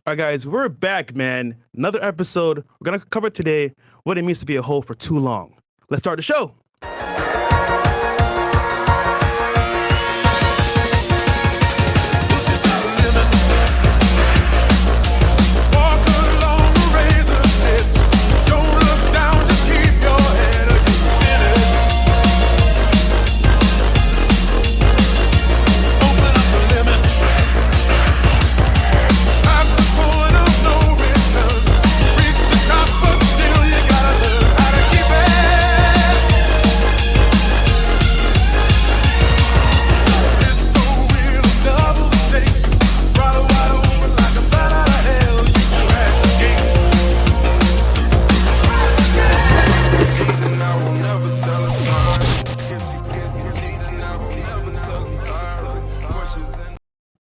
All right, guys, we're back, man. Another episode. We're going to cover today what it means to be a hoe for too long. Let's start the show.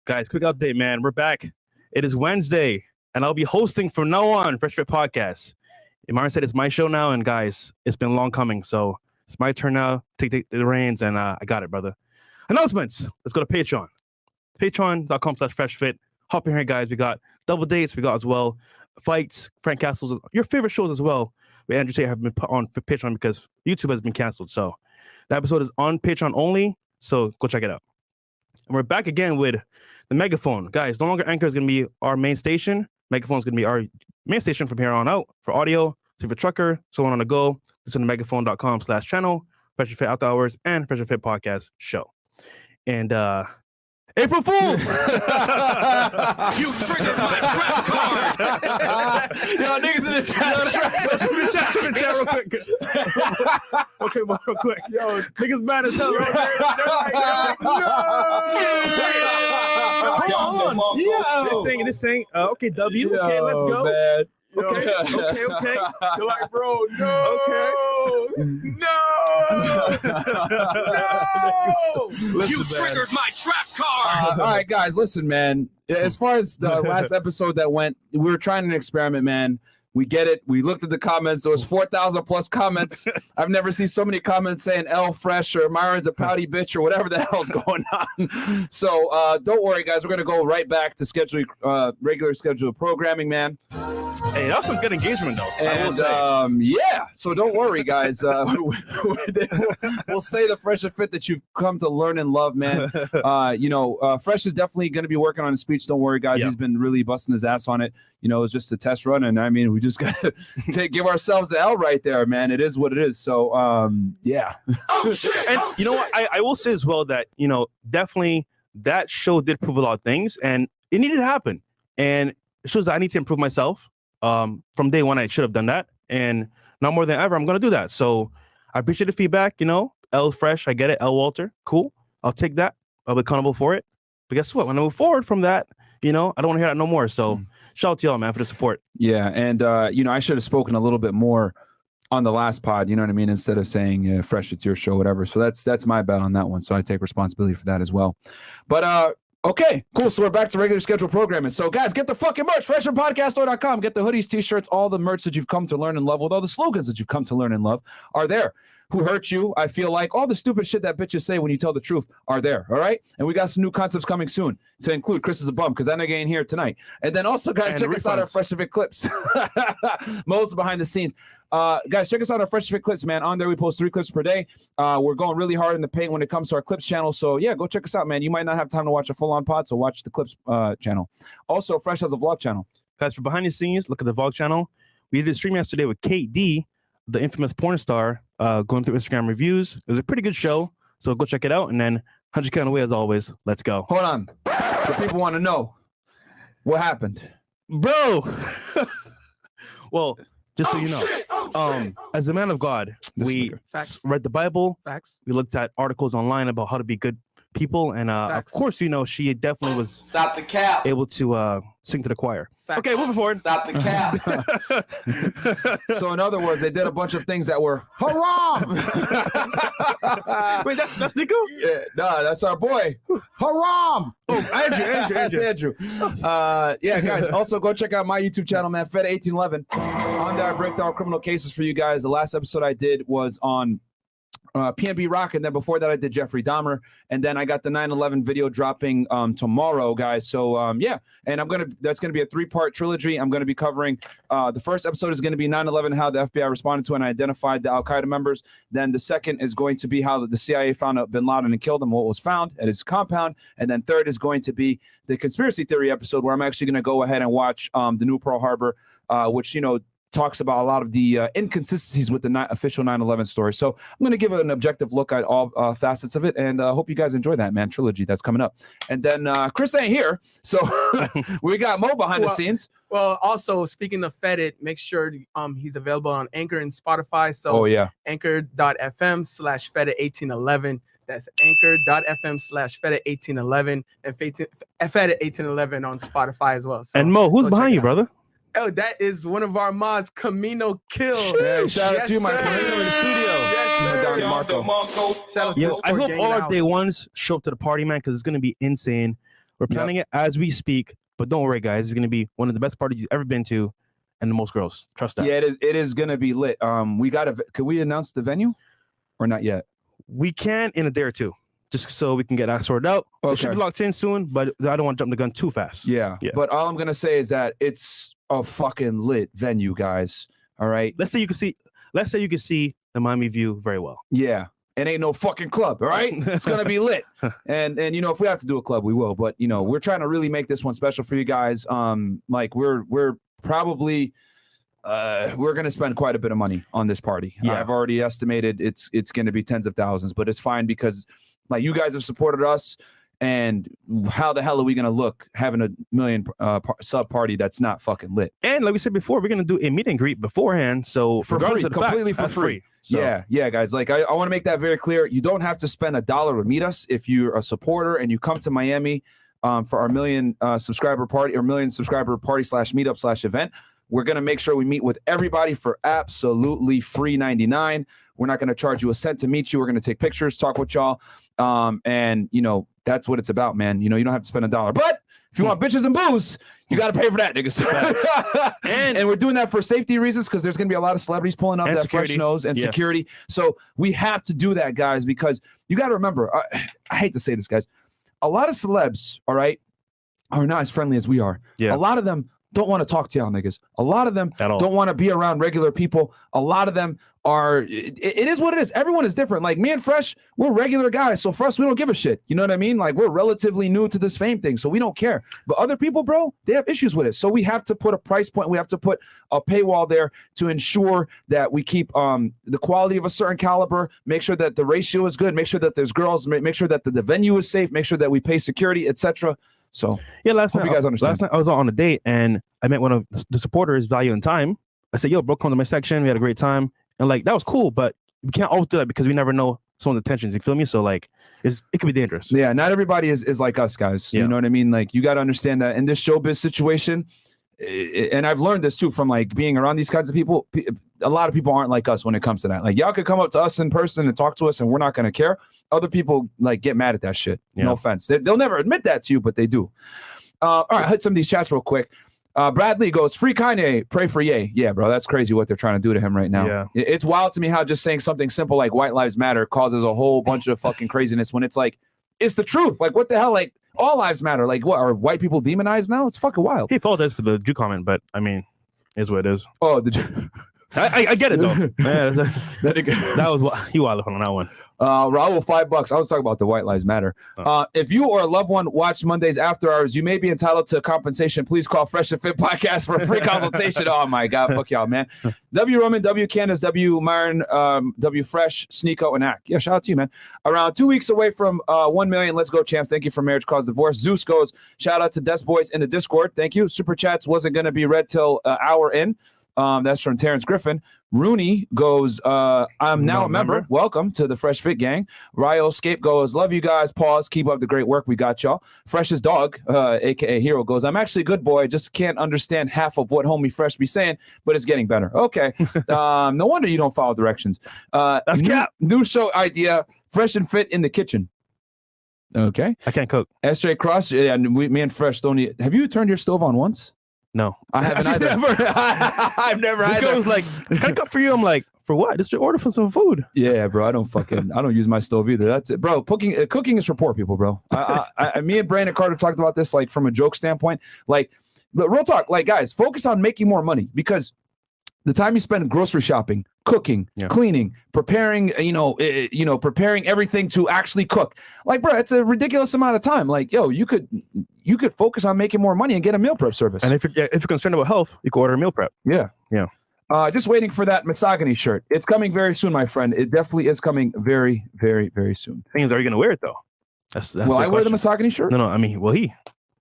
Guys, quick update, man. We're back. It is Wednesday, and I'll be hosting from now on Fresh Fit Podcast. And Myron said it's my show now, and guys, it's been long coming, so it's my turn now. Take the reins, and I got it, brother. Announcements. Let's go to Patreon. Patreon.com/freshfit. Hop in here, guys. We got double dates. We got as well fights, Frank Castle's, your favorite shows as well. We Andrew Tate have been put on for Patreon because YouTube has been canceled. So the episode is on Patreon only, so go check it out. And we're back again with the Megaphone. Guys, no longer Anchor is going to be our main station. Megaphone is going to be our main station from here on out for audio. So if you're a trucker, someone on the go, listen to megaphone.com/channel, Fresh Fit Afterhours, and Fresh Fit Podcast show. And April Fools! You triggered my trap card! Yo, niggas in the chat. Show me the chat real quick. Okay, real quick. Yo, niggas mad as hell. Hold on. They're saying, okay, W. Yo, okay, let's go. Man. Okay. You're like, bro, no. Okay. No. You triggered my trap card! All right, guys, listen, man. As far as the last episode that went, we were trying an experiment, man. We get it. We looked at the comments. There was 4,000 plus comments. I've never seen so many comments saying L fresh or Myron's a pouty bitch or whatever the hell's going on. So don't worry, guys. We're going to go right back to regular scheduled programming, man. Hey, that was some good engagement, though. And yeah, so don't worry, guys. We'll stay the Fresh and Fit that you've come to learn and love, man. Fresh is definitely going to be working on his speech. Don't worry, guys. He's been really busting his ass on it. You know, it's just a test run, and I mean, we just got to give ourselves the L right there, man. It is what it is. So, yeah. Oh, shit! And you know what? I will say as well that, you know, definitely that show did prove a lot of things, and it needed to happen. And it shows that I need to improve myself. From day one, I should have done that, and now more than ever, I'm gonna do that. So I appreciate the feedback. You know, L Fresh, I get it. L Walter, cool. I'll take that. I'll be accountable for it. But guess what? When I move forward from that, you know, I don't want to hear that no more. So shout out to y'all, man, for the support. Yeah, and I should have spoken a little bit more on the last pod. You know what I mean? Instead of saying Fresh, it's your show, whatever. So that's my bad on that one. So I take responsibility for that as well. But okay, cool. So we're back to regular scheduled programming. So guys, get the fucking merch, freshfitpodcast.com. Get the hoodies, t-shirts, all the merch that you've come to learn and love with all the slogans that you've come to learn and love are there. Who hurt you? I feel like all the stupid shit that bitches say when you tell the truth are there. All right. And we got some new concepts coming soon to include Chris is a bum because that nigga ain't here tonight. And then also, guys, check us out on Fresh Fit Clips. Most behind the scenes. Guys, check us out on Fresh Fit Clips, man. On there, we post 3 clips per day. We're going really hard in the paint when it comes to our clips channel. So yeah, go check us out, man. You might not have time to watch a full-on pod, so watch the clips channel. Also, Fresh has a vlog channel. Guys, for behind the scenes, look at the vlog channel. We did a stream yesterday with Kate D, the infamous porn star, going through Instagram reviews. It was a pretty good show, so go check it out. And then 100K on the way as always. Let's go. Hold on. The people want to know what happened. Bro. Well, just so you know, as a man of God, we read the Bible. Facts. We looked at articles online about how to be good people. And of course, you know, she definitely was Stop the cap. able to sing to the choir. Facts. Okay, moving forward. Stop the cap. So in other words, they did a bunch of things that were haram. Wait, that's Nico? Yeah, no, that's our boy. Haram. Oh, Andrew. That's Andrew. Yeah, guys. Also, go check out my YouTube channel, man. Fed1811. On there, I break down criminal cases for you guys. The last episode I did was on PNB Rock, and then before that I did Jeffrey Dahmer, and then I got the 9/11 video dropping tomorrow, guys. So yeah, and that's gonna be a 3-part trilogy. I'm gonna be covering the first episode is gonna be 9/11, how the FBI responded to and identified the Al Qaeda members. Then the second is going to be how the CIA found out Bin Laden and killed him, what was found at his compound, and then third is going to be the conspiracy theory episode where I'm actually gonna go ahead and watch the new Pearl Harbor, which talks about a lot of the inconsistencies with the official 9/11 story. So I'm going to give it an objective look at all facets of it, and hope you guys enjoy that, man, trilogy that's coming up. And then Chris ain't here, so we got Mo behind the scenes. Well, also, speaking of Fetted, make sure he's available on Anchor and Spotify. So anchor.fm/Fetted1811. That's anchor.fm/Fetted1811 and Fetted1811 on Spotify as well. So and Mo, who's behind you, brother? Oh, that is one of our mods, Camino Kill. Hey, shout out to you, my Camino in the studio. Yes, Marco. Shout out Yo, to I hope Gang all our House. day ones show up to the party, man, because it's gonna be insane. We're planning it as we speak, but don't worry, guys. It's gonna be one of the best parties you've ever been to, and the most girls. Trust that. Yeah, it is gonna be lit. Could we announce the venue, or not yet? We can in a day or two, just so we can get that sorted out. Okay. It should be locked in soon, but I don't want to jump the gun too fast. Yeah. But all I'm gonna say is that it's a fucking lit venue, guys. All right. Let's say you can see the Miami view very well. Yeah. It ain't no fucking club, all right? It's gonna be lit. And if we have to do a club, we will. But we're trying to really make this one special for you guys. Like we're probably we're gonna spend quite a bit of money on this party. Yeah. I've already estimated it's gonna be tens of thousands, but it's fine because like you guys have supported us. And how the hell are we gonna look having a million sub party that's not fucking lit? And like we said before, we're gonna do a meet and greet beforehand, so for free, completely for free. So. Yeah, guys. Like I want to make that very clear. You don't have to spend $1 to meet us if you're a supporter and you come to Miami for our million subscriber party or million subscriber party /meetup/event. We're gonna make sure we meet with everybody for absolutely free 99. We're not gonna charge you a cent to meet you. We're gonna take pictures, talk with y'all, and that's what it's about, man. You don't have to spend $1. But if you want bitches and booze, you got to pay for that, niggas. and we're doing that for safety reasons because there's going to be a lot of celebrities pulling up that security. fresh nose and security. So we have to do that, guys, because you got to remember, I hate to say this, guys. A lot of celebs, all right, are not as friendly as we are. Yeah. A lot of them don't want to talk to y'all niggas. A lot of them At all. don't want to be around regular people. A lot of them are, it is what it is. Everyone is different. Like me and Fresh, we're regular guys. So for us, we don't give a shit. You know what I mean? Like we're relatively new to this fame thing. So we don't care. But other people, bro, they have issues with it. So we have to put a price point. We have to put a paywall there to ensure that we keep the quality of a certain caliber, make sure that the ratio is good, make sure that there's girls, make sure that the venue is safe, make sure that we pay security, etc. So yeah, last night you guys understand. Last night I was on a date and I met one of the supporters, Value and Time. I said, "Yo, bro, come to my section. We had a great time." And like that was cool, but we can't always do that because we never know someone's intentions. You feel me? So like, it could be dangerous. Yeah, not everybody is like us, guys. Yeah. You know what I mean? Like you got to understand that in this showbiz situation, and I've learned this too from like being around these kinds of people. A lot of people aren't like us when it comes to that. Like y'all could come up to us in person and talk to us, and we're not gonna care. Other people like get mad at that shit. Yeah. No offense, they'll never admit that to you, but they do. All right, hit some of these chats real quick. Bradley goes, "Free Kanye, pray for Ye." Yeah, bro, that's crazy what they're trying to do to him right now. Yeah. It's wild to me how just saying something simple like "White Lives Matter" causes a whole bunch of fucking craziness when it's like, it's the truth. Like, what the hell? Like, all lives matter. Like, what, are white people demonized now? It's fucking wild. He apologized for the Jew comment, but I mean, is what it is. Oh, I get it though. Yeah, that was what he wild on that one. Raul, $5. I was talking about the White Lives Matter. If you or a loved one watch Mondays After Hours, you may be entitled to compensation. Please call Fresh and Fit Podcast for a free consultation. Oh my God, fuck y'all, man. W Roman, W Candace, W Myron, W Fresh, Sneeko, and Ack. Yeah, shout out to you, man. Around 2 weeks away from 1 million. Let's go, champs. Thank you for Marriage Cause Divorce. Zeus goes, shout out to Des Boys in the Discord. Thank you. Super Chats wasn't going to be read till hour in. That's from Terrence Griffin. Rooney goes, I'm now a member. Welcome to the Fresh Fit Gang. Ryo Scape goes, love you guys. Pause. Keep up the great work. We got y'all. Fresh's dog, a.k.a. Hero, goes, I'm actually a good boy. Just can't understand half of what homie Fresh be saying, but it's getting better. Okay. No wonder you don't follow directions. That's cap. New show idea, Fresh and Fit in the kitchen. Okay. I can't cook. S.J. Cross, yeah, me and Fresh don't need. Have you turned your stove on once? No, I haven't either. I've never This either. guy was like, "Can I cook for you?" I'm like, For what? Just to order for some food. Yeah, bro. I don't use my stove either. That's it, bro. Cooking is for poor people, bro. Me and Brandon Carter talked about this like from a joke standpoint. Like, real talk. Like, guys, focus on making more money because the time you spend grocery shopping, cooking, cleaning, preparing, preparing everything to actually cook. Like, bro, it's a ridiculous amount of time. Like, yo, you could focus on making more money and get a meal prep service. And if you're concerned about health, you can order a meal prep. Yeah. Yeah. Just waiting for that misogyny shirt. It's coming very soon, my friend. It definitely is coming very, very, very soon. Thing is, are you going to wear it though? That's Will I wear the misogyny shirt? No. I mean, will he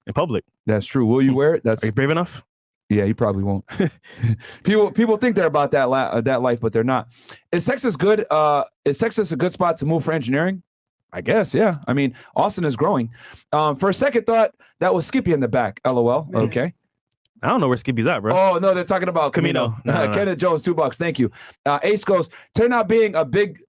in public? That's true. Will you wear it? Are you brave enough? Yeah, you probably won't. People think they're about that life, but they're not. Is Texas good? Is Texas a good spot to move for engineering? I guess, yeah. I mean, Austin is growing. For a second thought, that was Skippy in the back. LOL. Okay. I don't know where Skippy's at, bro. Oh no, they're talking about Camino. No. Kenneth Jones, $2. Thank you. Ace goes, turn out being a big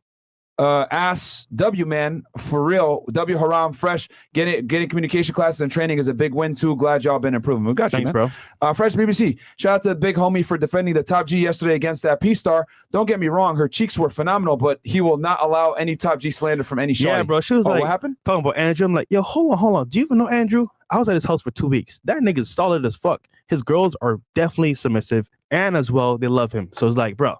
ass W man for real. W haram fresh. Getting communication classes and training is a big win too. Glad y'all been improving. We got you, man. Bro. Fresh BBC. Shout out to the big homie for defending the top G yesterday against that P star. Don't get me wrong, her cheeks were phenomenal, but he will not allow any top G slander from any shawty. Yeah, bro. She was like, what happened? Talking about Andrew. I'm like, yo, hold on. Do you even know Andrew? I was at his house for 2 weeks. That nigga's solid as fuck. His girls are definitely submissive, and as well, they love him. So it's like, bro.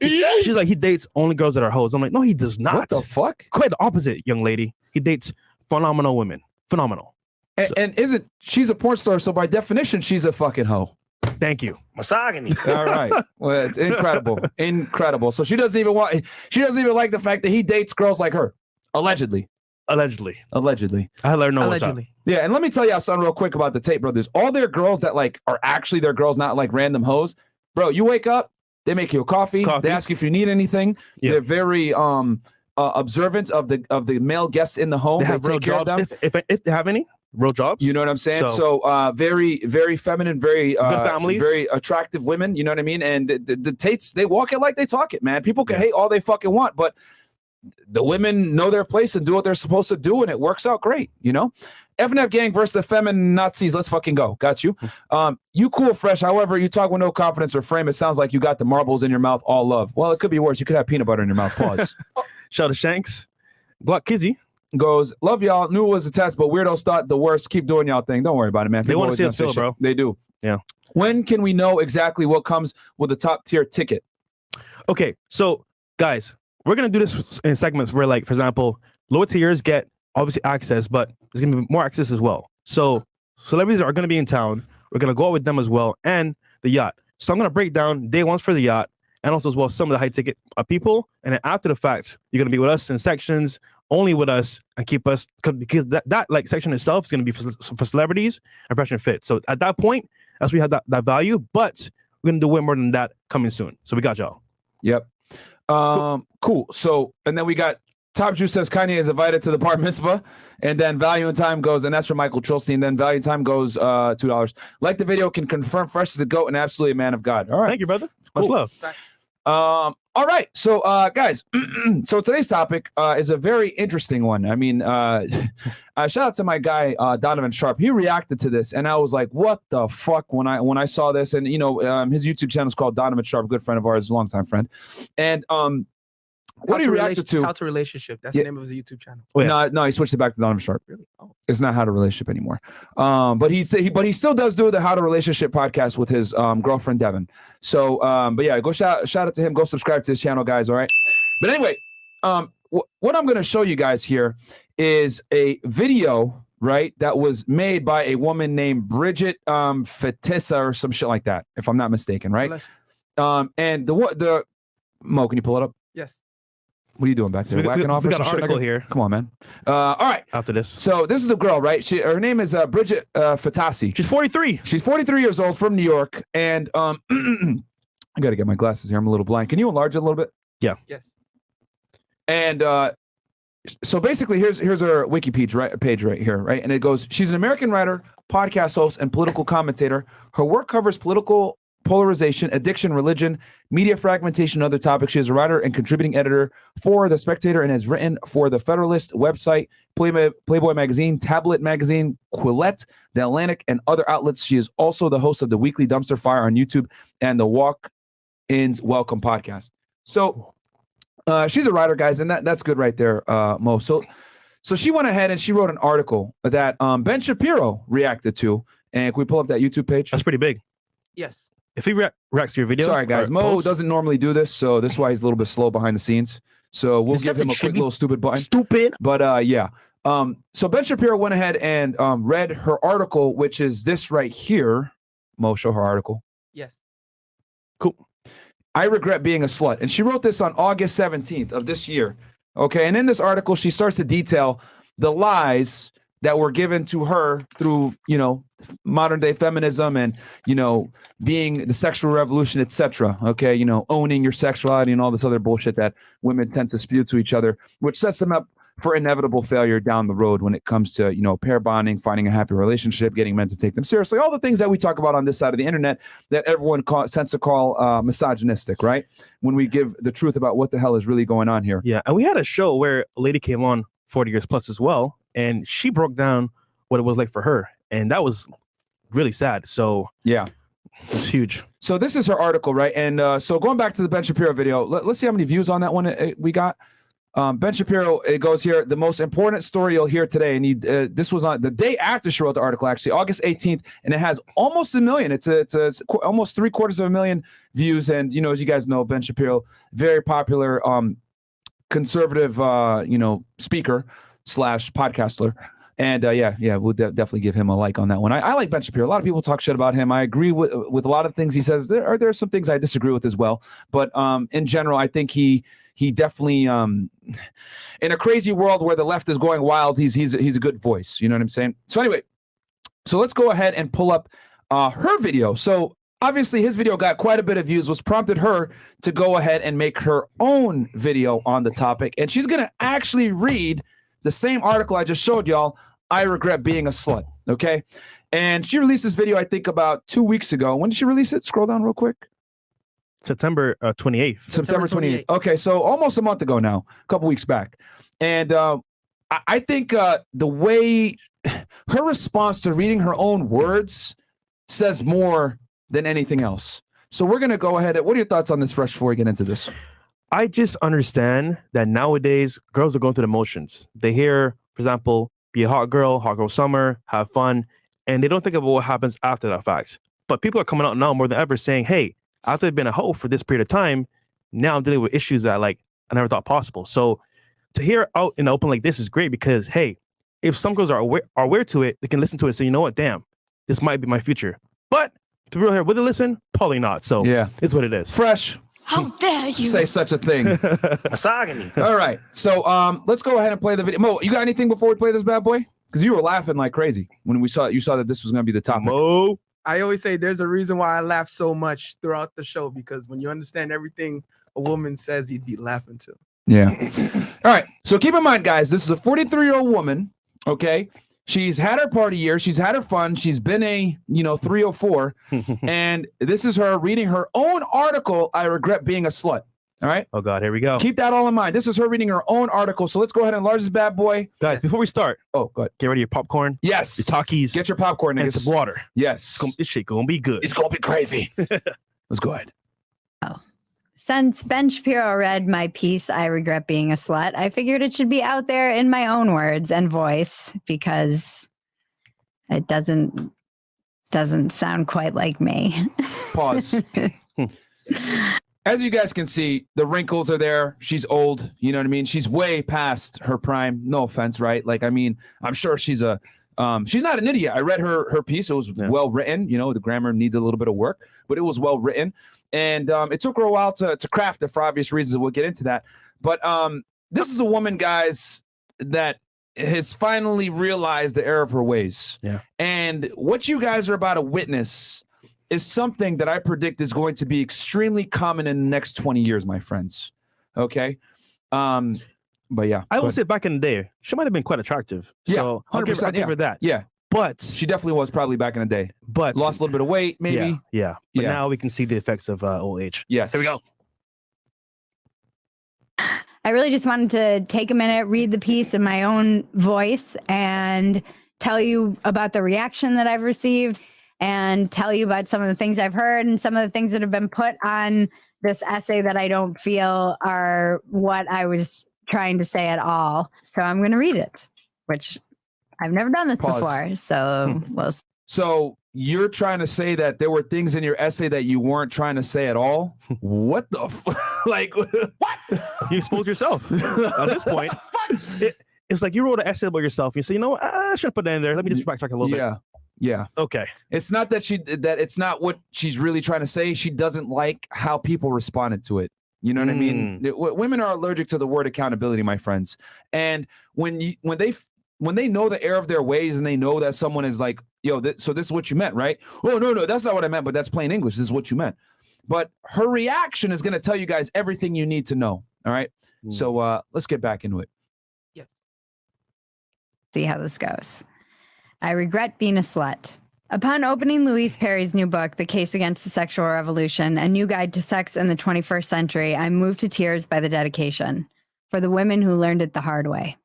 She's like, he dates only girls that are hoes. I'm like, no, he does not. What the fuck? Quite the opposite, young lady. He dates phenomenal women. Phenomenal. And she's a porn star, so by definition, she's a fucking hoe. Thank you. Misogyny. All right. Well, it's incredible. Incredible. So she doesn't even like the fact that he dates girls like her. Allegedly. I let her know what's up. Yeah, and let me tell y'all something real quick about the Tate brothers. All their girls that like are actually their girls, not like random hoes. Bro, you wake up, they make you a coffee. They ask you if you need anything. Yeah. They're very observant of the male guests in the home. They have real jobs. If they have any real jobs. You know what I'm saying? So very, very feminine, very good families, very attractive women. You know what I mean? And the Tates, they walk it like they talk it, man. People can hate all they fucking want, but the women know their place and do what they're supposed to do, and it works out great, you know? FNF gang versus the feminine Nazis. Let's fucking go. Got you. You cool, fresh. However, you talk with no confidence or frame. It sounds like you got the marbles in your mouth, all love. Well, it could be worse. You could have peanut butter in your mouth. Pause. Shout out to Shanks. Glock Kizzy goes, love y'all. Knew it was a test, but weirdos thought the worst. Keep doing y'all thing. Don't worry about it, man. They want to see us still, bro. They do. Yeah. When can we know exactly what comes with a top tier ticket? Okay, so guys, we're gonna do this in segments where, like, for example, lower tiers get obviously access, but there's gonna be more access as well. So celebrities are gonna be in town. We're gonna go out with them as well, and the yacht. So I'm gonna break down day ones for the yacht, and also as well some of the high ticket people. And then after the fact, you're gonna be with us in sections, only with us, and keep us, because that like section itself is gonna be for celebrities and fresh and fit. So at that point, as we have that value, but we're gonna do way more than that coming soon. So we got y'all. Yep. Cool. So, and then we got Top Juice says Kanye is invited to the bar mitzvah, and then Value and Time goes, and that's for Michael Trilstein. Then Value and Time goes $2. Like the video, can confirm Fresh is a goat and absolutely a man of God. All right. Thank you, brother. Much love. Thanks. All right. So, guys, so today's topic is a very interesting one. I mean, shout out to my guy, Donovan Sharp. He reacted to this, and I was like, what the fuck when I saw this? And, you know, his YouTube channel is called Donovan Sharp, good friend of ours, longtime friend. And what he reacted to? How to Relationship. That's the name of his YouTube channel. Oh, yeah. No, he switched it back to Donovan Sharp. Really? Oh. It's not How to Relationship anymore. But he still does do the How to Relationship podcast with his girlfriend Devin. So, but yeah, go shout out to him. Go subscribe to his channel, guys. All right. But anyway, what I'm going to show you guys here is a video, right, that was made by a woman named Bridget Phetasy or some shit like that, if I'm not mistaken, right? And the Mo, can you pull it up? Yes. What are you doing back there? Whacking off? We got an article here. Come on, man. All right. After this. So this is the girl, right? Her name is Bridget Phetasy. She's 43. She's 43 years old from New York. And I got to get my glasses here. I'm a little blind. Can you enlarge it a little bit? Yeah. Yes. And so basically, here's her wiki page right here, right? And it goes, she's an American writer, podcast host, and political commentator. Her work covers political polarization, addiction, religion, media fragmentation, and other topics. She is a writer and contributing editor for The Spectator and has written for The Federalist website, Playboy magazine, Tablet magazine, Quillette, The Atlantic, and other outlets. She is also the host of the weekly Dumpster Fire on YouTube and the Walk-Ins Welcome podcast. So she's a writer, guys, and that's good right there, Mo. So she went ahead and she wrote an article that Ben Shapiro reacted to. And can we pull up that YouTube page? That's pretty big. Yes. If he reacts to your video, Sorry, guys. or Mo post, doesn't normally do this, so this is why he's a little bit slow behind the scenes. So we'll Is give that him the a quick tribute? little stupid button. Stupid. But yeah. So Ben Shapiro went ahead and read her article, which is this right here. Mo, show her article. Yes. Cool. I regret being a slut. And she wrote this on August 17th of this year. Okay. And in this article, she starts to detail the lies that were given to her through, you know, modern day feminism and, you know, being the sexual revolution, etc. Okay. You know, owning your sexuality and all this other bullshit that women tend to spew to each other, which sets them up for inevitable failure down the road when it comes to, you know, pair bonding, finding a happy relationship, getting men to take them seriously, all the things that we talk about on this side of the internet that everyone tends to call misogynistic, right? When we give the truth about what the hell is really going on here. Yeah, and we had a show where a lady came on 40 years plus as well, and she broke down what it was like for her, and that was really sad. So yeah, it's huge. So this is her article, right? And so going back to the Ben Shapiro video, let's see how many views on that one we got. Ben Shapiro, it goes here, the most important story you'll hear today. And this was on the day after she wrote the article, actually, August 18th, and it has almost 1 million. It's almost 750,000 views. And, you know, as you guys know, Ben Shapiro, very popular conservative, you know, speaker / podcaster. And yeah, we'll definitely give him a like on that one. I like Ben Shapiro. A lot of people talk shit about him. I agree with a lot of things he says. There are some things I disagree with as well. But in general, I think he definitely, in a crazy world where the left is going wild, he's a good voice. You know what I'm saying? So anyway, so let's go ahead and pull up her video. So obviously his video got quite a bit of views, which prompted her to go ahead and make her own video on the topic. And she's going to actually read the same article I just showed y'all, I Regret Being a Slut, okay? And she released this video, I think, about 2 weeks ago. When did she release it? Scroll down real quick. September 28th. September 28th. Okay, so almost a month ago now, a couple weeks back. And I think the way her response to reading her own words says more than anything else. So we're going to go ahead. What are your thoughts on this, Fresh, before we get into this? I just understand that nowadays girls are going through the motions. They hear, for example, be a hot girl summer, have fun, and they don't think about what happens after that fact. But people are coming out now more than ever saying, hey, after I've been a hoe for this period of time, now I'm dealing with issues that like I never thought possible. So to hear out in the open like this is great because, hey, if some girls are aware to it, they can listen to it and say, you know what, damn, this might be my future. But to be real here, will they listen? Probably not. So yeah, it's what it is. Fresh. How dare you say such a thing? Misogyny. All right. So let's go ahead and play the video. Mo, you got anything before we play this bad boy? Because you were laughing like crazy when you saw that this was going to be the topic. Mo. I always say there's a reason why I laugh so much throughout the show, because when you understand everything a woman says, you'd be laughing too. Yeah. All right. So keep in mind, guys, this is a 43-year-old woman. Okay. She's had her party years. She's had her fun. She's been a, 304. And this is her reading her own article, I Regret Being a Slut. All right. Oh, God. Here we go. Keep that all in mind. This is her reading her own article. So let's go ahead and enlarge this bad boy. Guys, before we start. Oh, go ahead. Get ready your popcorn. Yes. Your Takis. Get your popcorn, and niggas. some water. Yes. This shit gonna be good. It's gonna be crazy. Let's go ahead. Since Ben Shapiro read my piece, I Regret Being a Slut, I figured it should be out there in my own words and voice because it doesn't sound quite like me. Pause. As you guys can see, the wrinkles are there. She's old. You know what I mean? She's way past her prime. No offense, right? Like, I mean, I'm sure she's not an idiot. I read her piece. It was well written. The grammar needs a little bit of work, but it was well written. And it took her a while to craft it for obvious reasons. We'll get into that. But this is a woman, guys, that has finally realized the error of her ways. Yeah. And what you guys are about to witness is something that I predict is going to be extremely common in the next 20 years, my friends. Okay. But yeah. I will say back in the day, she might have been quite attractive. Yeah, so 100%. I'll give her that. Yeah. But she definitely was probably back in the day. But lost a little bit of weight, maybe. Yeah. But now we can see the effects of old age. Yes. Here we go. I really just wanted to take a minute, read the piece in my own voice, and tell you about the reaction that I've received. and tell you about some of the things I've heard and some of the things that have been put on this essay that I don't feel are what I was trying to say at all. So I'm going to read it, which I've never done this before. So we'll see. So you're trying to say that there were things in your essay that you weren't trying to say at all? What the like? What? You exposed yourself. At this point, it's like you wrote an essay about yourself. You say, you know what? I should put that in there. Let me just backtrack a little bit. Yeah. Okay. It's not that it's not what she's really trying to say. She doesn't like how people responded to it. You know what I mean? Women are allergic to the word accountability, my friends. And when they know the error of their ways and they know that someone is like, yo, so this is what you meant, right? Oh, no, that's not what I meant, but that's plain English. This is what you meant. But her reaction is going to tell you guys everything you need to know. All right. So let's get back into it. Yes. See how this goes. I regret being a slut. Upon opening Louise Perry's new book, The Case Against the Sexual Revolution, A New Guide to Sex in the 21st Century, I'm moved to tears by the dedication for the women who learned it the hard way.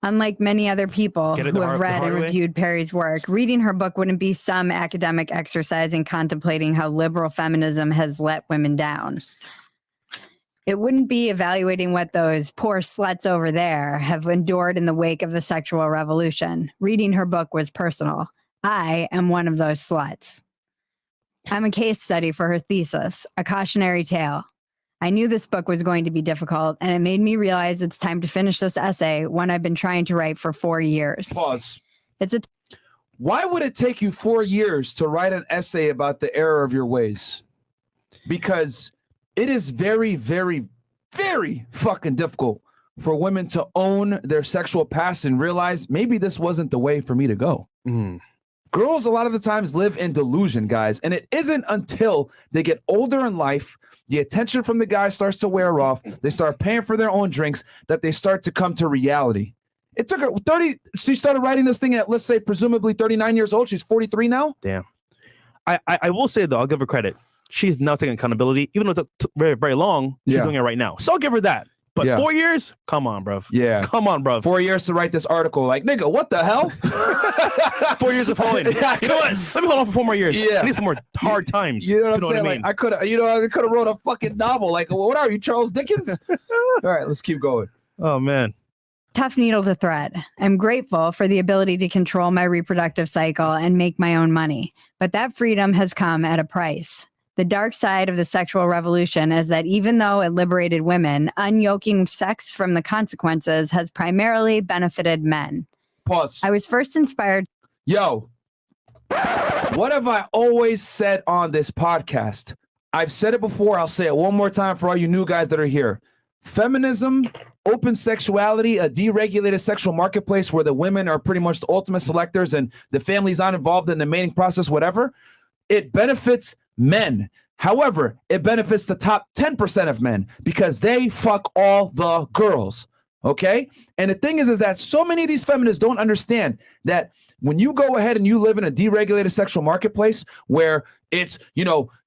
Unlike many other people who have read and reviewed Perry's work, reading her book wouldn't be some academic exercise in contemplating how liberal feminism has let women down. It wouldn't be evaluating what those poor sluts over there have endured in the wake of the sexual revolution. Reading her book was personal. I am one of those sluts. I'm a case study for her thesis, a cautionary tale. I knew this book was going to be difficult, and it made me realize it's time to finish this essay, one I've been trying to write for 4 years. Pause. Why would it take you 4 years to write an essay about the error of your ways? Because it is very, very, very fucking difficult for women to own their sexual past and realize maybe this wasn't the way for me to go. Girls a lot of the times live in delusion, guys, and it isn't until they get older in life, the attention from the guy starts to wear off, they start paying for their own drinks, that they start to come to reality. It took her 30, she started writing this thing at, let's say, presumably 39 years old. She's 43 now. Damn. I will say, though, I'll give her credit. She's now taking accountability, even though it took very, very long. She's doing it right now. So I'll give her that. But 4 years? Come on, bruv. Yeah. Come on, bruv. 4 years to write this article. Like, nigga, what the hell? 4 years of holding. You know what? Let me hold on for 4 more years. Yeah. I need some more hard times. You know what I'm saying? I mean? Like, I could have wrote a fucking novel. Like, what are you, Charles Dickens? All right, let's keep going. Oh, man. Tough needle to thread. I'm grateful for the ability to control my reproductive cycle and make my own money. But that freedom has come at a price. The dark side of the sexual revolution is that even though it liberated women, unyoking sex from the consequences has primarily benefited men. Pause. I was first inspired. Yo, what have I always said on this podcast? I've said it before. I'll say it one more time for all you new guys that are here. Feminism, open sexuality, a deregulated sexual marketplace where the women are pretty much the ultimate selectors and the family's not involved in the mating process, whatever. It benefits men. However, it benefits the top 10% of men because they fuck all the girls. Okay. And the thing is that so many of these feminists don't understand that when you go ahead and you live in a deregulated sexual marketplace where it's,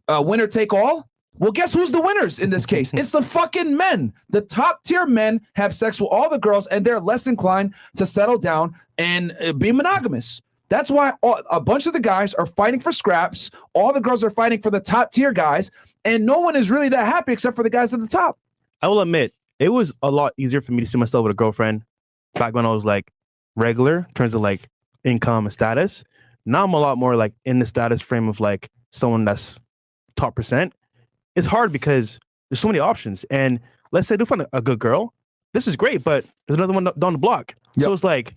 winner take all. Well, guess who's the winners in this case? It's the fucking men. The top tier men have sex with all the girls and they're less inclined to settle down and be monogamous. That's why a bunch of the guys are fighting for scraps. All the girls are fighting for the top tier guys. And no one is really that happy except for the guys at the top. I will admit, it was a lot easier for me to see myself with a girlfriend back when I was like regular in terms of like income and status. Now I'm a lot more like in the status frame of like someone that's top percent. It's hard because there's so many options. And let's say I do find a good girl. This is great, but there's another one down the block. Yep. So it's like,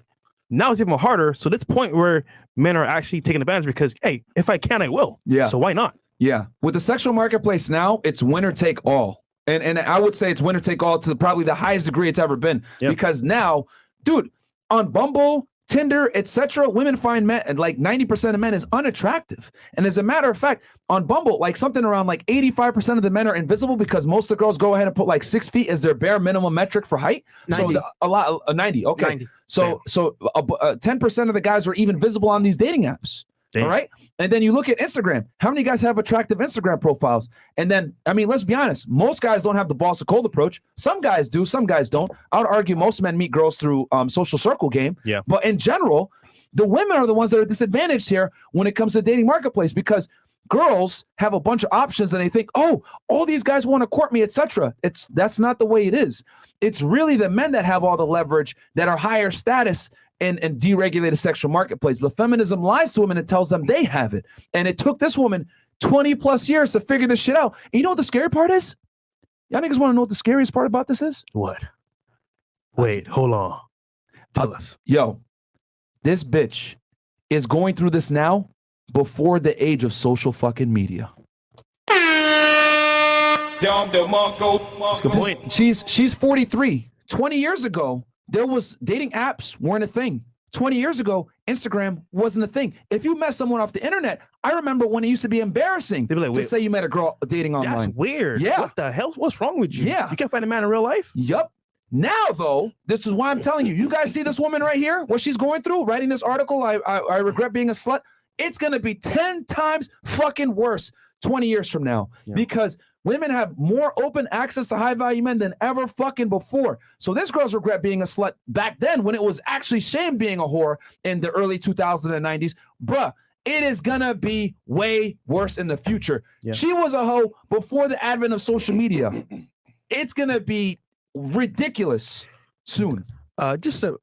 now it's even harder. So this point where men are actually taking advantage because, hey, if I can, I will. Yeah. So why not? Yeah. With the sexual marketplace now, it's winner take all. And I would say it's winner take all to probably the highest degree it's ever been. Yep. Because now, dude, on Bumble, Tinder, etc., women find men, like 90% of men is unattractive. And as a matter of fact, on Bumble, like something around like 85% of the men are invisible because most of the girls go ahead and put like 6 feet as their bare minimum metric for height. 90. So 90. Okay. 90. So 10% of the guys are even visible on these dating apps. Damn. All right. And then you look at Instagram. How many guys have attractive Instagram profiles? And then, I mean, let's be honest. Most guys don't have the balls to cold approach. Some guys do. Some guys don't. I would argue most men meet girls through social circle game. Yeah. But in general, the women are the ones that are disadvantaged here when it comes to dating marketplace, because girls have a bunch of options and they think, oh, all these guys want to court me, etc. That's not the way it is. It's really the men that have all the leverage, that are higher status and deregulated sexual marketplace. But feminism lies to women and tells them they have it. And it took this woman 20 plus years to figure this shit out. And you know what the scary part is? Y'all niggas want to know what the scariest part about this is? What? Wait, hold on. Tell us. Yo, this bitch is going through this now before the age of social fucking media. That's a good point. She's 43. 20 years ago, there was dating apps weren't a thing. 20 years ago, Instagram wasn't a thing. If you met someone off the internet, I remember when it used to be embarrassing They'd be like, to wait, say you met a girl dating that's online. weird. Yeah. What the hell? What's wrong with you? Yeah. You can't find a man in real life? Yup. Now, though, this is why I'm telling you. You guys see this woman right here? What she's going through? Writing this article, I regret being a slut. It's going to be 10 times fucking worse 20 years from now. Yeah. Because women have more open access to high-value men than ever fucking before. So this girl's regret being a slut back then when it was actually shame being a whore in the early 2000s and 90s. Bruh, it is going to be way worse in the future. Yeah. She was a hoe before the advent of social media. It's going to be ridiculous soon. Just to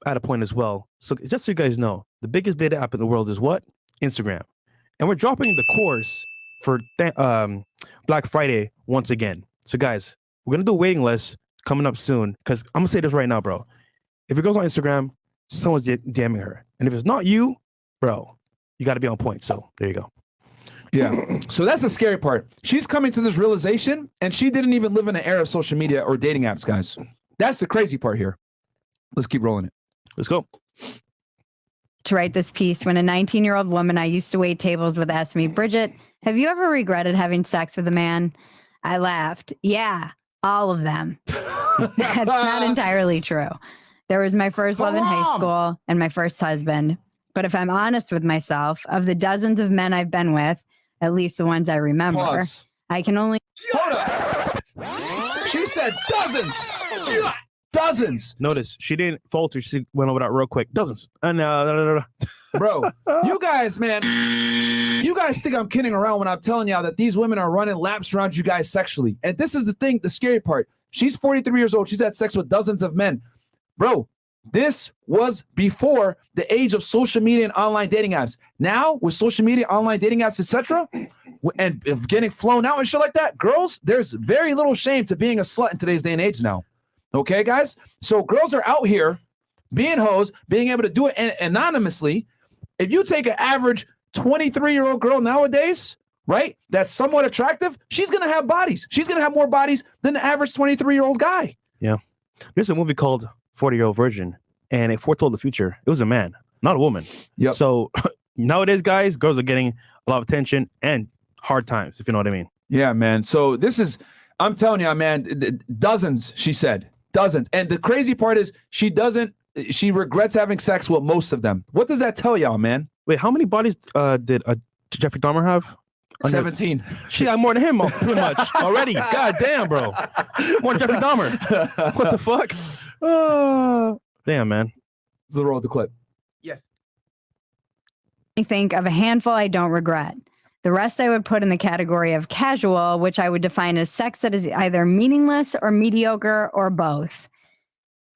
add a point as well. So just so you guys know, the biggest data app in the world is what? Instagram. And we're dropping the course for Black Friday once again. So guys, we're going to do a waiting list coming up soon, because I'm going to say this right now, bro. If it goes on Instagram, someone's DMing her. And if it's not you, bro, you got to be on point. So there you go. Yeah. So that's the scary part. She's coming to this realization, and she didn't even live in an era of social media or dating apps, guys. That's the crazy part here. Let's keep rolling it. Let's go. To write this piece, when a 19-year-old woman I used to wait tables with asked me, Bridget, have you ever regretted having sex with a man? I laughed. Yeah, all of them. That's not entirely true. There was my first love in high school and my first husband. But if I'm honest with myself, of the dozens of men I've been with, at least the ones I remember, Pause. I can only... Hold up. She said dozens. Dozens. Notice she didn't falter. She went over that real quick. Dozens. Bro, you guys, man, you guys think I'm kidding around when I'm telling y'all that these women are running laps around you guys sexually. And this is the thing, the scary part. She's 43 years old. She's had sex with dozens of men. Bro, this was before the age of social media and online dating apps. Now, with social media, online dating apps, etc., and getting flown out and shit like that, girls, there's very little shame to being a slut in today's day and age now. Okay, guys? So girls are out here being hoes, being able to do it anonymously. If you take an average 23-year-old girl nowadays, right, that's somewhat attractive, she's going to have bodies. She's going to have more bodies than the average 23-year-old guy. Yeah. There's a movie called 40-Year-Old Virgin, and it foretold the future. It was a man, not a woman. Yep. So nowadays, guys, girls are getting a lot of attention and hard times, if you know what I mean. Yeah, man. So this is, I'm telling you, man, dozens, she said. Dozens. And the crazy part is she regrets having sex with most of them. What does that tell y'all, man? Wait, how many bodies did Jeffrey Dahmer have? 17. She got more than him, pretty much, already. God damn, bro. More than Jeffrey Dahmer. What the fuck? Damn, man. Let's roll the clip. Yes. I think of a handful I don't regret. The rest I would put in the category of casual, which I would define as sex that is either meaningless or mediocre or both.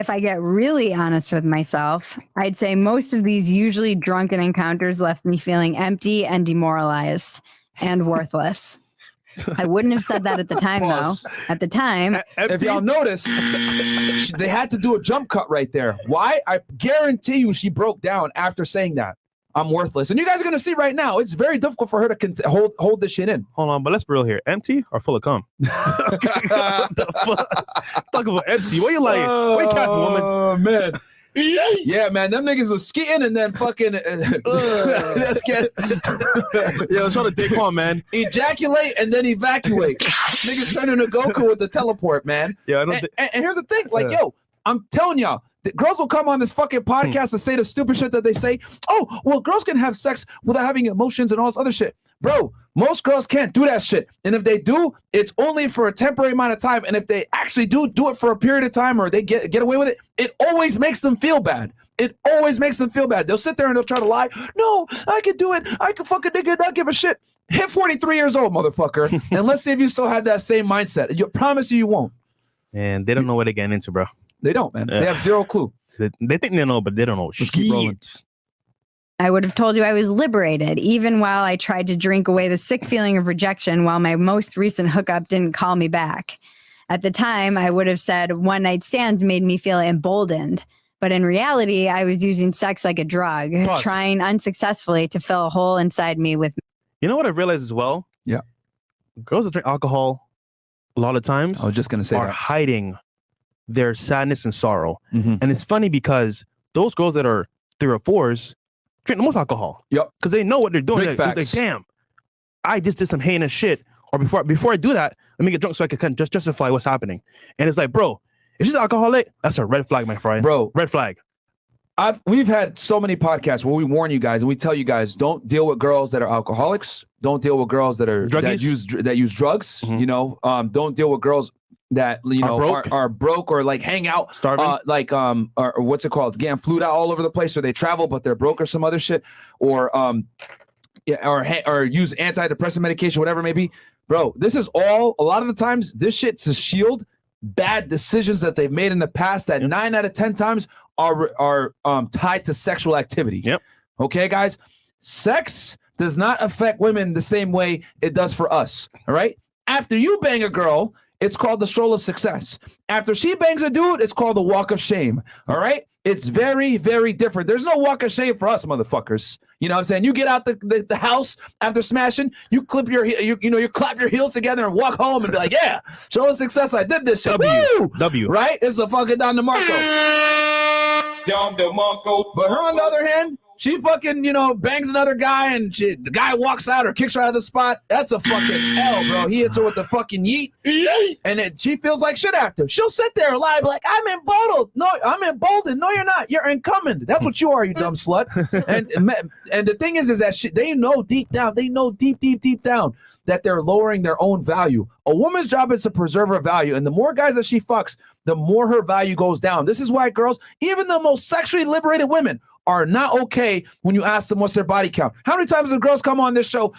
If I get really honest with myself, I'd say most of these usually drunken encounters left me feeling empty and demoralized and worthless. I wouldn't have said that at the time, Pause. though. At the time, If y'all notice, they had to do a jump cut right there. Why? I guarantee you she broke down after saying that. I'm worthless. And you guys are going to see right now, it's very difficult for her to hold this shit in. Hold on, but let's be real here. Empty or full of cum? The fuck? Talk about empty. What you like? What you capping, woman? Oh, man. Yeah, man. Them niggas was skiing and then fucking... let's get... Yeah, let's try to dig on, man. Ejaculate and then evacuate. Niggas turning to Goku with the teleport, man. Yeah, I don't And here's the thing. Like, yo, I'm telling y'all, the girls will come on this fucking podcast and say the stupid shit that they say. Oh, well, girls can have sex without having emotions and all this other shit. Bro, most girls can't do that shit. And if they do, it's only for a temporary amount of time. And if they actually do it for a period of time or they get away with it, it always makes them feel bad. it always makes them feel bad. They'll sit there and they'll try to lie. No, I can do it. I can fucking nigga not give a shit. Hit 43 years old, motherfucker. And let's see if you still have that same mindset. I promise you won't. And they don't know what they're getting into, bro. They don't, man. They have zero clue. They think they know, but they don't know. Just keep rolling. I would have told you I was liberated, even while I tried to drink away the sick feeling of rejection while my most recent hookup didn't call me back. At the time, I would have said one night stands made me feel emboldened. But in reality, I was using sex like a drug, trying unsuccessfully to fill a hole inside me with. You know what I realized as well? Yeah. Girls that drink alcohol a lot of times I was just going to say are that. hiding their sadness and sorrow. Mm-hmm. And it's funny because those girls that are 3 or 4s drink the most alcohol. Yep. Because they know what they're doing. Big They're like, facts. damn, I just did some heinous shit. Or before I do that, let me get drunk so I can kind of just justify what's happening. And it's like, bro, if she's alcoholic, that's a red flag, my friend. Bro. Red flag. We've had so many podcasts where we warn you guys and we tell you guys, don't deal with girls that are alcoholics. Don't deal with girls that are that use drugs. Mm-hmm. You know, don't deal with girls that are broke or like hang out, starving, or what's it called, getting flued out all over the place, or they travel but they're broke or some other shit, or use antidepressant medication, whatever it may be. Bro, this is all a lot of the times. This shit's to shield bad decisions that they've made in the past that 9 out of 10 times are tied to sexual activity. Yep. Okay, guys, sex does not affect women the same way it does for us. All right. After you bang a girl, it's called the stroll of success. After she bangs a dude, it's called the walk of shame. All right. It's very, very different. There's no walk of shame for us, motherfuckers. You know what I'm saying? You get out the house after smashing, you clap your heels together and walk home and be like, yeah, show of success. I did this shit. W. Right? It's a fucking Don DeMarco. But her, on the other hand, she fucking, bangs another guy and the guy walks out or kicks her out of the spot. That's a fucking L, bro. He hits her with the fucking yeet. And she feels like shit after. She'll sit there and lie, be like, I'm emboldened. No, I'm emboldened. No, you're not. You're incumbent. That's what you are, you dumb slut. And the thing is that they know deep down, deep down that they're lowering their own value. A woman's job is to preserve her value. And the more guys that she fucks, the more her value goes down. This is why girls, even the most sexually liberated women, are not okay when you ask them what's their body count. How many times have girls come on this show?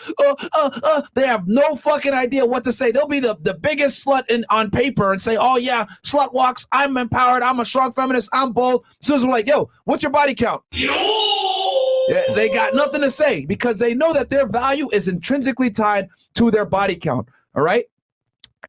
They have no fucking idea what to say. They'll be the biggest slut on paper and say, oh yeah, slut walks, I'm empowered, I'm a strong feminist, I'm bold. As soon as we're like, yo, what's your body count? They got nothing to say because they know that their value is intrinsically tied to their body count. All right.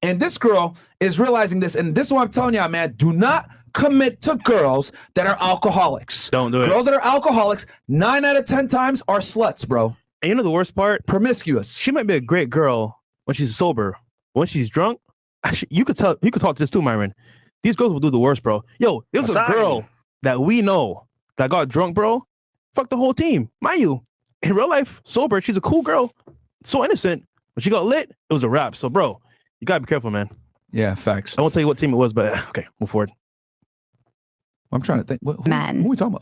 And this girl is realizing this. And this is what I'm telling y'all, man, do not commit to girls that are alcoholics. Don't do it. Girls that are alcoholics, 9 out of 10 times are sluts, bro. And you know the worst part? Promiscuous. She might be a great girl when she's sober. When she's drunk, actually, you could talk to this too, Myron. These girls will do the worst, bro. Yo, there was a girl that we know that got drunk, bro. Fuck the whole team. Mind you, in real life, sober, she's a cool girl. So innocent. When she got lit, it was a wrap. So, bro, you gotta be careful, man. Yeah, facts. I won't tell you what team it was, but okay, move forward. I'm trying to think. Who are we talking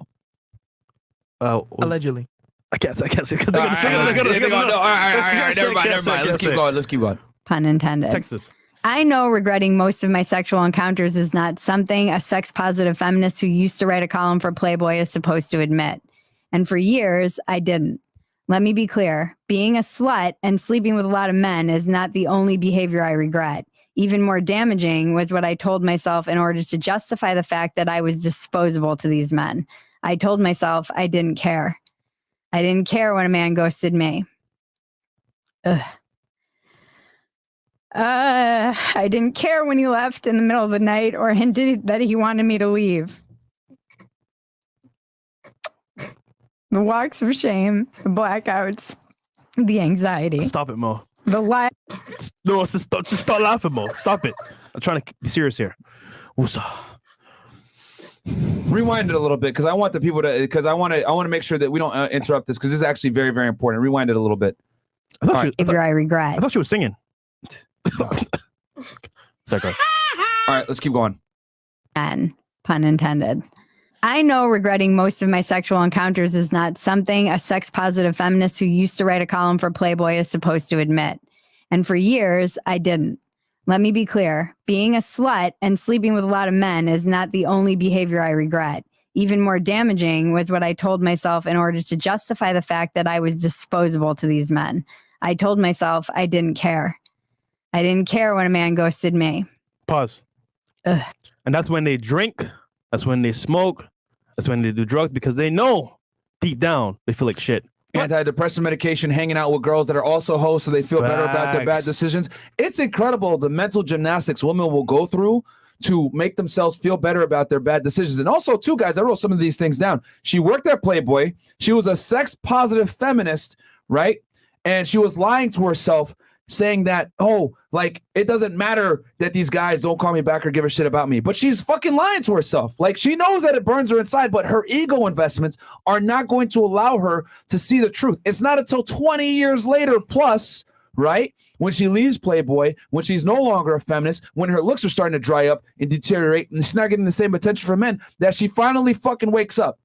about? Allegedly. I can't say. All right, never mind. Let's keep going. Pun intended. Texas. I know regretting most of my sexual encounters is not something a sex-positive feminist who used to write a column for Playboy is supposed to admit. And for years, I didn't. Let me be clear. Being a slut and sleeping with a lot of men is not the only behavior I regret. Even more damaging was what I told myself in order to justify the fact that I was disposable to these men. I told myself I didn't care. I didn't care when a man ghosted me. I didn't care when he left in the middle of the night or hinted that he wanted me to leave. The walks of shame, the blackouts, the anxiety. Stop it, Mo. The lie. No, just stop laughing, Mo. Stop it. I'm trying to be serious here. Rewind it a little bit because I want the people to, because I want to make sure that we don't interrupt this because this is actually very, very important. Rewind it a little bit. I regret. I thought she was singing. Sorry, all right, let's keep going. And pun intended. I know regretting most of my sexual encounters is not something a sex-positive feminist who used to write a column for Playboy is supposed to admit. And for years, I didn't. Let me be clear. Being a slut and sleeping with a lot of men is not the only behavior I regret. even more damaging was what I told myself in order to justify the fact that I was disposable to these men. I told myself I didn't care. I didn't care when a man ghosted me. Pause. Ugh. And that's when they drink. That's when they smoke. That's when they do drugs because they know deep down they feel like shit. Antidepressant medication, hanging out with girls that are also hoes so they feel better about their bad Facts. decisions. It's incredible the mental gymnastics women will go through to make themselves feel better about their bad decisions. And also, too, guys, I wrote some of these things down. She worked at Playboy. She was a sex-positive feminist, right? And she was lying to herself, saying that, oh, like, it doesn't matter that these guys don't call me back or give a shit about me. But she's fucking lying to herself. Like, she knows that it burns her inside, but her ego investments are not going to allow her to see the truth. It's not until 20 years later plus, right, when she leaves Playboy, when she's no longer a feminist, when her looks are starting to dry up and deteriorate, and she's not getting the same attention from men, that she finally fucking wakes up.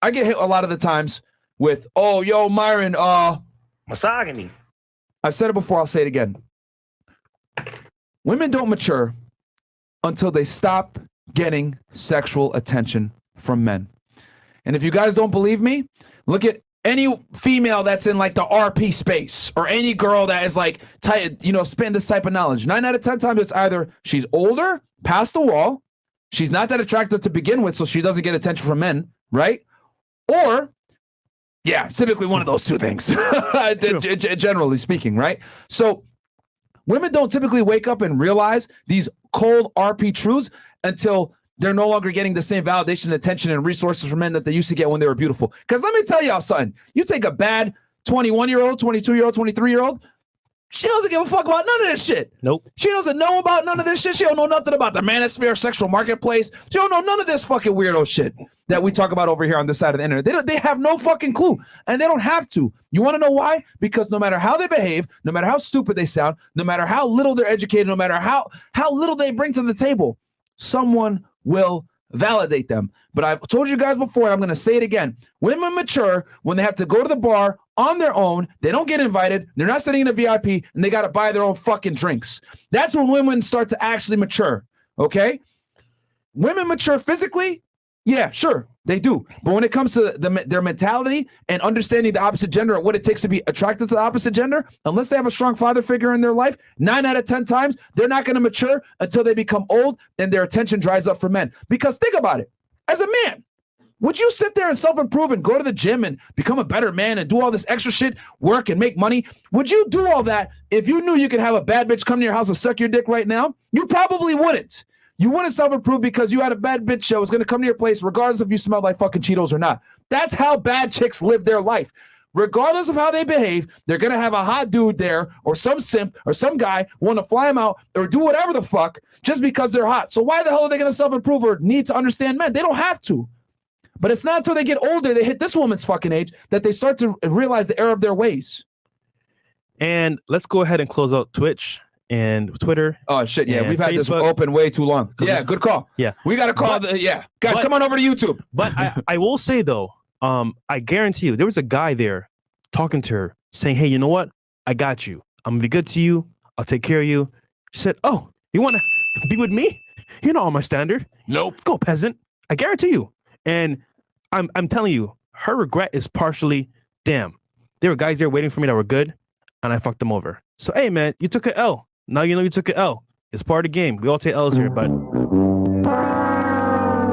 I get hit a lot of the times with, oh, yo, Myron, Misogyny. I've said it before, I'll say it again. Women don't mature until they stop getting sexual attention from men. And if you guys don't believe me, look at any female that's in like the RP space or any girl that is like, spin this type of knowledge. 9 out of 10 times it's either she's older, past the wall, she's not that attractive to begin with, so she doesn't get attention from men, right? Or, yeah, typically one of those two things, generally speaking, right? So women don't typically wake up and realize these cold RP truths until they're no longer getting the same validation, attention, and resources from men that they used to get when they were beautiful. Because let me tell y'all something. You take a bad 21-year-old, 22-year-old, 23-year-old, she doesn't give a fuck about none of this shit. Nope. She doesn't know about none of this shit. She don't know nothing about the manosphere, sexual marketplace. She don't know none of this fucking weirdo shit that we talk about over here on this side of the internet. They have no fucking clue, and they don't have to. You want to know why? Because no matter how they behave, no matter how stupid they sound, no matter how little they're educated, no matter how little they bring to the table, someone will validate them. But I've told you guys before, and I'm going to say it again. Women mature when they have to go to the bar on their own. They don't get invited. They're not sitting in a VIP, and they got to buy their own fucking drinks. That's when women start to actually mature, okay? Women mature physically? Yeah, sure, they do. But when it comes to their mentality and understanding the opposite gender and what it takes to be attracted to the opposite gender, unless they have a strong father figure in their life, 9 out of 10 times, they're not going to mature until they become old and their attention dries up for men. Because think about it. As a man, would you sit there and self-improve and go to the gym and become a better man and do all this extra shit, work and make money? Would you do all that if you knew you could have a bad bitch come to your house and suck your dick right now? You probably wouldn't. You wouldn't self-improve because you had a bad bitch that was going to come to your place regardless if you smelled like fucking Cheetos or not. That's how bad chicks live their life. Regardless of how they behave, they're going to have a hot dude there or some simp or some guy want to fly them out or do whatever the fuck just because they're hot. So why the hell are they going to self-improve or need to understand men? They don't have to. But it's not until they get older, they hit this woman's fucking age, that they start to realize the error of their ways. And let's go ahead and close out Twitch and Twitter. Oh, shit, yeah. And We've had this Facebook. open way too long. Yeah, good call. Yeah. We got to call Guys, come on over to YouTube. But I will say, though, I guarantee you, there was a guy there talking to her saying, hey, you know what? I got you. I'm going to be good to you. I'll take care of you. She said, oh, you want to be with me? You're not on my standard. Nope. Go, peasant. I guarantee you. And I'm telling you, her regret is partially, damn, there were guys there waiting for me that were good, and I fucked them over. So, hey, man, you took an L. Now you know you took an L. It's part of the game. We all take L's here, but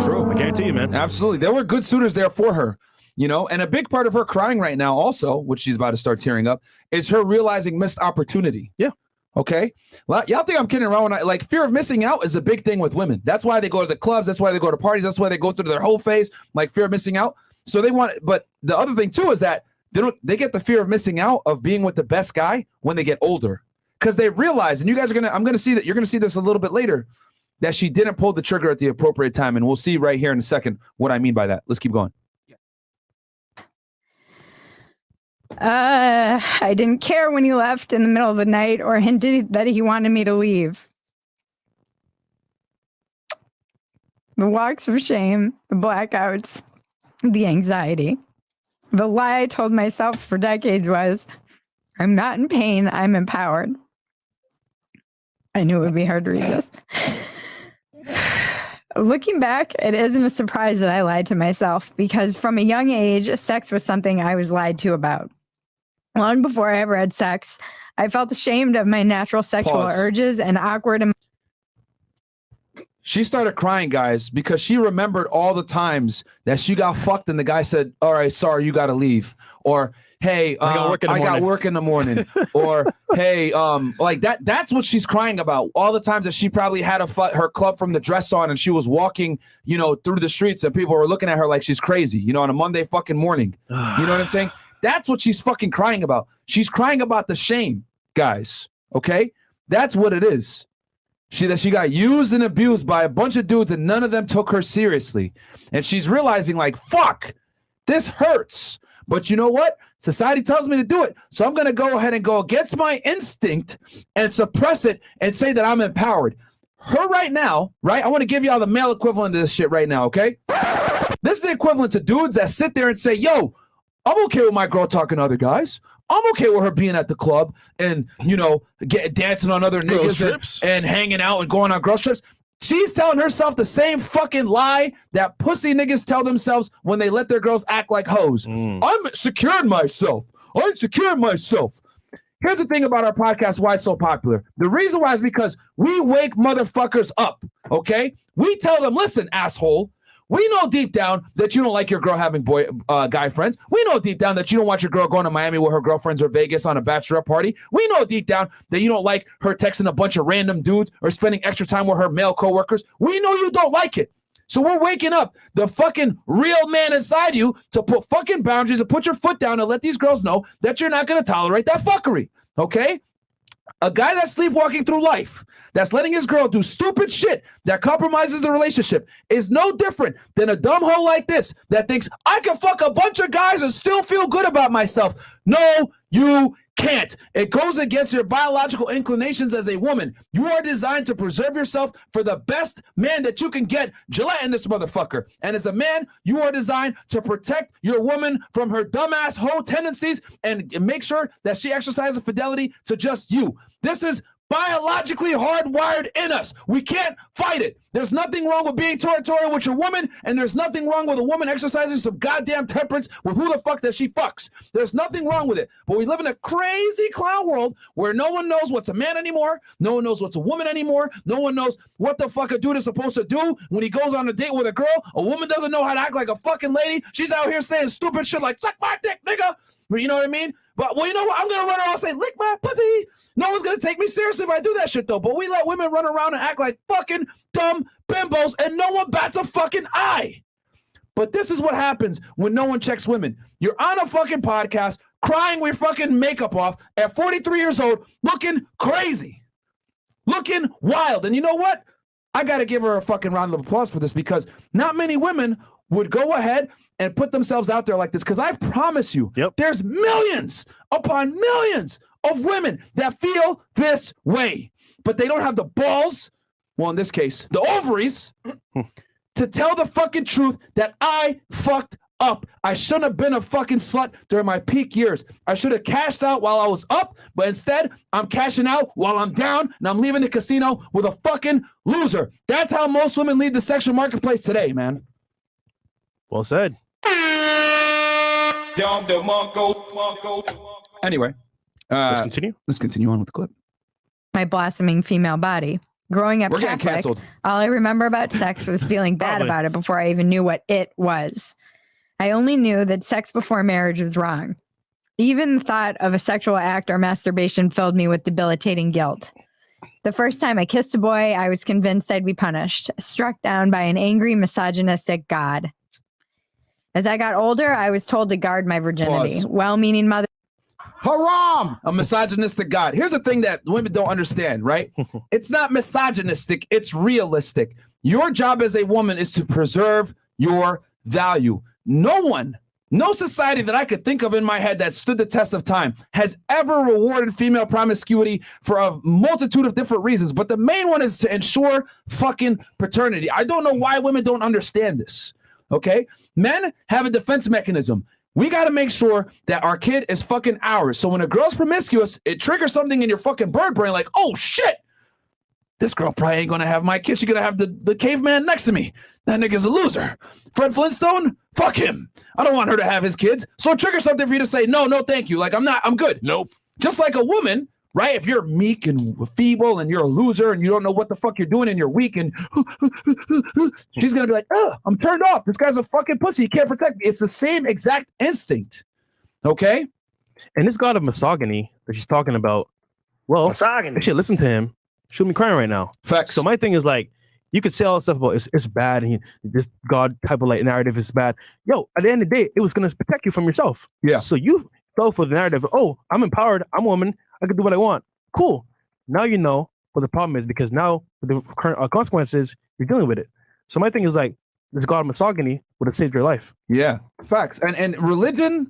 True. I guarantee you, man. Absolutely. There were good suitors there for her, you know, and a big part of her crying right now also, which she's about to start tearing up, is her realizing missed opportunity. Yeah. Okay. Y'all think I'm kidding around when fear of missing out is a big thing with women. That's why they go to the clubs. That's why they go to parties. That's why they go through their whole phase, like fear of missing out. So they want, but the other thing too is that they get the fear of missing out of being with the best guy when they get older. Because they realize, and you guys are I'm gonna see that you're gonna see this a little bit later, that she didn't pull the trigger at the appropriate time. And we'll see right here in a second what I mean by that. Let's keep going. I didn't care when he left in the middle of the night or hinted that he wanted me to leave. The walks of shame, the blackouts, the anxiety. The lie I told myself for decades was, I'm not in pain, I'm empowered. I knew it would be hard to read this. Looking back, it isn't a surprise that I lied to myself because from a young age, sex was something I was lied to about. Long before I ever had sex, I felt ashamed of my natural sexual urges and awkward. She started crying, guys, because she remembered all the times that she got fucked and the guy said, all right, sorry, you got to leave. Or, hey, I got work in the morning. Or, hey, like that's what she's crying about. All the times that she probably had her club from the dress on and she was walking, you know, through the streets and people were looking at her like she's crazy, you know, on a Monday fucking morning. You know what I'm saying? That's what she's fucking crying about. She's crying about the shame, guys. Okay? That's what it is. She got used and abused by a bunch of dudes and none of them took her seriously. And she's realizing like, fuck, this hurts. But you know what? Society tells me to do it. So I'm going to go ahead and go against my instinct and suppress it and say that I'm empowered. Her right now, right? I want to give y'all the male equivalent of this shit right now, okay? This is the equivalent to dudes that sit there and say, yo, I'm okay with my girl talking to other guys. I'm okay with her being at the club and, you know, dancing on other niggas and hanging out and going on girl trips. She's telling herself the same fucking lie that pussy niggas tell themselves when they let their girls act like hoes. I'm securing myself. I'm securing myself. Here's the thing about our podcast, why it's so popular. The reason why is because we wake motherfuckers up, okay? We tell them, listen, asshole, we know deep down that you don't like your girl having guy friends. We know deep down that you don't want your girl going to Miami with her girlfriends or Vegas on a bachelorette party. We know deep down that you don't like her texting a bunch of random dudes or spending extra time with her male coworkers. We know you don't like it. So we're waking up the fucking real man inside you to put fucking boundaries and put your foot down and let these girls know that you're not going to tolerate that fuckery, okay? A guy that's sleepwalking through life, that's letting his girl do stupid shit that compromises the relationship is no different than a dumb hoe like this that thinks, I can fuck a bunch of guys and still feel good about myself. No, you can't. It goes against your biological inclinations as a woman. You are designed to preserve yourself for the best man that you can get, Gillette in this motherfucker. And as a man, you are designed to protect your woman from her dumbass hoe tendencies and make sure that she exercises fidelity to just you. This is biologically hardwired in us. We can't fight it. There's nothing wrong with being territorial with your woman, and there's nothing wrong with a woman exercising some goddamn temperance with who the fuck that she fucks. There's nothing wrong with it. But we live in a crazy clown world where no one knows what's a man anymore. No one knows what's a woman anymore. No one knows what the fuck a dude is supposed to do when he goes on a date with a girl. A woman doesn't know how to act like a fucking lady. She's out here saying stupid shit like, suck my dick, nigga. You know what I mean? But, well, you know what? I'm going to run around and say, lick my pussy. No one's going to take me seriously if I do that shit, though. But we let women run around and act like fucking dumb bimbos, and no one bats a fucking eye. But this is what happens when no one checks women. You're on a fucking podcast crying with fucking makeup off at 43 years old, looking crazy, looking wild. And you know what? I got to give her a fucking round of applause for this because not many women would go ahead and put themselves out there like this. Because I promise you, there's millions upon millions of women that feel this way, but they don't have the balls, well, in this case, the ovaries, to tell the fucking truth that I fucked up. I shouldn't have been a fucking slut during my peak years. I should have cashed out while I was up, but instead, I'm cashing out while I'm down, and I'm leaving the casino with a fucking loser. That's how most women leave the sexual marketplace today, man. Well said. Anyway, let's continue. Let's continue on with the clip. My blossoming female body. Growing up Catholic, all I remember about sex was feeling bad about it before I even knew what it was. I only knew that sex before marriage was wrong. Even the thought of a sexual act or masturbation filled me with debilitating guilt. The first time I kissed a boy, I was convinced I'd be punished, struck down by an angry, misogynistic God. As I got older, I was told to guard my virginity. Well-meaning mother. Haram! A misogynistic God. Here's the thing that women don't understand, right? It's not misogynistic, it's realistic. Your job as a woman is to preserve your value. No society that I could think of in my head that stood the test of time has ever rewarded female promiscuity for a multitude of different reasons. But the main one is to ensure fucking paternity. I don't know why women don't understand this. Okay? Men have a defense mechanism. We got to make sure that our kid is fucking ours. So when a girl's promiscuous, it triggers something in your fucking bird brain like, oh shit, this girl probably ain't gonna have my kid. She's gonna have the caveman next to me. That nigga's a loser. Fred Flintstone, fuck him. I don't want her to have his kids. So it triggers something for you to say, no, thank you. Like, I'm good. Nope. Just like a woman, right? If you're meek and feeble and you're a loser and you don't know what the fuck you're doing and you're weak and she's gonna be like, I'm turned off. This guy's a fucking pussy. He can't protect me. It's the same exact instinct. Okay? And this god of misogyny that she's talking about, well, Misogyny. if she listen to him, she'll be crying right now. Facts. So my thing is like, you could say all this stuff about it's bad and this God type of like narrative is bad. Yo, at the end of the day, it was gonna protect you from yourself. Yeah. So you fell for the narrative. Oh, I'm empowered. I'm a woman. I can do what I want. Cool. Now you know what the problem is because now the current consequences you're dealing with it. So my thing is like, this God of misogyny would have saved your life. Yeah. Facts. And religion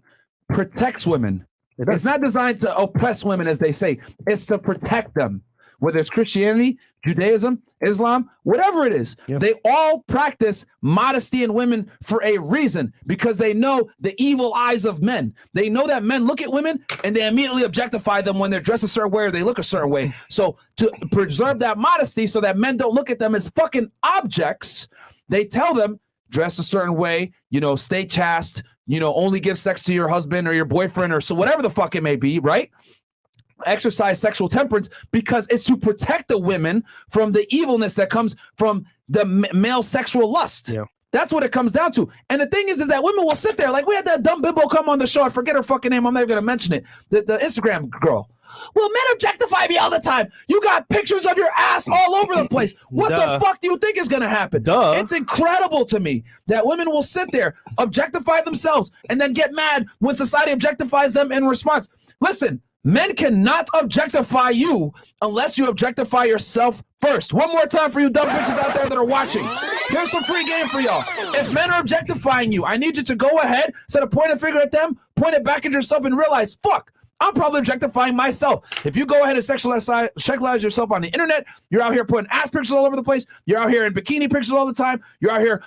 protects women. It's not designed to oppress women, as they say. It's to protect them. Whether it's Christianity, Judaism, Islam, whatever it is, they all practice modesty in women for a reason, because they know the evil eyes of men. They know that men look at women and they immediately objectify them when they're dressed a certain way or they look a certain way. So to preserve that modesty so that men don't look at them as fucking objects, they tell them, dress a certain way, stay chaste, only give sex to your husband or your boyfriend or so whatever the fuck it may be, right? Exercise sexual temperance, because it's to protect the women from the evilness that comes from the male sexual lust. Yeah. That's what it comes down to. And the thing is that women will sit there, like we had that dumb bimbo come on the show. I forget her fucking name. I'm never going to mention it. The Instagram girl. Well, men objectify me all the time. You got pictures of your ass all over the place. What the fuck do you think is going to happen? It's incredible to me that women will sit there, objectify themselves, and then get mad when society objectifies them in response. Listen, men cannot objectify you unless you objectify yourself first. One more time for you dumb bitches out there that are watching. Here's some free game for y'all. If men are objectifying you, I need you to go ahead, instead of pointing a finger at them, point it back at yourself and realize, fuck, I'm probably objectifying myself. If you go ahead and sexualize yourself on the internet, you're out here putting ass pictures all over the place. You're out here in bikini pictures all the time. You're out here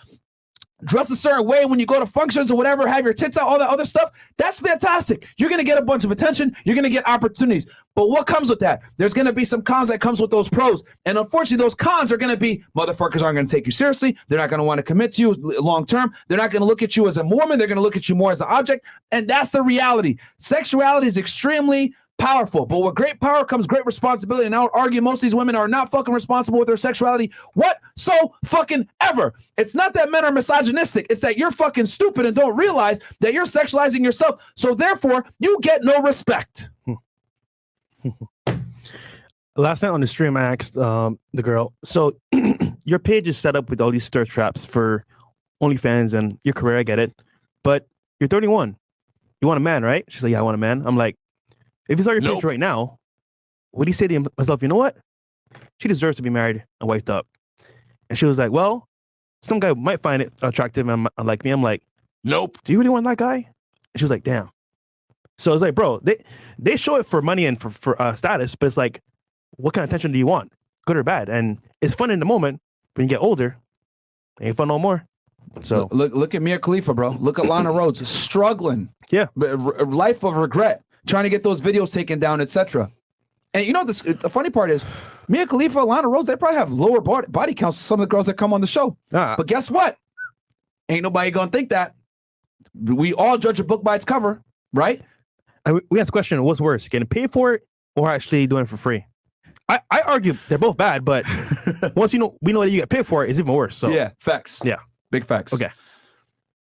dress a certain way when you go to functions or whatever, have your tits out, all that other stuff. That's fantastic. You're going to get a bunch of attention. You're going to get opportunities. But what comes with that? There's going to be some cons that comes with those pros. And unfortunately, those cons are going to be motherfuckers aren't going to take you seriously. They're not going to want to commit to you long term. They're not going to look at you as a woman. They're going to look at you more as an object. And that's the reality. Sexuality is extremely powerful, but with great power comes great responsibility. And I would argue most of these women are not fucking responsible with their sexuality whatsoever. It's not that men are misogynistic. It's that you're fucking stupid and don't realize that you're sexualizing yourself. So therefore, you get no respect. Last night on the stream, I asked the girl, so your page is set up with all these thirst traps for OnlyFans and your career. I get it. But you're 31. You want a man, right? She's like, yeah, I want a man. I'm like, if you saw your page right now, would he say to himself, you know what? She deserves to be married and wiped up. And she was like, well, some guy might find it attractive and like me. I'm like, nope. Do you really want that guy? And she was like, damn. So it's like, bro, they show it for money and for status, but it's like, what kind of attention do you want? Good or bad? And it's fun in the moment. When you get older, it ain't fun no more. So look at Mia Khalifa, bro. Look at Lana Rhodes struggling. Yeah. Life of regret. Trying to get those videos taken down, etc. And you know, the funny part is, Mia Khalifa, Lana Rhodes, they probably have lower body counts than some of the girls that come on the show. But guess what? Ain't nobody gonna think that. We all judge a book by its cover, right? And we asked the question, what's worse, getting paid for it or actually doing it for free? I argue they're both bad, but once we know that you get paid for it, it's even worse. So yeah, facts. Yeah, big facts. Okay.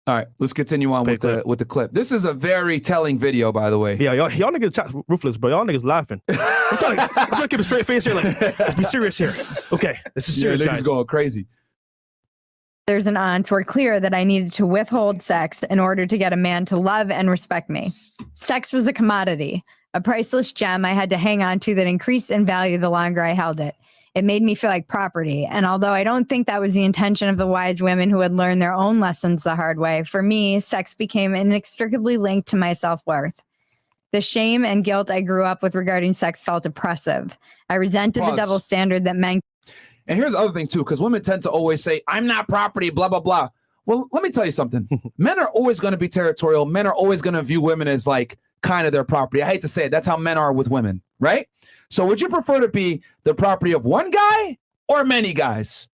All right, let's continue on with the clip. This is a very telling video, by the way. Yeah, y'all niggas chat ruthless, bro. Y'all niggas laughing. I'm trying to keep a straight face here. Like, let's be serious here. Okay, this is serious, guys. Going crazy. There's an aunts were clear that I needed to withhold sex in order to get a man to love and respect me. Sex was a commodity, a priceless gem I had to hang on to that increased in value the longer I held it. It made me feel like property. And although I don't think that was the intention of the wise women who had learned their own lessons the hard way, for me, sex became inextricably linked to my self-worth. The shame and guilt I grew up with regarding sex felt oppressive. I resented the double standard that men... And here's the other thing, too, because women tend to always say, I'm not property, blah, blah, blah. Well, let me tell you something. Men are always going to be territorial. Men are always going to view women as like kind of their property. I hate to say it. That's how men are with women, right? So would you prefer to be the property of one guy or many guys?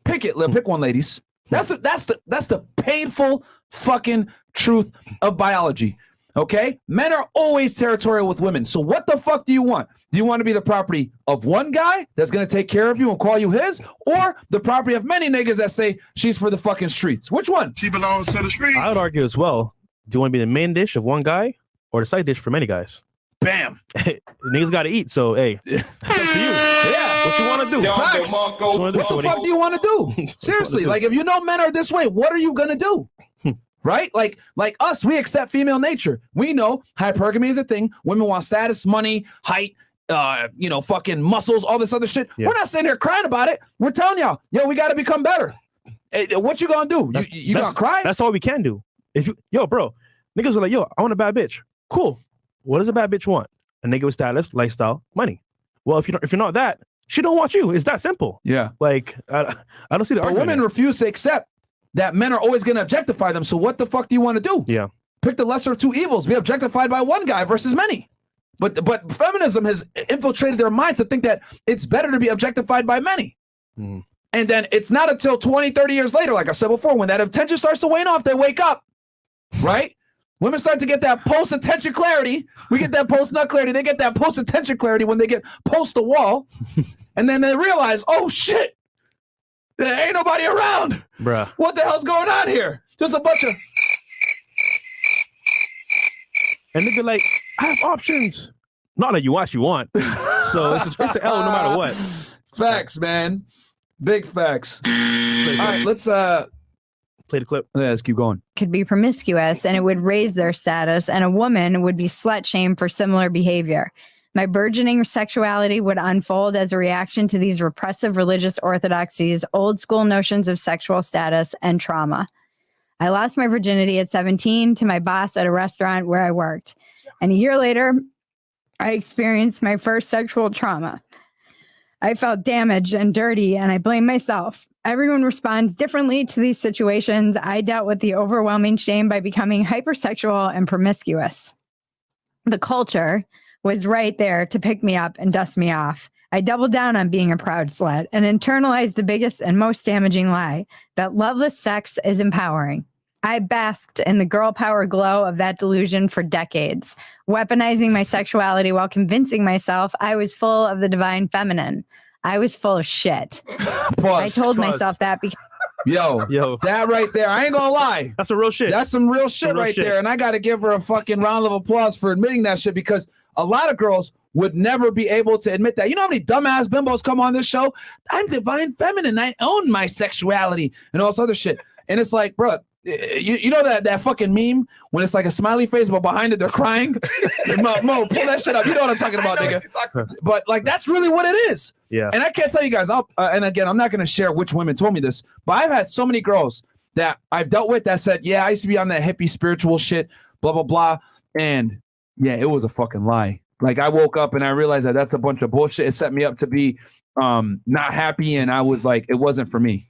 Pick it. Pick one, ladies. That's the painful fucking truth of biology. Okay? Men are always territorial with women. So what the fuck do you want? Do you want to be the property of one guy that's going to take care of you and call you his, or the property of many niggas that say she's for the fucking streets? Which one? She belongs to the streets. I would argue as well. Do you want to be the main dish of one guy or the side dish for many guys? Bam. Niggas got to eat, so hey, it's up to you. Yeah. What you want to do? Facts. What the fuck do you want to do? Seriously, like if you know men are this way, what are you going to do? Right? Like us, we accept female nature. We know hypergamy is a thing. Women want status, money, height, fucking muscles, all this other shit. Yeah. We're not sitting here crying about it. We're telling y'all, yo, we got to become better. Hey, what you gonna do? You gonna cry? That's all we can do. Bro, niggas are like, yo, I want a bad bitch. Cool. What does a bad bitch want? A nigga with status, lifestyle, money. Well, if you're not that, she don't want you. It's that simple. Yeah. Like I don't see the But argument. women refuse to accept that men are always gonna objectify them. So what the fuck do you want to do? Yeah. Pick the lesser of two evils. Be objectified by one guy versus many. But feminism has infiltrated their minds to think that it's better to be objectified by many. And then it's not until 20, 30 years later, like I said before, when that attention starts to wane off, they wake up, right? Women start to get that post-attention clarity. We get that post-nut clarity. They get that post-attention clarity when they get post-the-wall. And then they realize, oh, shit, there ain't nobody around. Bruh. What the hell's going on here? Just a bunch of... And they be like, I have options. Not that you actually want. So it's an L no matter what. Facts, man. Big facts. All right, let's play the clip. Yeah, let's keep going. Could be promiscuous and it would raise their status, and a woman would be slut shamed for similar behavior. My burgeoning sexuality would unfold as a reaction to these repressive religious orthodoxies, old school notions of sexual status, and trauma. I lost my virginity at 17 to my boss at a restaurant where I worked. And a year later, I experienced my first sexual trauma. I felt damaged and dirty, and I blame myself. Everyone responds differently to these situations. I dealt with the overwhelming shame by becoming hypersexual and promiscuous. The culture was right there to pick me up and dust me off. I doubled down on being a proud slut and internalized the biggest and most damaging lie, that loveless sex is empowering. I basked in the girl power glow of that delusion for decades, weaponizing my sexuality while convincing myself I was full of the divine feminine. I was full of shit. I told myself that because Yo, that right there, I ain't gonna lie. That's some real shit. That's some real shit right there. And I gotta give her a fucking round of applause for admitting that shit, because a lot of girls would never be able to admit that. You know how many dumbass bimbos come on this show? I'm divine feminine. I own my sexuality and all this other shit. And it's like, bro, you know that fucking meme when it's like a smiley face, but behind it they're crying? Mo, pull that shit up. You know what I'm talking about, nigga. But like, that's really what it is. Yeah. And I can't tell you guys, and again, I'm not going to share which women told me this, but I've had so many girls that I've dealt with that said, yeah, I used to be on that hippie spiritual shit, blah, blah, blah. And yeah, it was a fucking lie. Like, I woke up and I realized that that's a bunch of bullshit. It set me up to be not happy. And I was like, it wasn't for me.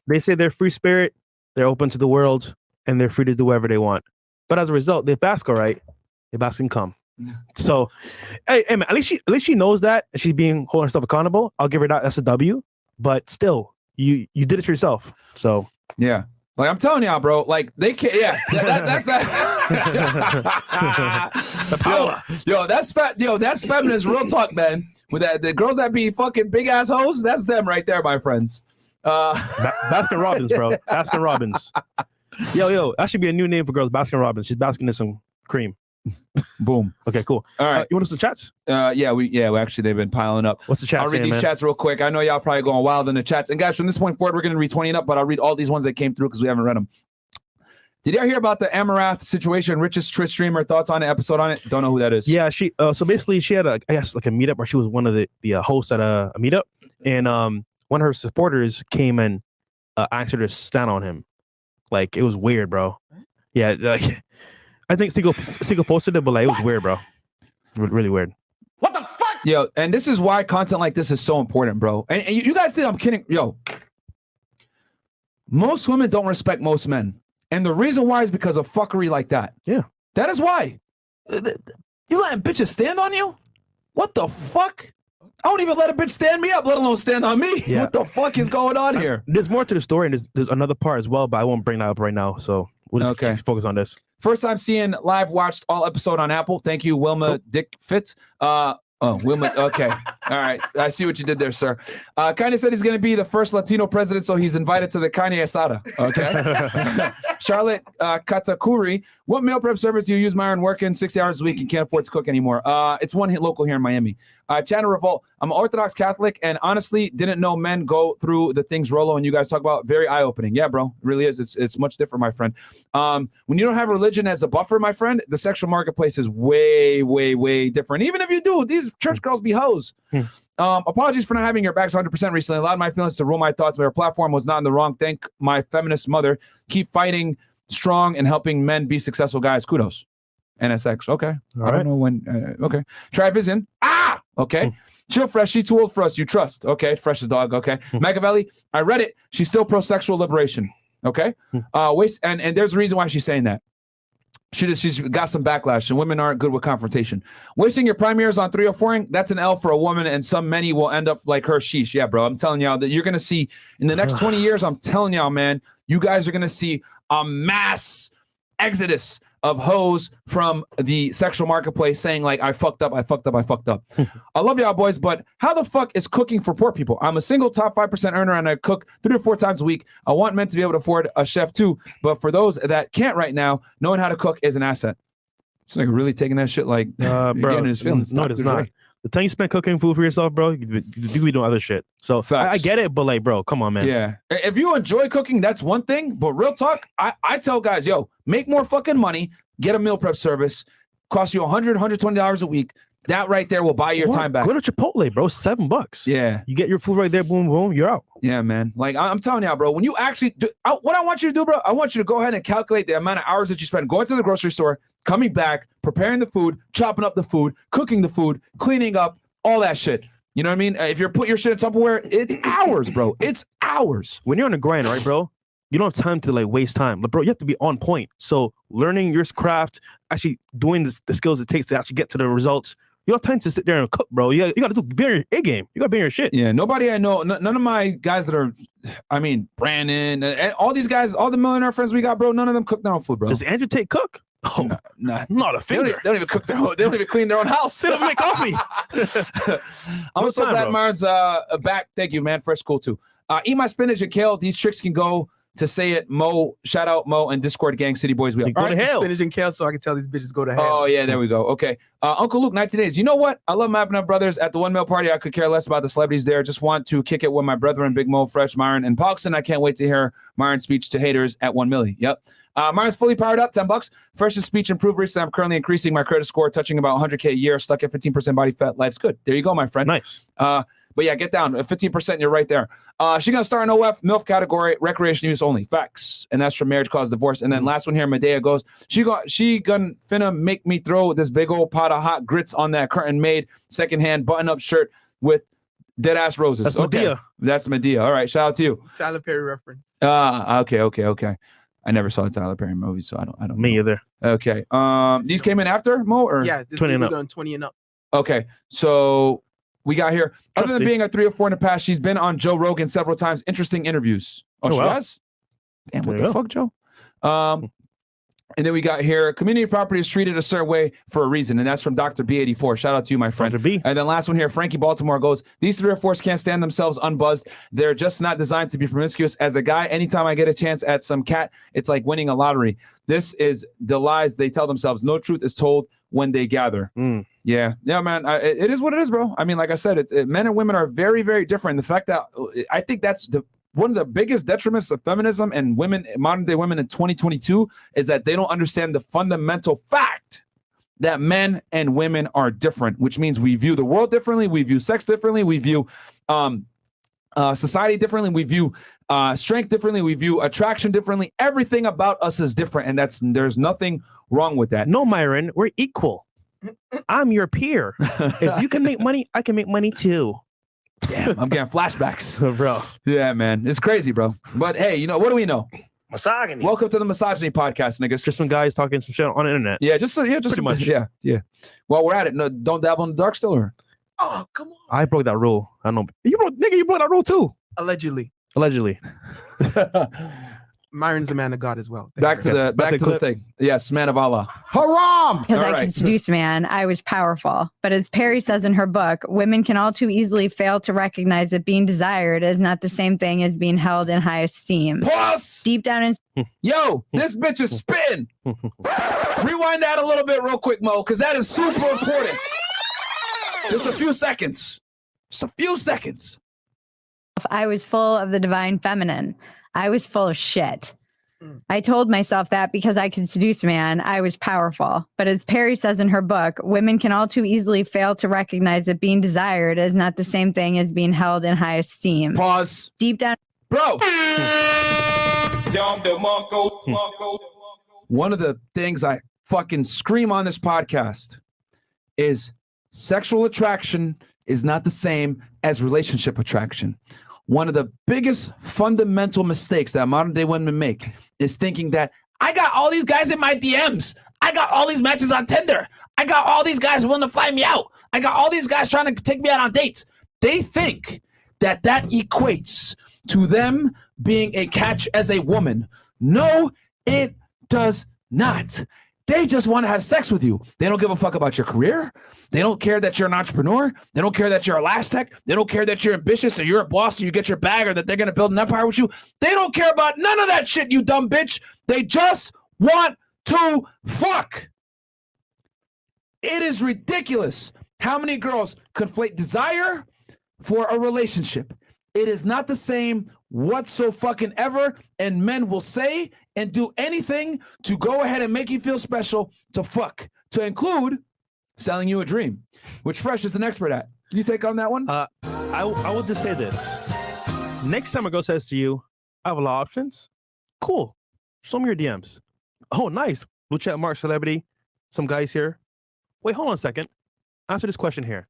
They say they're free spirit, they're open to the world, and they're free to do whatever they want. But as a result, they bask all right. They bask in cum. So, hey man, at least she knows that, and she's being holding herself accountable. I'll give her that. That's a W. But still, you did it yourself. So yeah, like I'm telling y'all, bro. Like they can't. Yeah, that's the power. Yo, that's feminist real talk, man. With that, the girls that be fucking big ass hoes, that's them right there, my friends. Baskin Robbins, bro. Baskin Robbins. Yo, that should be a new name for girls. Baskin Robbins. She's basking in some cream. Boom. Okay, cool. All right. You want us to chats? We actually they've been piling up. What's the chat? I'll read these chats real quick. I know y'all probably going wild in the chats. And guys, from this point forward, we're gonna read 20 and up, but I'll read all these ones that came through because we haven't read them. Did y'all hear about the Amarath situation? Richest Twitch streamer, thoughts on the episode on it? Don't know who that is. Yeah, she so basically she had a meetup where she was one of the hosts at a meetup, and one of her supporters came and asked her to stand on him. Like, it was weird, bro. Yeah, like, I think Seagull posted it, but like, it was weird, bro. Really weird. What the fuck? Yo, and this is why content like this is so important, bro. And you guys think I'm kidding? Yo, most women don't respect most men. And the reason why is because of fuckery like that. Yeah. That is why. You letting bitches stand on you? What the fuck? I don't even let a bitch stand me up, let alone stand on me. Yeah. What the fuck is going on here? There's more to the story, and there's another part as well, but I won't bring that up right now. So we'll just Okay. focus on this. First time seeing live, watched all episode on Apple. Thank you, Wilma Dick Fit. Wilma. Okay. All right. I see what you did there, sir. Kanye said he's going to be the first Latino president, so he's invited to the Kanye Asada. Okay. Charlotte Katakuri. What meal prep service do you use, Myron? Working 60 hours a week and can't afford to cook anymore. It's one local here in Miami. Channel Revolt. I'm an Orthodox Catholic and honestly didn't know men go through the things Rolo and you guys talk about. Very eye-opening. Yeah, bro. It really is. It's much different, my friend. When you don't have religion as a buffer, my friend, the sexual marketplace is way, way, way different. Even if you do, these church girls be hoes. Apologies for not having your backs 100% recently. Allowed my feelings to rule my thoughts, but your platform was not in the wrong. Thank my feminist mother. Keep fighting strong and helping men be successful guys. Kudos. NSX. Okay. I don't know when. Okay. Try Vision. Okay. Chill Fresh. She too old for us. You trust. Okay. Fresh as dog. Okay. Machiavelli. I read it. She's still pro sexual liberation. Okay. And there's a reason why she's saying that. She's got some backlash, and women aren't good with confrontation. Wasting your prime years on 304ing, that's an L for a woman, and some many will end up like her. Sheesh. Yeah, bro. I'm telling y'all that you're going to see in the next 20 years, I'm telling y'all, man, you guys are going to see a mass exodus of hoes from the sexual marketplace saying like, I fucked up. I love y'all boys, but how the fuck is cooking for poor people? I'm a single top 5% earner and I cook 3 or 4 times a week. I want men to be able to afford a chef too, but for those that can't right now, knowing how to cook is an asset. It's like really taking that shit like bro, getting his feelings. No, it's not. Right. The time you spend cooking food for yourself, bro, you be doing other shit. So I get it, but like, bro, come on, man. Yeah. If you enjoy cooking, that's one thing. But real talk, I tell guys, yo, make more fucking money, get a meal prep service, cost you $100, $120 a week. That right there will buy your time back. Go to Chipotle, bro. $7. Yeah. You get your food right there, boom, boom, you're out. Yeah, man. Like I'm telling you, bro, when you actually do, what I want you to do, bro, I want you to go ahead and calculate the amount of hours that you spend going to the grocery store, coming back, preparing the food, chopping up the food, cooking the food, cleaning up, all that shit. You know what I mean? If you're putting your shit in Tupperware, it's hours, bro. It's hours. When you're on the grind, right, bro? You don't have time to like waste time. But bro, you have to be on point. So learning your craft, actually doing the skills it takes to actually get to the results. You don't have time to sit there and cook, bro. You got to be on your A game. You got to be on your shit. Yeah, nobody I know, none of my guys that are, I mean, Brandon, and all these guys, all the millionaire friends we got, bro, none of them cook their own food, bro. Does Andrew Tate cook? Oh, nah. Not a finger. They don't even cook their own. They don't even clean their own house. They don't make coffee. I'm so glad Myron's back. Thank you, man. Fresh cool too. Eat my spinach and kale. These tricks can go to say it. Mo, shout out Mo and Discord gang, City Boys. We go to hell. Spinach and kale, so I can tell these bitches go to hell. Oh yeah, there we go. Okay, Uncle Luke, 19 days. You know what? I love my brothers at the One Meal Party. I could care less about the celebrities there. Just want to kick it with my brethren, Big Mo, Fresh, Myron, and Poxon. I can't wait to hear Myron's speech to haters at 1 milli. Yep. Myron's fully powered up, $10. Freshest speech improved recently. I'm currently increasing my credit score, touching about 100K a year, stuck at 15% body fat. Life's good. There you go, my friend. Nice. But yeah, get down 15%. You're right there. She's gonna start in OF MILF category, recreation use only. Facts. And that's from marriage cause divorce. And then last one here, Medea goes. She gonna finna make me throw this big old pot of hot grits on that curtain made secondhand button up shirt with dead ass roses. That's okay. Medea. That's Medea. All right. Shout out to you. Tyler Perry reference. Okay. I never saw the Tyler Perry movie, so I don't. Me either. Okay. These came in after Mo or Yeah, this 20 and up. done 20 and up. Okay, so we got here. Other than Trusty. being a 3 or 4 in the past, she's been on Joe Rogan several times. Interesting interviews. Oh, she wow. has? Damn, what There the you fuck, Joe? And then we got here, community property is treated a certain way for a reason, and that's from Dr. B84. Shout out to you, my friend. Dr. B. And then last one here, Frankie Baltimore goes, these 3 or 4s can't stand themselves unbuzzed. They're just not designed to be promiscuous. As a guy, anytime I get a chance at some cat, it's like winning a lottery. This is the lies they tell themselves. No truth is told when they gather. Yeah, man, it is what it is, bro. I mean, like I said, men and women are very, very different. The fact that I think that's one of the biggest detriments of feminism and women, modern day women in 2022, is that they don't understand the fundamental fact that men and women are different, which means we view the world differently, we view sex differently, we view society differently, we view strength differently, we view attraction differently. Everything about us is different, and there's nothing wrong with that. No, Myron, we're equal. I'm your peer. If you can make money, I can make money too. Damn, I'm getting flashbacks. Bro. Yeah, man. It's crazy, bro. But hey, you know, what do we know? Misogyny. Welcome to the Misogyny Podcast, niggas. Just some guys talking some shit on the internet. Yeah, just Pretty much. Yeah. While we're at it, no, don't dabble in the dark still, or? Oh, come on. I broke that rule. I don't know. You broke that rule too. Allegedly. Allegedly. Myron's a man of God as well. Back to the thing. Yes, man of Allah. Haram! Because All I right. could seduce a man, I was powerful. But as Perry says in her book, women can all too easily fail to recognize that being desired is not the same thing as being held in high esteem. Pause. Deep down in Yo, this bitch is spitting. Rewind that a little bit real quick, Mo, because that is super important. Just a few seconds. Just a few seconds. I was full of the divine feminine. I was full of shit. I told myself that because I could seduce a man, I was powerful. But as Perry says in her book, women can all too easily fail to recognize that being desired is not the same thing as being held in high esteem. Pause. Deep down. Bro. One of the things I fucking scream on this podcast is sexual attraction is not the same as relationship attraction. One of the biggest fundamental mistakes that modern day women make is thinking that I got all these guys in my DMs. I got all these matches on Tinder. I got all these guys willing to fly me out. I got all these guys trying to take me out on dates. They think that equates to them being a catch as a woman. No, it does not. They just want to have sex with you. They don't give a fuck about your career. They don't care that you're an entrepreneur. They don't care that you're a last tech. They don't care that you're ambitious or you're a boss or you get your bag or that they're going to build an empire with you. They don't care about none of that shit, you dumb bitch. They just want to fuck. It is ridiculous how many girls conflate desire for a relationship. It is not the same whatsoever, and men will say and do anything to go ahead and make you feel special to fuck, to include selling you a dream, which Fresh is an expert at. Can you take on that one? I will just say this. Next time a girl says to you, I have a lot of options, cool. Show me your DMs. Oh, nice. Blue chat mark celebrity. Some guys here. Wait, hold on a second. Answer this question here.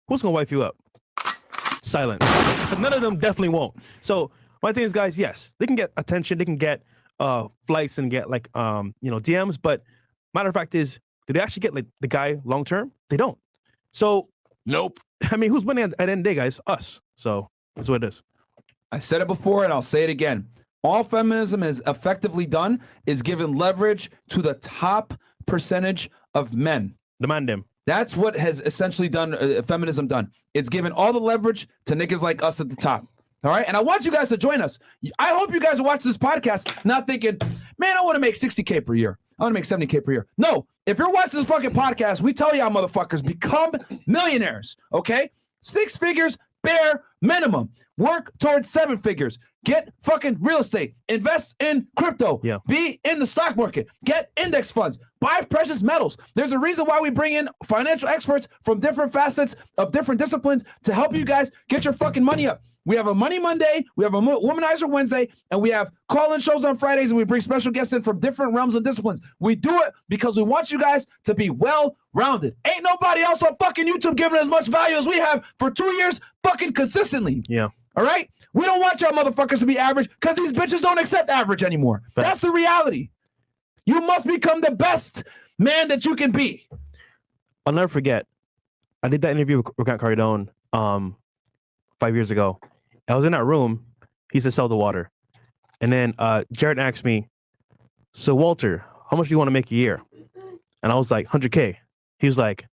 Who's going to wife you up? Silent. None of them definitely won't. So my thing is, guys, yes, they can get attention. They can get flights and get like, DMs. But matter of fact is, do they actually get like the guy long term? They don't. So Nope. I mean, who's winning at the end of the day, guys? Us. So that's what it is. I said it before and I'll say it again. All feminism is effectively done is giving leverage to the top percentage of men. Demand them. That's what has essentially done feminism done. It's given all the leverage to niggas like us at the top. All right. And I want you guys to join us. I hope you guys are watching this podcast not thinking, man, I want to make 60K per year. I want to make 70K per year. No, if you're watching this fucking podcast, we tell y'all motherfuckers, become millionaires. Okay. 6 figures, bare minimum. Work towards 7 figures. Get fucking real estate. Invest in crypto. Yeah. Be in the stock market. Get index funds. Buy precious metals. There's a reason why we bring in financial experts from different facets of different disciplines to help you guys get your fucking money up. We have a Money Monday, we have a Womanizer Wednesday, and we have call-in shows on Fridays, and we bring special guests in from different realms and disciplines. We do it because we want you guys to be well-rounded. Ain't nobody else on fucking YouTube giving as much value as we have for 2 years fucking consistently. Yeah. All right? We don't want y'all motherfuckers to be average because these bitches don't accept average anymore. Facts. That's the reality. You must become the best man that you can be. I'll never forget. I did that interview with Grant Cardone 5 years ago. I was in that room. He said, sell the water. And then Jared asked me, so Walter, how much do you want to make a year? And I was like, 100K. He was like,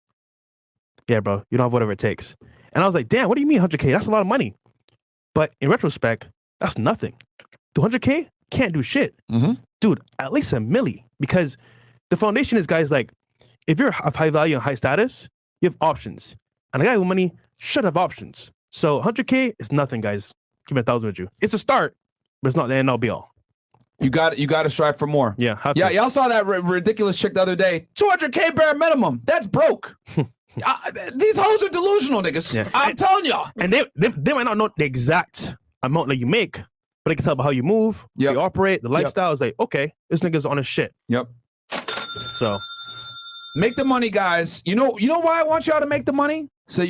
yeah, bro, you don't have whatever it takes. And I was like, damn, what do you mean 100K? That's a lot of money. But in retrospect, that's nothing. 200K can't do shit. Mm-hmm. Dude, at least $1 million. Because the foundation is, guys, like, if you're of high value and high status, you have options. And a guy with money should have options. So 100K is nothing, guys. Give me 1,000 with you. It's a start, but it's not the end all be all. You got to strive for more. Yeah. Yeah, y'all saw that ridiculous chick the other day. 200K bare minimum. That's broke. These hoes are delusional, niggas. Yeah. I'm telling y'all. And they might not know the exact amount that you make, but they can tell by how you move, Yep. you operate, the lifestyle is like, okay, this nigga's on his shit. Yep. So Make the money, guys. You know why I want y'all to make the money? So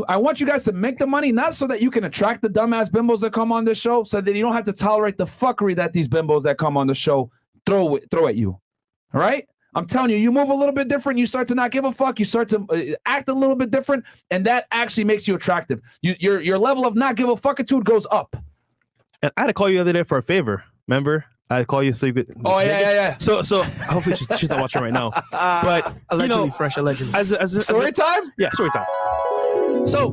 I want you guys to make the money, not so that you can attract the dumbass bimbos that come on this show, so that you don't have to tolerate the fuckery that these bimbos that come on the show throw at you. All right? I'm telling you, you move a little bit different. You start to not give a fuck. You start to act a little bit different, and that actually makes you attractive. Your level of not give a fuckitude goes up. And I had to call you the other day for a favor. Remember? I had to call you so you could. Oh yeah. So hopefully she's not watching right now. But Allegedly, fresh allegedly. As Story time? Yeah, story time. So,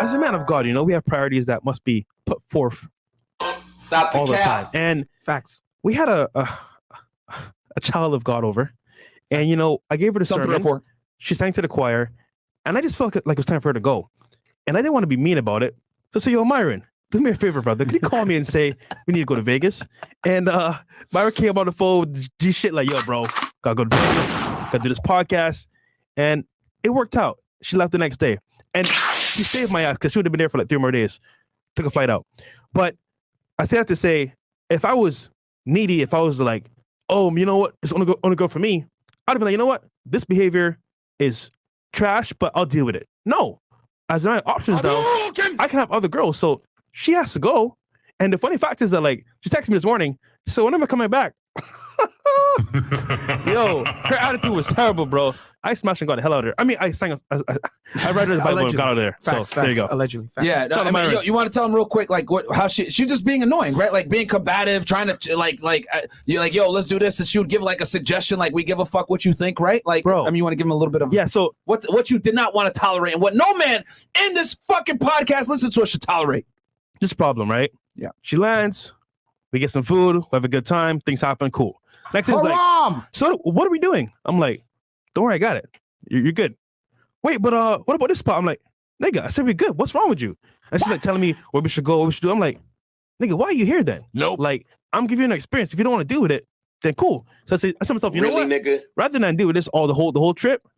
as a man of God, we have priorities that must be put forth all the time. And Facts. we had a child of God over, and I gave her the sermon. She sang to the choir, and I just felt like it was time for her to go, and I didn't want to be mean about it. So I said, "Yo, Myron, do me a favor, brother. Can you call me and say we need to go to Vegas?" And Myron came on the phone, G shit like, "Yo, bro, gotta go to Vegas, gotta do this podcast," and it worked out. She left the next day, and she saved my ass because she would have been there for like 3 more days. Took a flight out, but I say that to say, if I was needy, if I was like, "Oh, you know what? It's only go for me," I'd be like, "You know what? This behavior is trash, but I'll deal with it." No, as my options now, I can have other girls, so she has to go. And the funny fact is that she texted me this morning. So when am I coming back? Yo, her attitude was terrible, bro. I smashed and got the hell out of there. I mean, I read her the Bible and got out of there. Facts, there you go. Allegedly. Facts. Yeah, you want to tell them real quick, how she's just being annoying, right? Like being combative, trying to you're like, "Yo, let's do this," and she would give like a suggestion, like, "We give a fuck what you think," right? Like, bro, I mean, you want to give them a little bit of So what you did not want to tolerate, and what no man in this fucking podcast listen to us should tolerate. This problem, right? Yeah. She lands, we get some food, we have a good time, things happen, cool. Next thing's like, "So what are we doing?" I'm like, "Don't worry, I got it. You're good." "Wait, but what about this spot?" I'm like, "Nigga, I said we're good. What's wrong with you?" And she's like telling me where we should go, what we should do. I'm like, "Nigga, why are you here then?" Nope. Like, I'm giving you an experience. If you don't want to do with it, then cool. So I said to myself, you know what? Nigga? Rather than do with this the whole trip,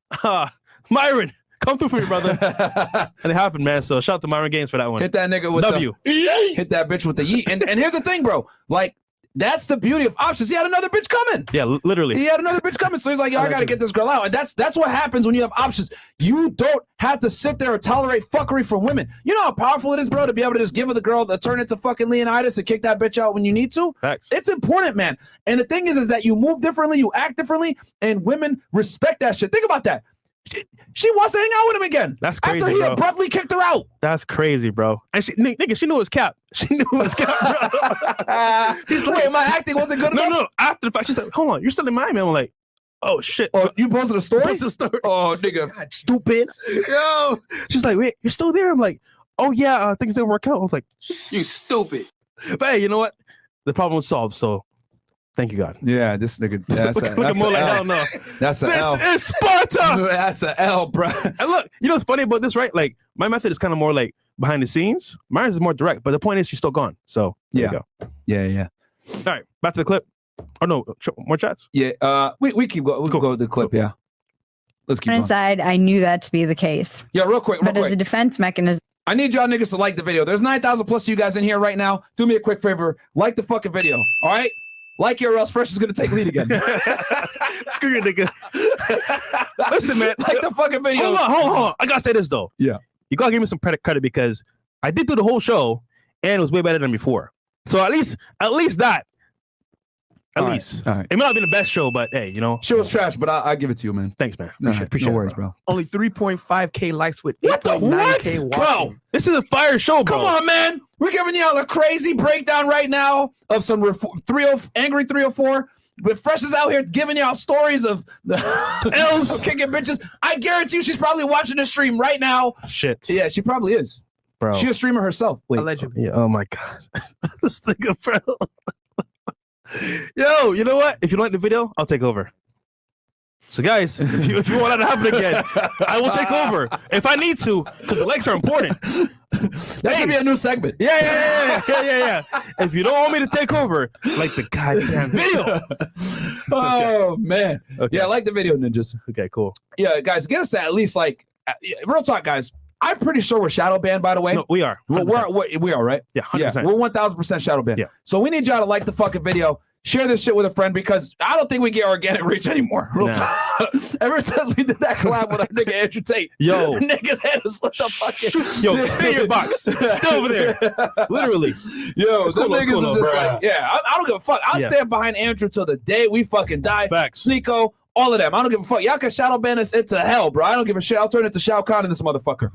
Myron, come through for me, brother. And it happened, man. So shout out to Myron Gaines for that one. Hit that nigga with W. Hit that bitch with the yeet. And here's the thing, bro. Like, that's the beauty of options. He had another bitch coming. Yeah, literally. He had another bitch coming. So he's like, "Yo, I gotta get this girl out." And that's what happens when you have options. You don't have to sit there and tolerate fuckery from women. You know how powerful it is, bro, to be able to just give her the girl that turn into fucking Leonidas and kick that bitch out when you need to. Facts. It's important, man. And the thing is that you move differently, you act differently, and women respect that shit. Think about that. She wants to hang out with him again. That's crazy, after he bro. abruptly kicked her out. That's crazy, bro. And she knew it was cap. She knew it was cap, bro. He's like, "Wait, my acting wasn't good enough?" No. After the fact, she's like, "Hold on, you're still in Miami." I'm like, "Oh shit." Oh, you posted a story? What's the story? Oh, nigga. God, stupid. Yo. She's like, "Wait, you're still there?" I'm like, "Oh yeah, things didn't work out." I was like, You stupid. "But hey, you know what? The problem was solved." So thank you, God. Yeah, this nigga. That's Look at more like, hell no. That's an L. This is Sparta. That's an L, bro. And look, you know what's funny about this, right? Like, my method is kind of more like behind the scenes. Mine is more direct, but the point is she's still gone. So there you go. Yeah. All right, back to the clip. Oh no, more chats. Yeah. We keep going. We'll go with the clip. Yeah. Let's keep going. Inside, I knew that to be the case. Yeah, real quick. But as a defense mechanism, I need y'all niggas to like the video. There's 9,000 plus of you guys in here right now. Do me a quick favor. Like the fucking video. All right? Like it or else Fresh is going to take lead again. Screw you, nigga. Listen, man. Like the fucking video. Hold on. I got to say this, though. Yeah. You got to give me some credit because I did do the whole show and it was way better than before. So at least that. At least. All right. It may not have been the best show, but hey, Show was trash, but I give it to you, man. Thanks, man. no Appreciate it, worries, bro. Only 3.5K likes with What the 8.9K what? watching. Bro, this is a fire show, bro. Come on, man. We're giving y'all a crazy breakdown right now of some Angry 304. But Fresh is out here giving y'all stories of L's kicking bitches. I guarantee you she's probably watching the stream right now. Shit. Yeah, she probably is. Bro. She's a streamer herself. Wait. Allegedly. Yeah, oh my God. This nigga, bro. Yo, you know what? If you like the video, I'll take over. So guys, if you want that to happen again, I will take over if I need to, because the likes are important. That should be a new segment. Yeah. If you don't want me to take over, like the goddamn video. Oh man. Okay. Yeah, I like the video, ninjas. Okay, cool. Yeah, guys, get us to at least real talk, guys. I'm pretty sure we're shadow banned, by the way. No, we are. We are, right? Yeah, 100%. We're 1,000% shadow banned. Yeah. So we need y'all to like the fucking video. share this shit with a friend because I don't think we get organic reach anymore. Real talk. Ever since we did that collab with our nigga Andrew Tate, niggas had us with the fucking stay in your box, still over there, literally. Them niggas are just like, I don't give a fuck. I'll stand behind Andrew till the day we fucking die. Facts. Sneeko, all of them. I don't give a fuck. Y'all can shadow ban us into hell, bro. I don't give a shit. I'll turn it to Shao Kahn in this motherfucker.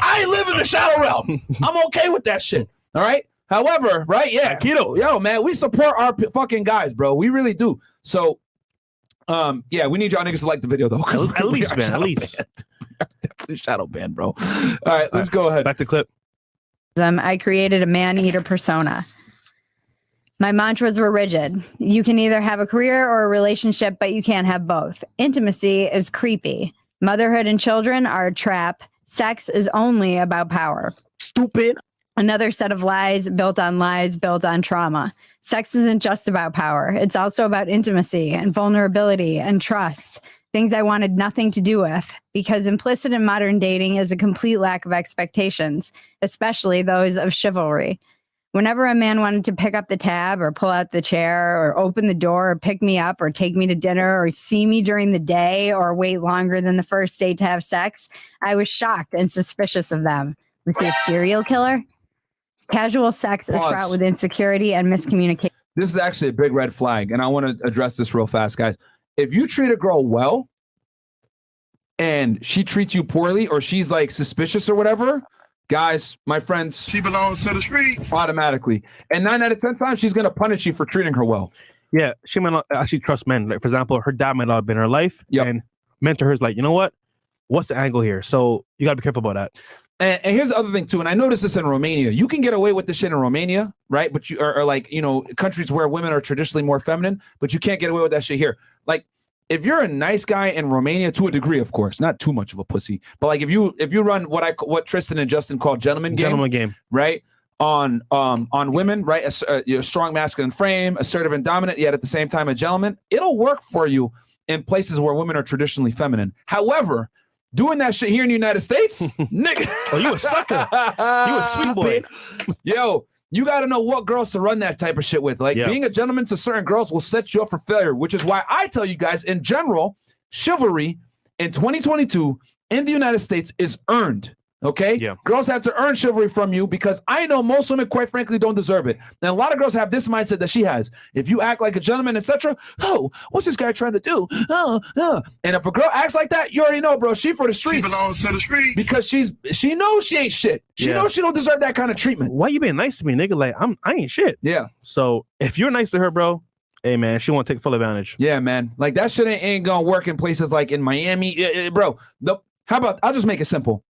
I ain't live in the shadow realm. I'm okay with that shit. All right. However, right? Yeah. Keto. Yo, man, we support our fucking guys, bro. We really do. So, we need y'all niggas to like the video, though. At least, man. At least. Definitely shadow ban, bro. All right, let's go ahead. Back to clip. I created a man-eater persona. My mantras were rigid. You can either have a career or a relationship, but you can't have both. Intimacy is creepy. Motherhood and children are a trap. Sex is only about power. Stupid. Another set of lies built on trauma. Sex isn't just about power. It's also about intimacy and vulnerability and trust. Things I wanted nothing to do with, because implicit in modern dating is a complete lack of expectations, especially those of chivalry. Whenever a man wanted to pick up the tab or pull out the chair or open the door or pick me up or take me to dinner or see me during the day or wait longer than the first date to have sex, I was shocked and suspicious of them. Was he a serial killer? Casual sex is fraught with insecurity and miscommunication. This is actually a big red flag, and I want to address this real fast, guys. If you treat a girl well and she treats you poorly or she's like suspicious or whatever, guys, my friends, she belongs to the streets automatically. And 9 out of 10 times, she's going to punish you for treating her well. Yeah, she might not actually trust men. Like, for example, her dad might not have been in her life and mentor her is like, you know what? What's the angle here? So you got to be careful about that. And here's the other thing too, and I noticed this in Romania. You can get away with this shit in Romania, right? But you are like, countries where women are traditionally more feminine, but you can't get away with that shit here. Like, if you're a nice guy in Romania, to a degree, of course, not too much of a pussy, but like if you run what Tristan and Justin call gentleman game, right? On women, right? A strong masculine frame, assertive and dominant, yet at the same time a gentleman, it'll work for you in places where women are traditionally feminine. However, doing that shit here in the United States, nigga. Oh, you a sucker. You a sweet boy. Yo, you got to know what girls to run that type of shit with. Like, being a gentleman to certain girls will set you up for failure, which is why I tell you guys, in general, chivalry in 2022 in the United States is earned. Okay? Yeah. Girls have to earn chivalry from you because I know most women, quite frankly, don't deserve it. And a lot of girls have this mindset that she has. If you act like a gentleman, etc., oh, what's this guy trying to do? And if a girl acts like that, you already know, bro, she for the streets. She belongs to the streets. Because she knows she ain't shit. She knows she don't deserve that kind of treatment. Why you being nice to me, nigga? Like, I ain't shit. Yeah. So if you're nice to her, bro, hey, man, she won't take full advantage. Yeah, man. Like, that shit ain't gonna work in places like in Miami. Bro, how about, I'll just make it simple.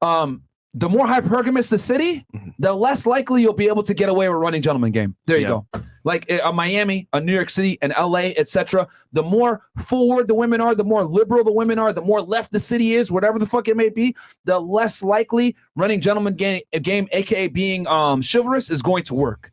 The more hypergamous the city, the less likely you'll be able to get away with running gentleman game. There you go. Like a Miami, a New York City, an LA, etc. The more forward the women are, the more liberal the women are, the more left the city is, whatever the fuck it may be, the less likely running gentleman game, aka being chivalrous, is going to work.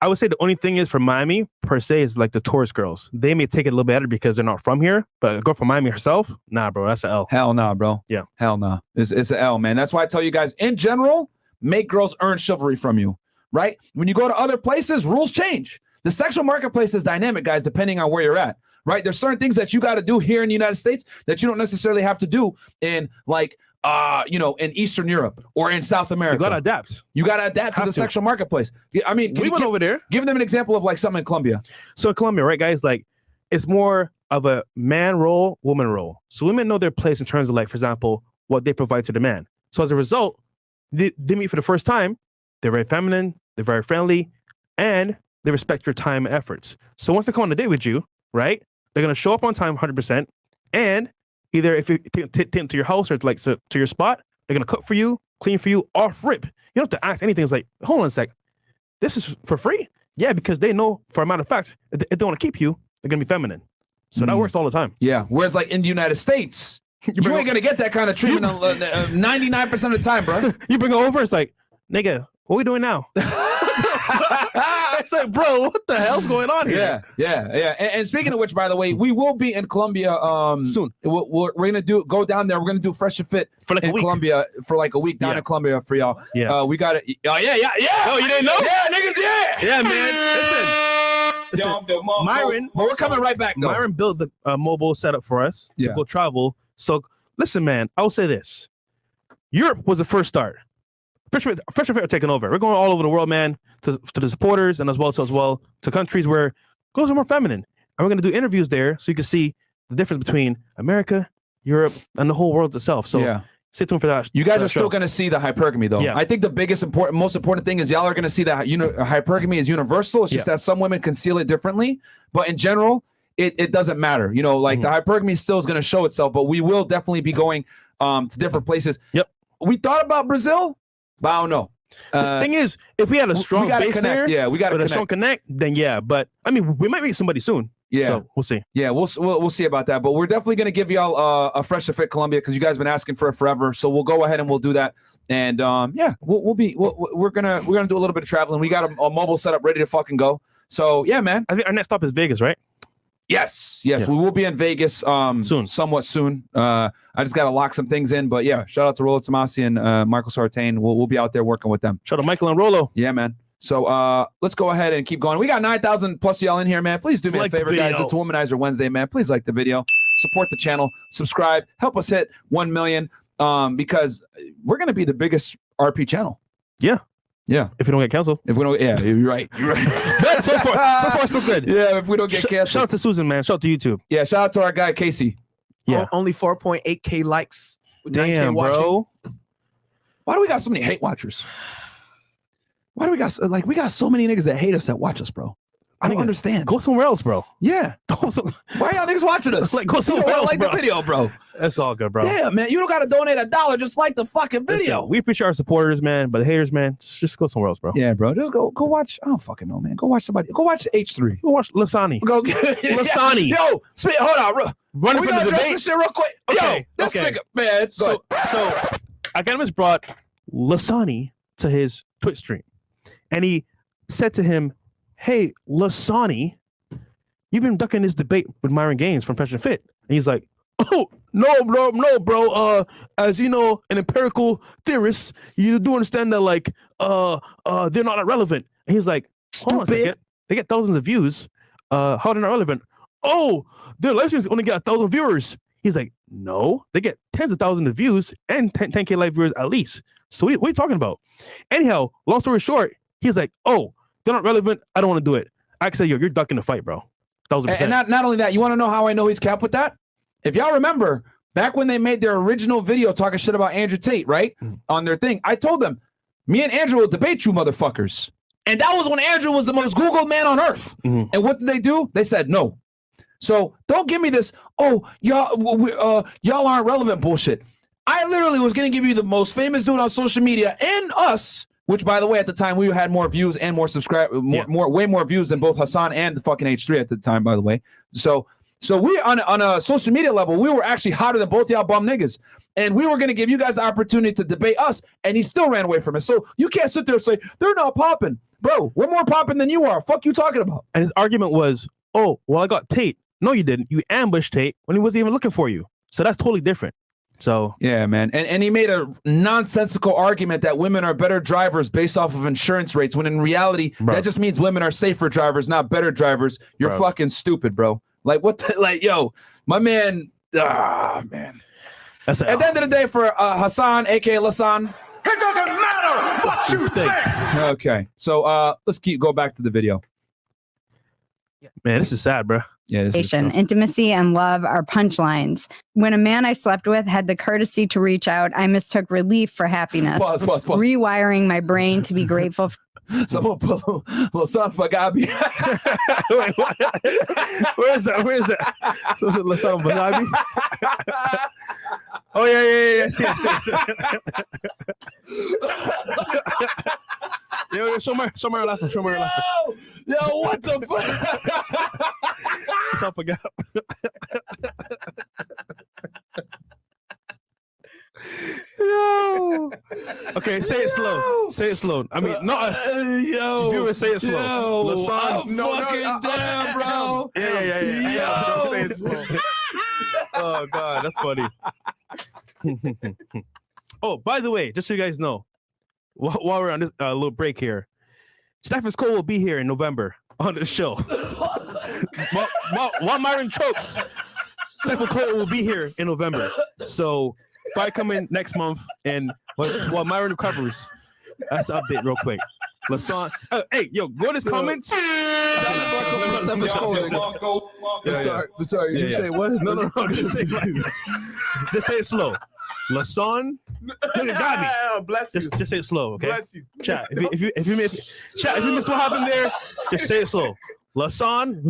I would say the only thing is for Miami per se is like the tourist girls. They may take it a little better because they're not from here, but a girl from Miami herself, nah, bro, that's an L. Hell nah, bro. Yeah. Hell nah. It's an L, man. That's why I tell you guys, in general, make girls earn chivalry from you, right? When you go to other places, rules change. The sexual marketplace is dynamic, guys, depending on where you're at, right? There's certain things that you got to do here in the United States that you don't necessarily have to do in like, in Eastern Europe or in South America. You gotta adapt. You gotta adapt to the sexual marketplace. I mean, we went over there. Give them an example of like something in Colombia. So in Colombia, right, guys, like it's more of a man role, woman role. So women know their place in terms of like, for example, what they provide to the man. So as a result, they meet for the first time. They're very feminine. They're very friendly, and they respect your time and efforts. So once they come on a date with you, right, they're gonna show up on time, 100%, and either if you take them to your house or to your spot, they're going to cook for you, clean for you, off rip. You don't have to ask anything. It's like, hold on a sec. This is for free? Yeah, because they know for a matter of fact, if they want to keep you, they're going to be feminine. So that works all the time. Yeah. Whereas like in the United States, you ain't going to get that kind of treatment 99% of the time, bro. You bring it over, it's like, nigga, what are we doing now? It's like, bro, what the hell's going on here? Yeah. And speaking of which, by the way, we will be in Colombia soon. We're gonna go down there. We're gonna do Fresh and Fit for like in Colombia for like a week down in Colombia for y'all. Yeah, we got it. Oh yeah. Oh, you didn't know? Yeah, niggas. Yeah, man. Listen. Listen, Myron, but we're coming right back. Though. Myron built the mobile setup for us to go travel. So listen, man, I'll say this: Europe was the first start. Freshandfit are taking over. We're going all over the world, man, to the supporters and as well to countries where girls are more feminine, and we're going to do interviews there so you can see the difference between America, Europe, and the whole world itself. So stay tuned for that. You guys are still going to see the hypergamy, though. Yeah. I think the most important thing is y'all are going to see that hypergamy is universal. It's just that some women conceal it differently, but in general, it doesn't matter. You know, like the hypergamy still is going to show itself, but we will definitely be going to different places. Yep. We thought about Brazil, but I don't know. The thing is, if we had a strong base there, we got a strong connect, then yeah. But I mean, we might meet somebody soon. Yeah, so we'll see. Yeah, we'll see about that. But we're definitely going to give y'all a Fresh to Fit Colombia because you guys been asking for it forever. So we'll go ahead and we'll do that. And we're gonna do a little bit of traveling. We got a mobile setup ready to fucking go. So yeah, man. I think our next stop is Vegas, right? Yes, we will be in Vegas somewhat soon. I just got to lock some things in, but yeah, shout out to Rolo Tomasi and Michael Sartain. We'll be out there working with them. Shout out Michael and Rolo. Yeah, man. So let's go ahead and keep going. We got 9,000 plus y'all in here, man. Please do me a favor, guys. It's Womanizer Wednesday, man. Please like the video, support the channel, subscribe, help us hit 1 million because we're gonna be the biggest RP channel. Yeah. If we don't get canceled. You're right. But so far, so good. Yeah, if we don't get canceled. Shout out to Susan, man. Shout out to YouTube. Yeah, shout out to our guy, Casey. Yeah. Only 4.8K likes. Damn, bro. Why do we got so many hate watchers? Why do we got so many niggas that hate us that watch us, bro? I don't understand. Go somewhere else, bro. Yeah. Why y'all niggas watching us? Go somewhere else, the video, bro. That's all good, bro. Yeah, man. You don't got to donate $1. Just like the fucking video. Listen, we appreciate our supporters, man. But the haters, man, just go somewhere else, bro. Yeah, bro. Just go watch. I don't fucking know, man. Go watch somebody. Go watch H3. Go watch LasanAbi. Go LasanAbi. Yo, hold on. Running for the debate. This shit real quick. Okay. Yo, this nigga, man. So Academics brought LasanAbi to his Twitch stream, and he said to him, "Hey, LasanAbi, you've been ducking this debate with Myron Gaines from Fresh and Fit." And he's like, "Oh, no, bro. As you know, an empirical theorist, you do understand that, like, they're not relevant." And he's like, "Hold on a second. They get thousands of views. How are they not relevant? Oh, their live streams only get 1,000 viewers." He's like, "No, they get tens of thousands of views and 10K live viewers at least. So what are you talking about?" Anyhow, long story short, he's like, "Oh, they're not relevant. I don't want to do it." I said, "You're ducking the fight, bro." 1,000%. And not only that, you want to know how I know he's capped with that? If y'all remember, back when they made their original video talking shit about Andrew Tate, right? On their thing, I told them, me and Andrew will debate you motherfuckers. And that was when Andrew was the most Googled man on earth. And what did they do? They said no. So don't give me this, y'all aren't relevant bullshit. I literally was going to give you the most famous dude on social media and us, which, by the way, at the time, we had more views and more subscribers, way more views than both Hassan and the fucking H3 at the time, by the way. So we, on a social media level, we were actually hotter than both y'all bum niggas. And we were going to give you guys the opportunity to debate us, and he still ran away from us. So you can't sit there and say, they're not popping. Bro, we're more popping than you are. Fuck you talking about? And his argument was, "Oh, well, I got Tate." No, you didn't. You ambushed Tate when he wasn't even looking for you. So that's totally different. So yeah, man. And he made a nonsensical argument that women are better drivers based off of insurance rates, when in reality, that just means women are safer drivers, not better drivers. You're fucking stupid, bro. Like, what the, like, yo, my man, man. At the end of the day, for Hassan, aka Lasan, it doesn't matter what you think. Okay, so let's go back to the video. Man, this is sad, bro. Yeah, this is tough. Intimacy and love are punchlines. When a man I slept with had the courtesy to reach out, I mistook relief for happiness. Pause. Rewiring my brain to be grateful. Someone put LasanAbi. Wait, what? Where's that? So is it LasanAbi? Oh yeah. See it. Yo, show my last one. Yo, what the fuck? What's up, again? Yo. Okay, say it slow. I mean, not us. Yo. Viewers, say it slow. Lasan, damn, bro. Yeah. Yo. Say it slow. Oh God, that's funny. Oh, by the way, just so you guys know, while we're on this little break here, Stafford's Cole will be here in November. on the show. while Myron COOKS, Stephen Cole will be here in November. So fight coming next month, and while Myron recovers, that's the update real quick. Lasan, hey, yo, go to his comments. Sorry. You say what? No. Just say it slow. Lasan, got me. Bless you. Just say it slow, okay? Bless you. Chat. If you miss what happened there, just say it slow. Lasan,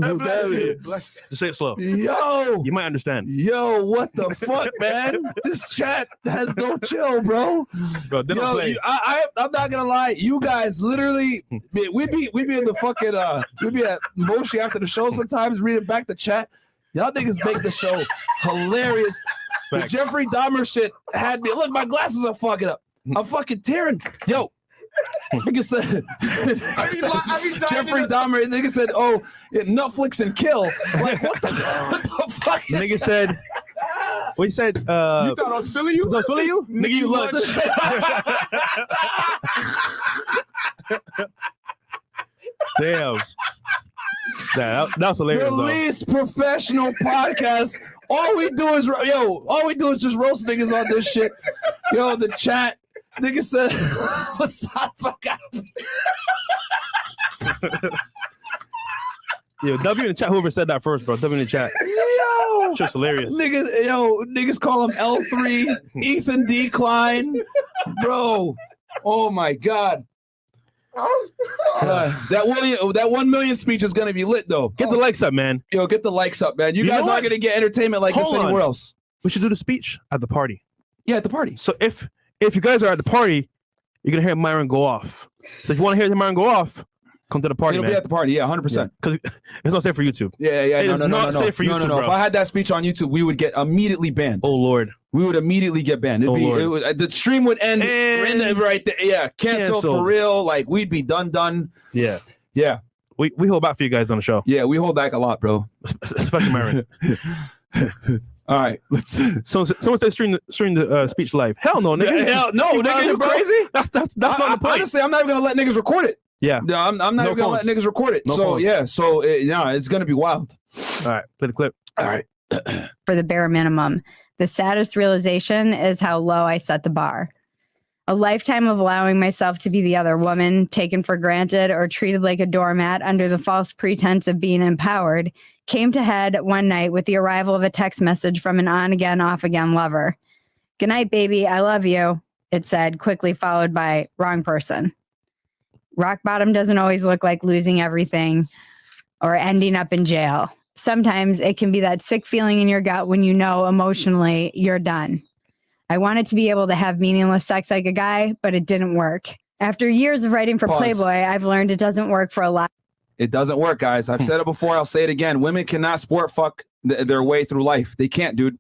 just say it slow. Yo, You might understand. yo, what the fuck, man? This chat has no chill, bro. Bro, they don't Yo, play. I'm not gonna lie. You guys literally, we be in the fucking we be at Moshi after the show sometimes reading back the chat. Y'all niggas make the show hilarious. The Facts. Jeffrey Dahmer shit had me. Look, my glasses are fucking up. I'm fucking tearing. Yo, nigga said, Jeffrey Dahmer. Nigga said, "Oh, Netflix and kill." Like, what the fuck? Is Nigga said, what you said? You thought I was feeling you? Was I feeling you? Nigga, you lunch. Damn. That was hilarious, the though. least professional podcast. All we do is just roast niggas on this shit. Yo, the chat. Nigga said, "What's up, fuck up?" Yo, W in the chat. Whoever said that first, bro. W in the chat. Yo, Just hilarious. niggas call him L3, Ethan Decline, bro. Oh my god. That 1 million speech is gonna be lit though. Get the likes up, man. Yo, get the likes up, man. You You guys know aren't what? gonna get entertainment like this Hold on. anywhere else. We should do the speech at the party. Yeah, at the party. So if you guys are at the party, you're gonna hear Myron go off. So if you want to hear Myron go off, come to the party, It'll man. be at the party. Yeah, 100%. Because it's not safe for YouTube. Yeah. It No, is no, no, not no, safe for no, YouTube, no, no. bro. If I had that speech on YouTube, we would get immediately banned. Oh Lord. We would immediately get banned. Oh, Lord. The stream would end right there. Yeah, cancel for Canceled. real. Like we'd be done. Yeah. Yeah, We hold back for you guys on the show, yeah. We hold back a lot, bro. especially Myron. All right, let's. Someone said stream the speech live. Hell no, nigga. Hell no, You nigga, you bro. crazy? That's not the point. Honestly, I'm not even gonna let niggas record it. Yeah. No, I'm not No even gonna phones. let niggas record it. No so phones. yeah, so it's gonna be wild. All right. Play the clip. All right. For the bare minimum. The saddest realization is how low I set the bar. A lifetime of allowing myself to be the other woman, taken for granted or treated like a doormat under the false pretense of being empowered, came to head one night with the arrival of a text message from an on-again, off-again lover. "Good night, baby. I love you," it said, quickly followed by "wrong person." Rock bottom doesn't always look like losing everything or ending up in jail. Sometimes it can be that sick feeling in your gut when you know emotionally you're done. I wanted to be able to have meaningless sex like a guy, but it didn't work. After years of writing for Pause. Playboy, I've learned it doesn't work for a lot. It doesn't work, guys. I've said it before. I'll say it again. Women cannot sport fuck their way through life. They can't, dude.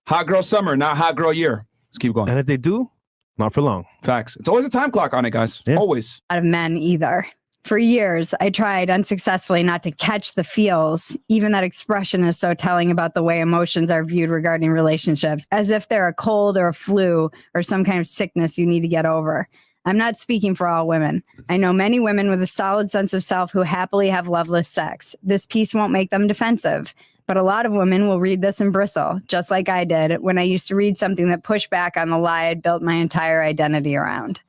Hot girl summer, not hot girl year. Let's keep going. And if they do, not for long. Facts. It's always a time clock on it, guys. Yeah. Always. Of men either. For years, I tried unsuccessfully not to catch the feels. Even that expression is so telling about the way emotions are viewed regarding relationships, as if they're a cold or a flu or some kind of sickness you need to get over. I'm not speaking for all women. I know many women with a solid sense of self who happily have loveless sex. This piece won't make them defensive, but a lot of women will read this and bristle, just like I did when I used to read something that pushed back on the lie I'd built my entire identity around.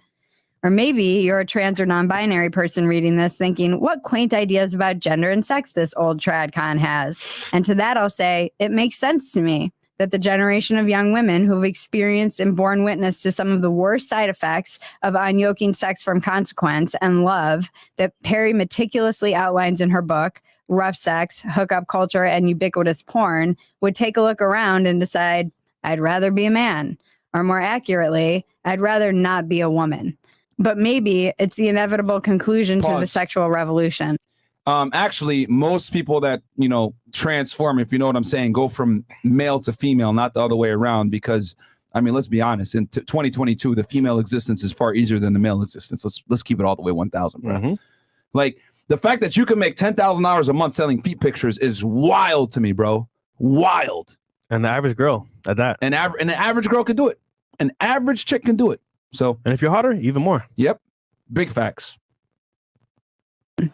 Or maybe you're a trans or non-binary person reading this thinking, what quaint ideas about gender and sex this old trad con has. And to that I'll say, it makes sense to me that the generation of young women who've experienced and borne witness to some of the worst side effects of unyoking sex from consequence and love that Perry meticulously outlines in her book, Rough Sex, Hookup Culture, and Ubiquitous Porn, would take a look around and decide, I'd rather be a man. Or more accurately, I'd rather not be a woman. But maybe it's the inevitable conclusion to the Pause. sexual revolution. Actually, most people that, transform, if you know what I'm saying, go from male to female, not the other way around. Because, let's be honest, in 2022, the female existence is far easier than the male existence. Let's keep it all the way 1,000, bro. Mhm. Like, the fact that you can make $10,000 a month selling feet pictures is wild to me, bro. Wild. And the average girl at that. An average girl can do it. An average chick can do it. So, And if you're hotter, even more. yep. Big facts.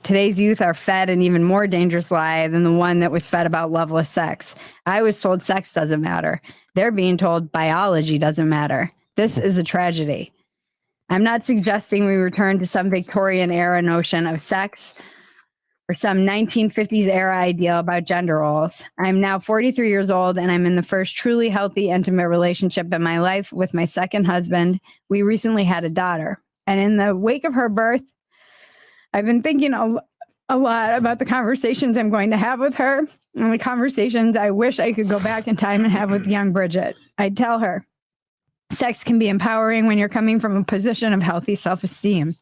Today's youth are fed an even more dangerous lie than the one that was fed about loveless sex. I was told sex doesn't matter. They're being told biology doesn't matter. This is a tragedy. I'm not suggesting we return to some Victorian era notion of sex or some 1950s era ideal about gender roles. I'm now 43 years old and I'm in the first truly healthy, intimate relationship in my life with my second husband. We recently had a daughter. And in the wake of her birth, I've been thinking a lot about the conversations I'm going to have with her and the conversations I wish I could go back in time and have with young Bridget. I'd tell her, sex can be empowering when you're coming from a position of healthy self-esteem.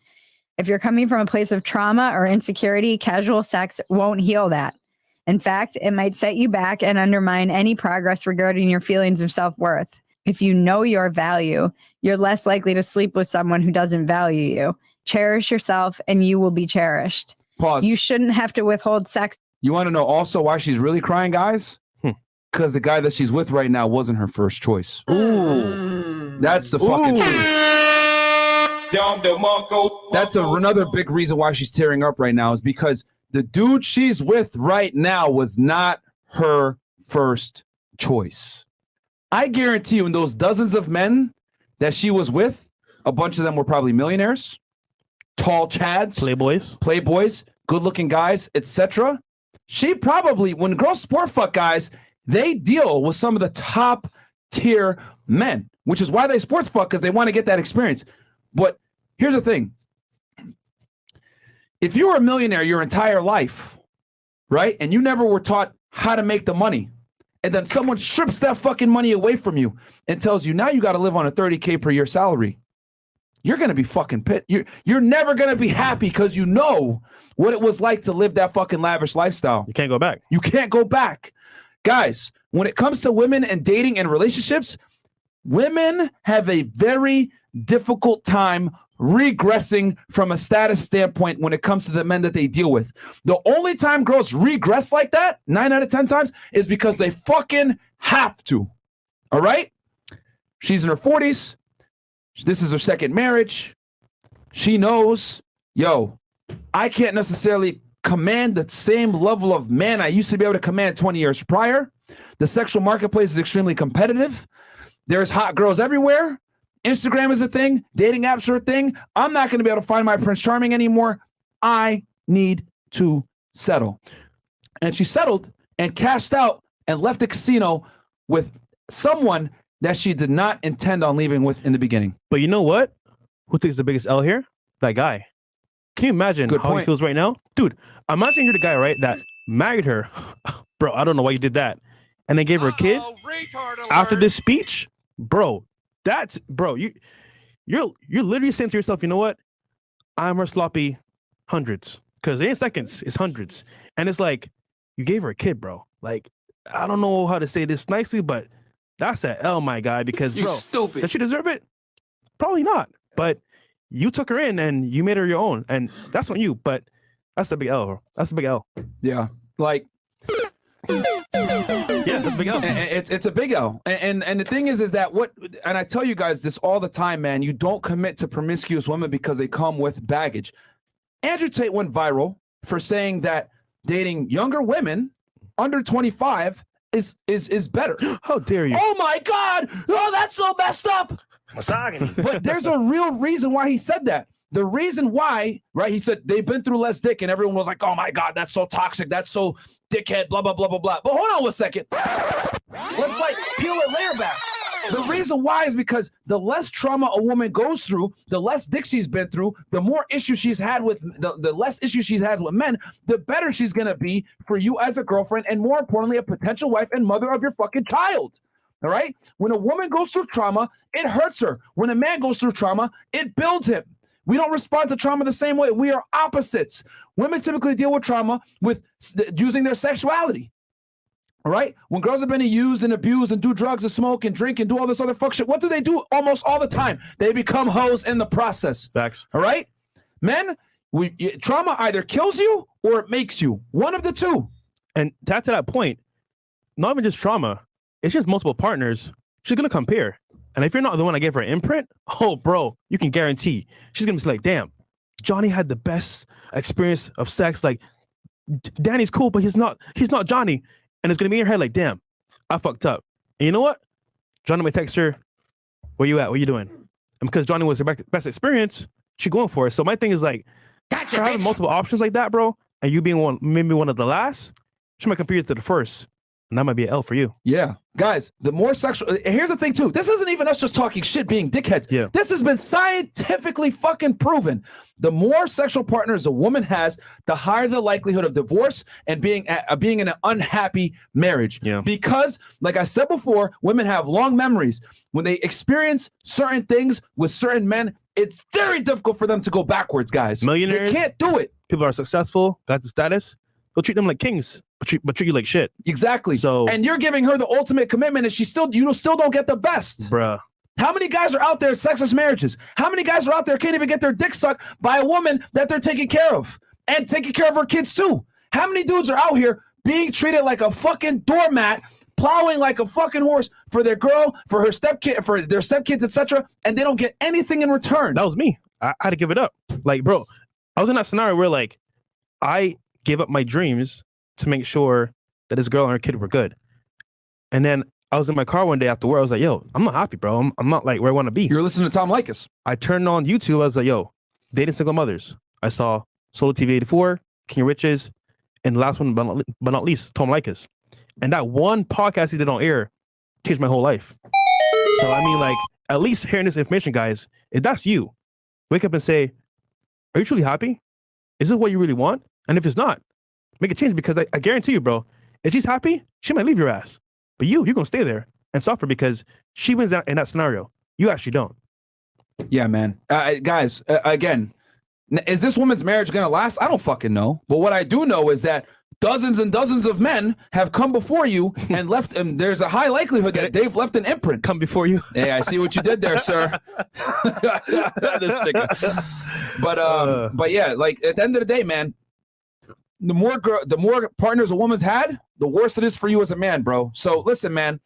If you're coming from a place of trauma or insecurity, casual sex won't heal that. In fact, it might set you back and undermine any progress regarding your feelings of self-worth. If you know your value, you're less likely to sleep with someone who doesn't value you. Cherish yourself and you will be cherished. Pause. You shouldn't have to withhold sex. You want to know also why she's really crying, guys? Because the guy that she's with right now wasn't her first choice. Ooh. That's the fucking truth. That's another big reason why she's tearing up right now is because the dude she's with right now was not her first choice. I guarantee you in those dozens of men that she was with, a bunch of them were probably millionaires, tall chads, playboys, good-looking guys, etc. She probably, when girls sport fuck guys, they deal with some of the top tier men, which is why they sports fuck, because they want to get that experience. But here's the thing. If you were a millionaire your entire life, right, and you never were taught how to make the money, and then someone strips that fucking money away from you and tells you now you got to live on a $30K per year salary, you're going to be fucking pissed. You're never going to be happy because you know what it was like to live that fucking lavish lifestyle. You can't go back. You can't go back. Guys, when it comes to women and dating and relationships, women have a very difficult time regressing from a status standpoint when it comes to the men that they deal with. The only time girls regress like that, 9 out of 10 times, is because they fucking have to. All right? She's in her 40s. This is her second marriage. She knows, yo, I can't necessarily command the same level of man I used to be able to command 20 years prior. The sexual marketplace is extremely competitive. There's hot girls everywhere. Instagram is a thing. Dating apps are a thing. I'm not going to be able to find my Prince Charming anymore. I need to settle. And she settled and cashed out and left the casino with someone that she did not intend on leaving with in the beginning. But you know what? Who takes the biggest L here? That guy. Can you imagine how he feels right now? Dude, imagine you're the guy, right, that married her. Bro, I don't know why you did that. And then gave her a kid. After this speech, bro, you're literally saying to yourself, you know what? I'm her sloppy hundreds. Because it ain't seconds, it's hundreds. And it's like, you gave her a kid, bro. Like, I don't know how to say this nicely, but that's that L, my guy, because bro, stupid. Does she deserve it? Probably not. But you took her in and you made her your own, and that's on you. But that's a big L, bro. That's a big L. Yeah, like, yeah, that's a big L. It's a big L. And the thing is that and I tell you guys this all the time, man. You don't commit to promiscuous women because they come with baggage. Andrew Tate went viral for saying that dating younger women under 25 is better. How dare you? Oh my God! Oh, that's so messed up. Misogyny. But there's a real reason why he said that. The reason why, right? He said they've been through less dick, and everyone was like, "Oh my God, that's so toxic. That's so dickhead." Blah blah blah blah blah. But hold on 1 second. Let's like peel a layer back. The reason why is because the less trauma a woman goes through, the less dick she's been through, the more issues she's had with the less issues she's had with men, the better she's gonna be for you as a girlfriend, and more importantly, a potential wife and mother of your fucking child. All right? When a woman goes through trauma, it hurts her. When a man goes through trauma, it builds him. We don't respond to trauma the same way. We are opposites. Women typically deal with trauma with using their sexuality. All right? When girls have been used and abused and do drugs and smoke and drink and do all this other fuck shit, what do they do almost all the time? They become hoes in the process. Facts. All right? Men, trauma either kills you or it makes you. One of the two. And to add to that point, not even just trauma, it's just multiple partners. She's going to compare. And if you're not the one that gave her an imprint, oh, bro, you can guarantee she's going to be like, damn, Johnny had the best experience of sex. Like, Danny's cool, but he's not Johnny. And it's gonna be in your head like, damn, I fucked up. And you know what? Johnny might text her, where you at? What you doing? And because Johnny was her best experience, she going for it. So my thing is like, Gotcha, for having multiple options like that, bro, and you being maybe one of the last, she might compare you to the first. And that might be an L for you. Yeah. Guys, the more sexual, here's the thing too. This isn't even us just talking shit, being dickheads. Yeah. This has been scientifically fucking proven. The more sexual partners a woman has, the higher the likelihood of divorce and being in an unhappy marriage. Yeah. Because, like I said before, women have long memories. When they experience certain things with certain men, it's very difficult for them to go backwards, guys. Millionaires. They can't do it. People are successful, got the status. They'll treat them like kings, but treat you like shit. Exactly. So, and you're giving her the ultimate commitment, and you still don't get the best. bruh. How many guys are out there in sexless marriages? How many guys are out there can't even get their dick sucked by a woman that they're taking care of and taking care of her kids too? How many dudes are out here being treated like a fucking doormat, plowing like a fucking horse for their girl, for her stepkid, for their stepkids, etc., and they don't get anything in return? That was me. I had to give it up. Like, bro, I was in that scenario where like I gave up my dreams to make sure that this girl and her kid were good. And then I was in my car one day after work. I was like, yo, I'm not happy, bro. I'm not like where I want to be. You're listening to Tom Likas. I turned on YouTube. I was like, yo, dating single mothers. I saw Solo TV 84, King of Riches, and the last one, but not least, Tom Likas. And that one podcast he did on air changed my whole life. So, I mean, like, at least hearing this information, guys, if that's you, wake up and say, are you truly happy? Is this what you really want? And if it's not, make a change, because I guarantee you, bro, if she's happy, she might leave your ass. But you're going to stay there and suffer because she wins in that scenario. You actually don't. Yeah, man. Guys, again, is this woman's marriage going to last? I don't fucking know. But what I do know is that dozens and dozens of men have come before you and left, and there's a high likelihood that they've left an imprint. Come before you. Hey, I see what you did there, sir. This nigga. But yeah, like at the end of the day, man, the more partners a woman's had, the worse it is for you as a man, bro. So listen, man,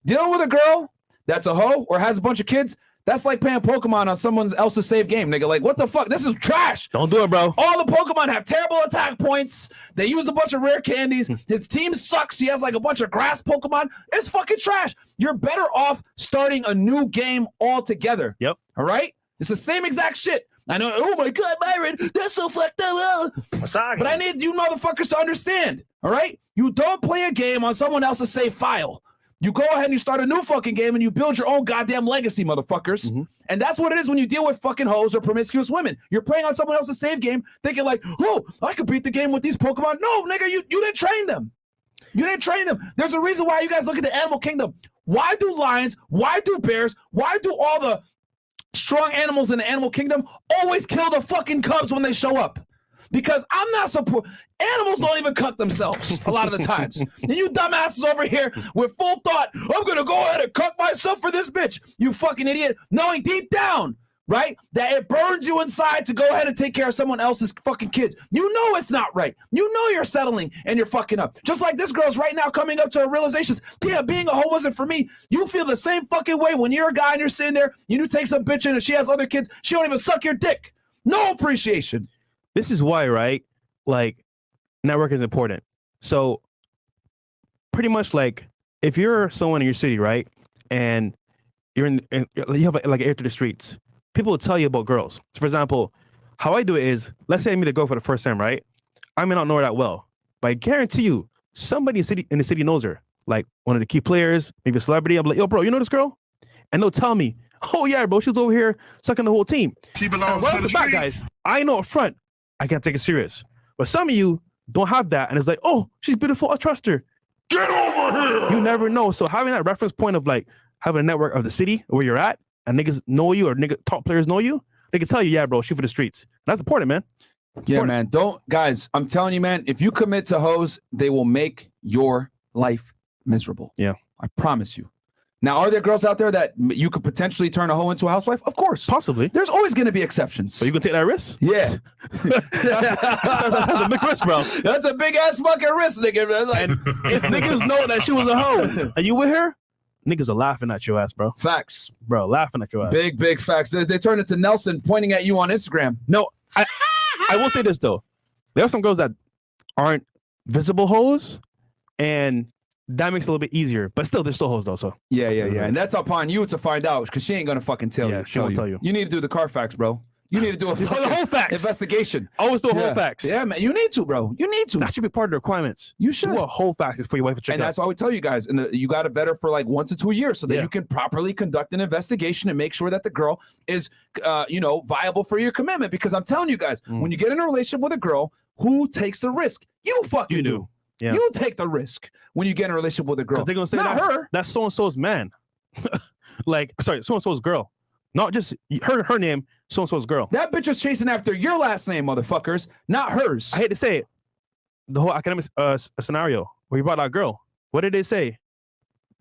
dealing with a girl that's a hoe or has a bunch of kids, that's like playing Pokemon on someone else's save game, nigga. Like, what the fuck? This is trash. Don't do it, bro. All the Pokemon have terrible attack points. They use a bunch of rare candies. His team sucks. He has like a bunch of grass Pokemon. It's fucking trash. You're better off starting a new game altogether. Yep. All right? It's the same exact shit. I know, oh my God, Myron, that's so fucked up. But I need you motherfuckers to understand, all right? You don't play a game on someone else's save file. You go ahead and you start a new fucking game and you build your own goddamn legacy, motherfuckers. Mm-hmm. And that's what it is when you deal with fucking hoes or promiscuous women. You're playing on someone else's save game thinking like, oh, I could beat the game with these Pokemon. No, nigga, you didn't train them. You didn't train them. There's a reason why you guys look at the animal kingdom. Why do lions, why do bears, why do all the strong animals in the animal kingdom always kill the fucking cubs when they show up? Because I'm not support. Animals don't even cut themselves a lot of the times. And you dumbasses over here with full thought, I'm going to go ahead and cut myself for this bitch. You fucking idiot. Knowing deep down, right, that it burns you inside to go ahead and take care of someone else's fucking kids. You know it's not right. You know you're settling and you're fucking up. Just like this girl's right now coming up to her realizations. Yeah, being a hoe wasn't for me. You feel the same fucking way when you're a guy and you're sitting there, you take some bitch in and she has other kids. She don't even suck your dick. No appreciation. This is why, right? Like, network is important. So, pretty much, like, if you're someone in your city, right, and you have like an ear to the streets, people will tell you about girls. So, for example, how I do it is, let's say I meet a girl for the first time, right? I may not know her that well, but I guarantee you, somebody in the city knows her, like one of the key players, maybe a celebrity. I'm like, yo, bro, you know this girl? And they'll tell me, oh yeah, bro, she's over here sucking the whole team. She belongs right to off the the bat, streets. guys, I know up front, I can't take it serious. But some of you don't have that. And it's like, oh, she's beautiful. I trust her. Get over here. You never know. So having that reference point of like having a network of the city where you're at and niggas know you or top players know you, they can tell you, yeah, bro, shoot for the streets. That's important, man. Yeah, Important. man. Don't, guys, I'm telling you, man, if you commit to hoes, they will make your life miserable. Yeah. I promise you. Now, are there girls out there that you could potentially turn a hoe into a housewife? Of course. Possibly. There's always going to be exceptions. So you gonna take that risk? Yeah. That's a big risk, bro. That's a big ass fucking risk, nigga. Like, And if niggas know that she was a hoe and you with her, niggas are laughing at your ass, bro. facts. Bro, laughing at your ass. Big facts. They turn it to Nelson pointing at you on Instagram. No, I will say this though. There are some girls that aren't visible hoes, and that makes it a little bit easier. But still, they're still hoes though. So Yeah. And that's upon you to find out because she ain't gonna fucking tell you. She won't tell you. You need to do the Carfax, bro. You need to do a the whole facts investigation. Always do a whole facts. Yeah, man. You need to, bro. You need to. That should be part of the requirements. You should do a whole facts for your wife to check and out. that's why we tell you guys, and you got to vet her for like 1 to 2 years so that you can properly conduct an investigation and make sure that the girl is, viable for your commitment. Because I'm telling you guys, when you get in a relationship with a girl, who takes the risk? You fucking do. Yeah. You take the risk when you get in a relationship with a girl. They're gonna say not her. That's so and so's man. So and so's girl. Not just her name, so and so's girl. That bitch was chasing after your last name, motherfuckers, not hers. I hate to say it. The whole academic scenario where you brought that girl. What did they say?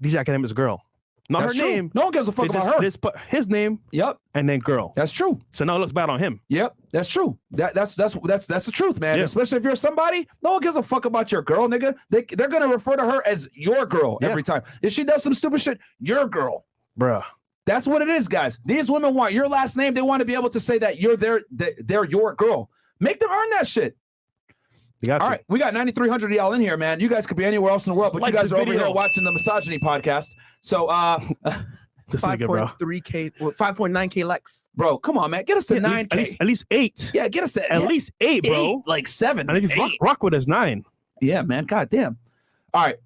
DJ Academic's girl. Not That's her true. name. No one gives a fuck about her. Just put his name. Yep. And then girl. That's true. So now it looks bad on him. Yep. That's true. That's the truth, man. Yeah. Especially if you're somebody, no one gives a fuck about your girl, nigga. They're gonna refer to her as your girl every time. If she does some stupid shit, your girl. Bruh. That's what it is, guys. These women want your last name. They want to be able to say that they're your girl. Make them earn that shit. All right, we got 9,300 of y'all in here, man. You guys could be anywhere else in the world, but you guys are over here watching the Misogyny podcast. So, 5.3K, 5.9K likes. Bro, come on, man. Get us to 9K. At least 8. Yeah, get us at least 8, bro. 8, like 7. And if you rock with us, 9. Yeah, man. God damn. All right.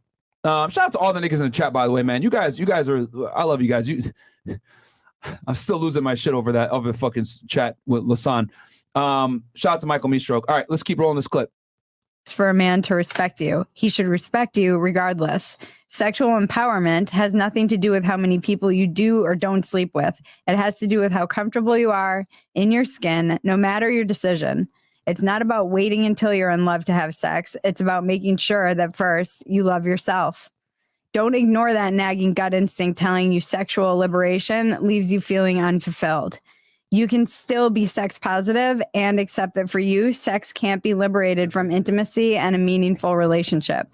Shout out to all the niggas in the chat, by the way, man. You guys are. I love you guys. I'm still losing my shit over the fucking chat with Lasan. Shout out to Michael Meestroke. All right, let's keep rolling this clip. For a man to respect you, he should respect you regardless. Sexual empowerment has nothing to do with how many people you do or don't sleep with. It has to do with how comfortable you are in your skin, no matter your decision. It's not about waiting until you're in love to have sex. It's about making sure that first you love yourself. Don't ignore that nagging gut instinct telling you sexual liberation leaves you feeling unfulfilled. You can still be sex positive and accept that for you, sex can't be liberated from intimacy and a meaningful relationship.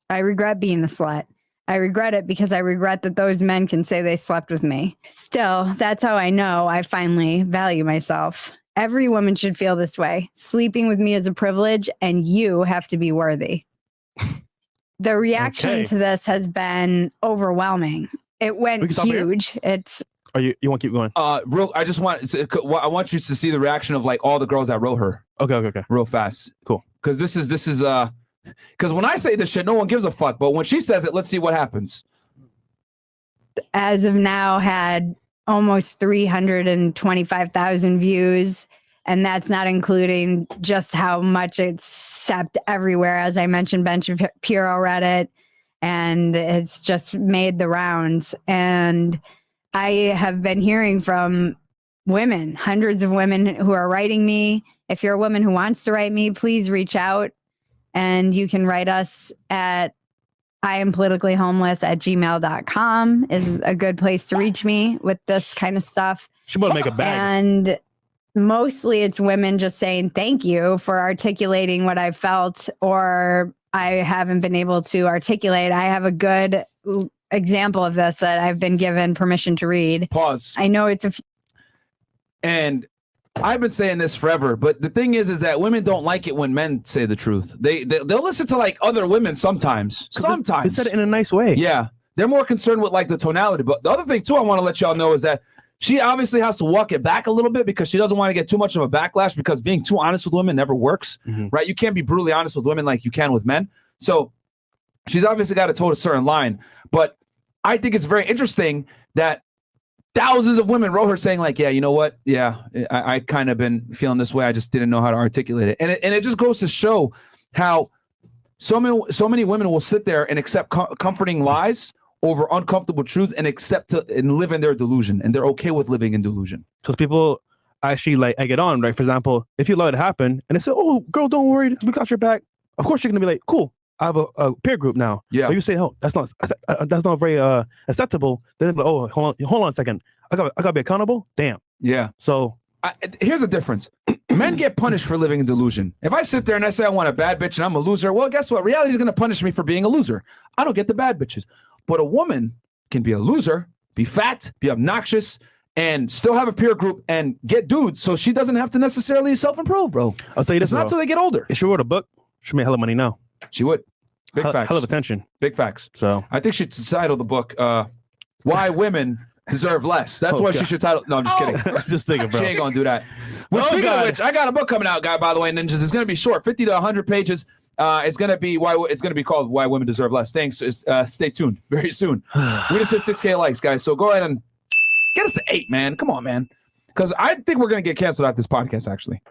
I regret being a slut. I regret it because I regret that those men can say they slept with me. Still, that's how I know I finally value myself. Every woman should feel this way. Sleeping with me is a privilege, and you have to be worthy. The reaction to this has been overwhelming. It went huge. It's. Are you want to keep going? I want you to see the reaction of like all the girls that wrote her. Okay. Real fast. Cool. Because this is because when I say this shit, no one gives a fuck. But when she says it, let's see what happens. As of now, had almost 325,000 views. And that's not including just how much it's sept everywhere. As I mentioned, Ben Shapiro read it, and it's just made the rounds. And I have been hearing from women, hundreds of women who are writing me. If you're a woman who wants to write me, please reach out. And you can write us at iampoliticallyhomeless@gmail.com is a good place to reach me with this kind of stuff. She want to make a bag. And mostly it's women just saying thank you for articulating what I felt or I haven't been able to articulate. I have a good example of this that I've been given permission to read. Pause. I know it's and I've been saying this forever, but the thing is that women don't like it when men say the truth. They'll listen to like other women sometimes. They said it in a nice way. Yeah. They're more concerned with like the tonality. But the other thing too, I want to let y'all know is that she obviously has to walk it back a little bit because she doesn't want to get too much of a backlash because being too honest with women never works, right? You can't be brutally honest with women like you can with men. So she's obviously got to toe a certain line. But I think it's very interesting that thousands of women wrote her saying like, yeah, you know what? Yeah, I kind of been feeling this way. I just didn't know how to articulate it. And it just goes to show how so many women will sit there and accept comforting lies over uncomfortable truths and accept and live in their delusion, and they're okay with living in delusion. Because people actually like egg it on, right? For example, if you let it happen and they say, "Oh, girl, don't worry, we got your back," of course you're gonna be like, "Cool, I have a peer group now." Yeah. But you say, "Oh, that's not very acceptable." Then they're like, "Oh, hold on a second, I gotta be accountable." Damn. Yeah. So here's the difference. Men get punished for living in delusion. If I sit there and I say I want a bad bitch and I'm a loser, well, guess what? Reality is gonna punish me for being a loser. I don't get the bad bitches. But a woman can be a loser, be fat, be obnoxious, and still have a peer group and get dudes, so she doesn't have to necessarily self-improve, bro. I'll tell you this, It's not till they get older. if she wrote a book, she'd make hella money now. She would. Big facts. Hell of attention. Big facts. So I think she'd title the book "Why Women Deserve Less." That's what she should title. No, I'm just kidding. just thinking, bro. She ain't gonna do that. Well, Oh, speaking God. of which, I got a book coming out, guy. By the way, ninjas. It's gonna be short, 50 to 100 pages. It's gonna be It's gonna be called "Why Women Deserve Less." Thanks. Stay tuned. Very soon. We just hit 6K likes, guys. So go ahead and get us to 8, man. Come on, man. Because I think we're gonna get canceled at this podcast. Actually,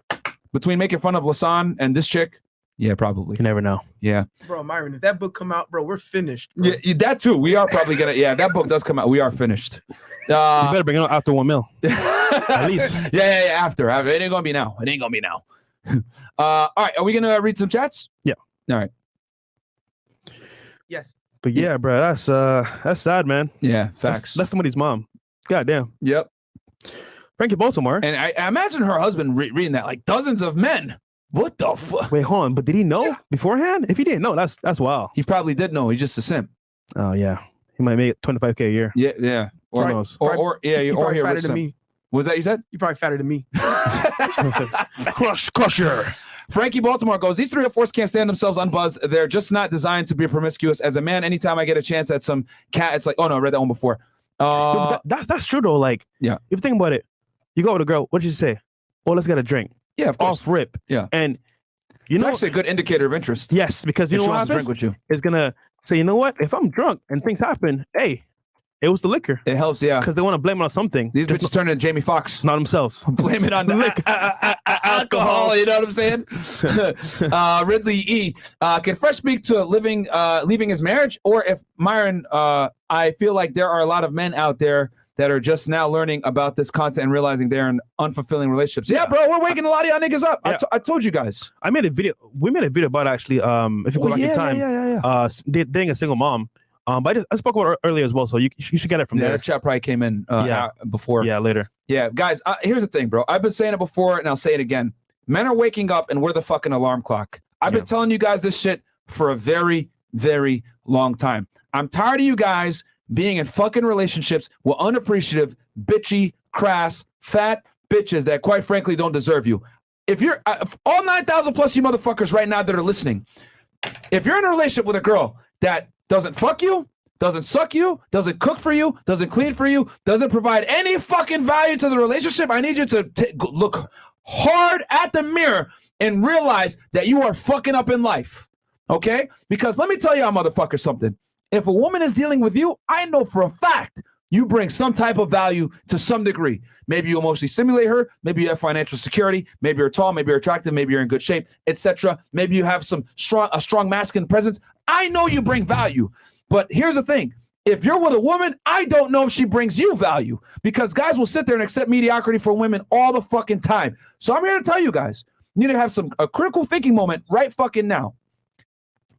between making fun of Lasan and this chick, yeah, probably. You never know. Yeah. Bro, Myron, if that book come out, bro, we're finished. Bro. Yeah, that too. We are probably gonna. Yeah, that book does come out. We are finished. You better bring it out after 1 mil. At least. Yeah. After. It ain't gonna be now. It ain't gonna be now. All right. Are we gonna read some chats? Yeah. All right. Yes. But yeah, bro, that's sad, man. Yeah. Facts. That's somebody's mom. God damn. Yep. Frankie Baltimore. And I imagine her husband reading that, like dozens of men. What the fuck? Wait, hold on. But did he know beforehand? If he didn't know, that's wild. He probably did know. He's just a simp. Oh yeah, he might make 25K a year. Yeah. Who Or knows? or yeah. You Or probably he a fatter rich than simp. me. What was that you said? You probably fatter than me. Crusher. Frankie Baltimore goes, these 3 or 4s can't stand themselves unbuzzed. They're just not designed to be promiscuous. As a man, anytime I get a chance at some cat, it's like, oh no, I read that one before. That's true though. Like, yeah. If you think about it, you go with a girl. What did you say? Oh, let's get a drink. Yeah, of course. Off rip. Yeah. And It's actually a good indicator of interest. Yes, because you if know she what wants to happens? drink with you. It's gonna say, you know what? If I'm drunk and things happen, hey, it was the liquor. It helps, yeah. Because they want to blame it on something. These Just bitches turn into Jamie Foxx. not themselves. Blame it on the alcohol. You know what I'm saying? Ridley E. Can Fresh speak to leaving his marriage? Or if Myron, I feel like there are a lot of men out there that are just now learning about this content and realizing they're in unfulfilling relationships. Yeah, bro, we're waking a lot of y'all niggas up. Yeah. I told you guys. We made a video about it, actually. If you go back in time, dating a single mom. But I spoke about it earlier as well, so you should get it from Yeah, there. that chat probably came in before. Yeah, later. Yeah, guys, here's the thing, bro. I've been saying it before, and I'll say it again. Men are waking up, and we're the fucking alarm clock. I've been telling you guys this shit for a very, very long time. I'm tired of you guys being in fucking relationships with unappreciative, bitchy, crass, fat bitches that, quite frankly, don't deserve you. If you're all 9,000 plus you motherfuckers right now that are listening, if you're in a relationship with a girl that doesn't fuck you, doesn't suck you, doesn't cook for you, doesn't clean for you, doesn't provide any fucking value to the relationship, I need you to look hard at the mirror and realize that you are fucking up in life. Okay? Because let me tell y'all motherfuckers something. If a woman is dealing with you, I know for a fact you bring some type of value to some degree. Maybe you emotionally stimulate her. Maybe you have financial security. Maybe you're tall. Maybe you're attractive. Maybe you're in good shape, etc. Maybe you have a strong masculine presence. I know you bring value. But here's the thing. If you're with a woman, I don't know if she brings you value, because guys will sit there and accept mediocrity for women all the fucking time. So I'm here to tell you guys, you need to have a critical thinking moment right fucking now.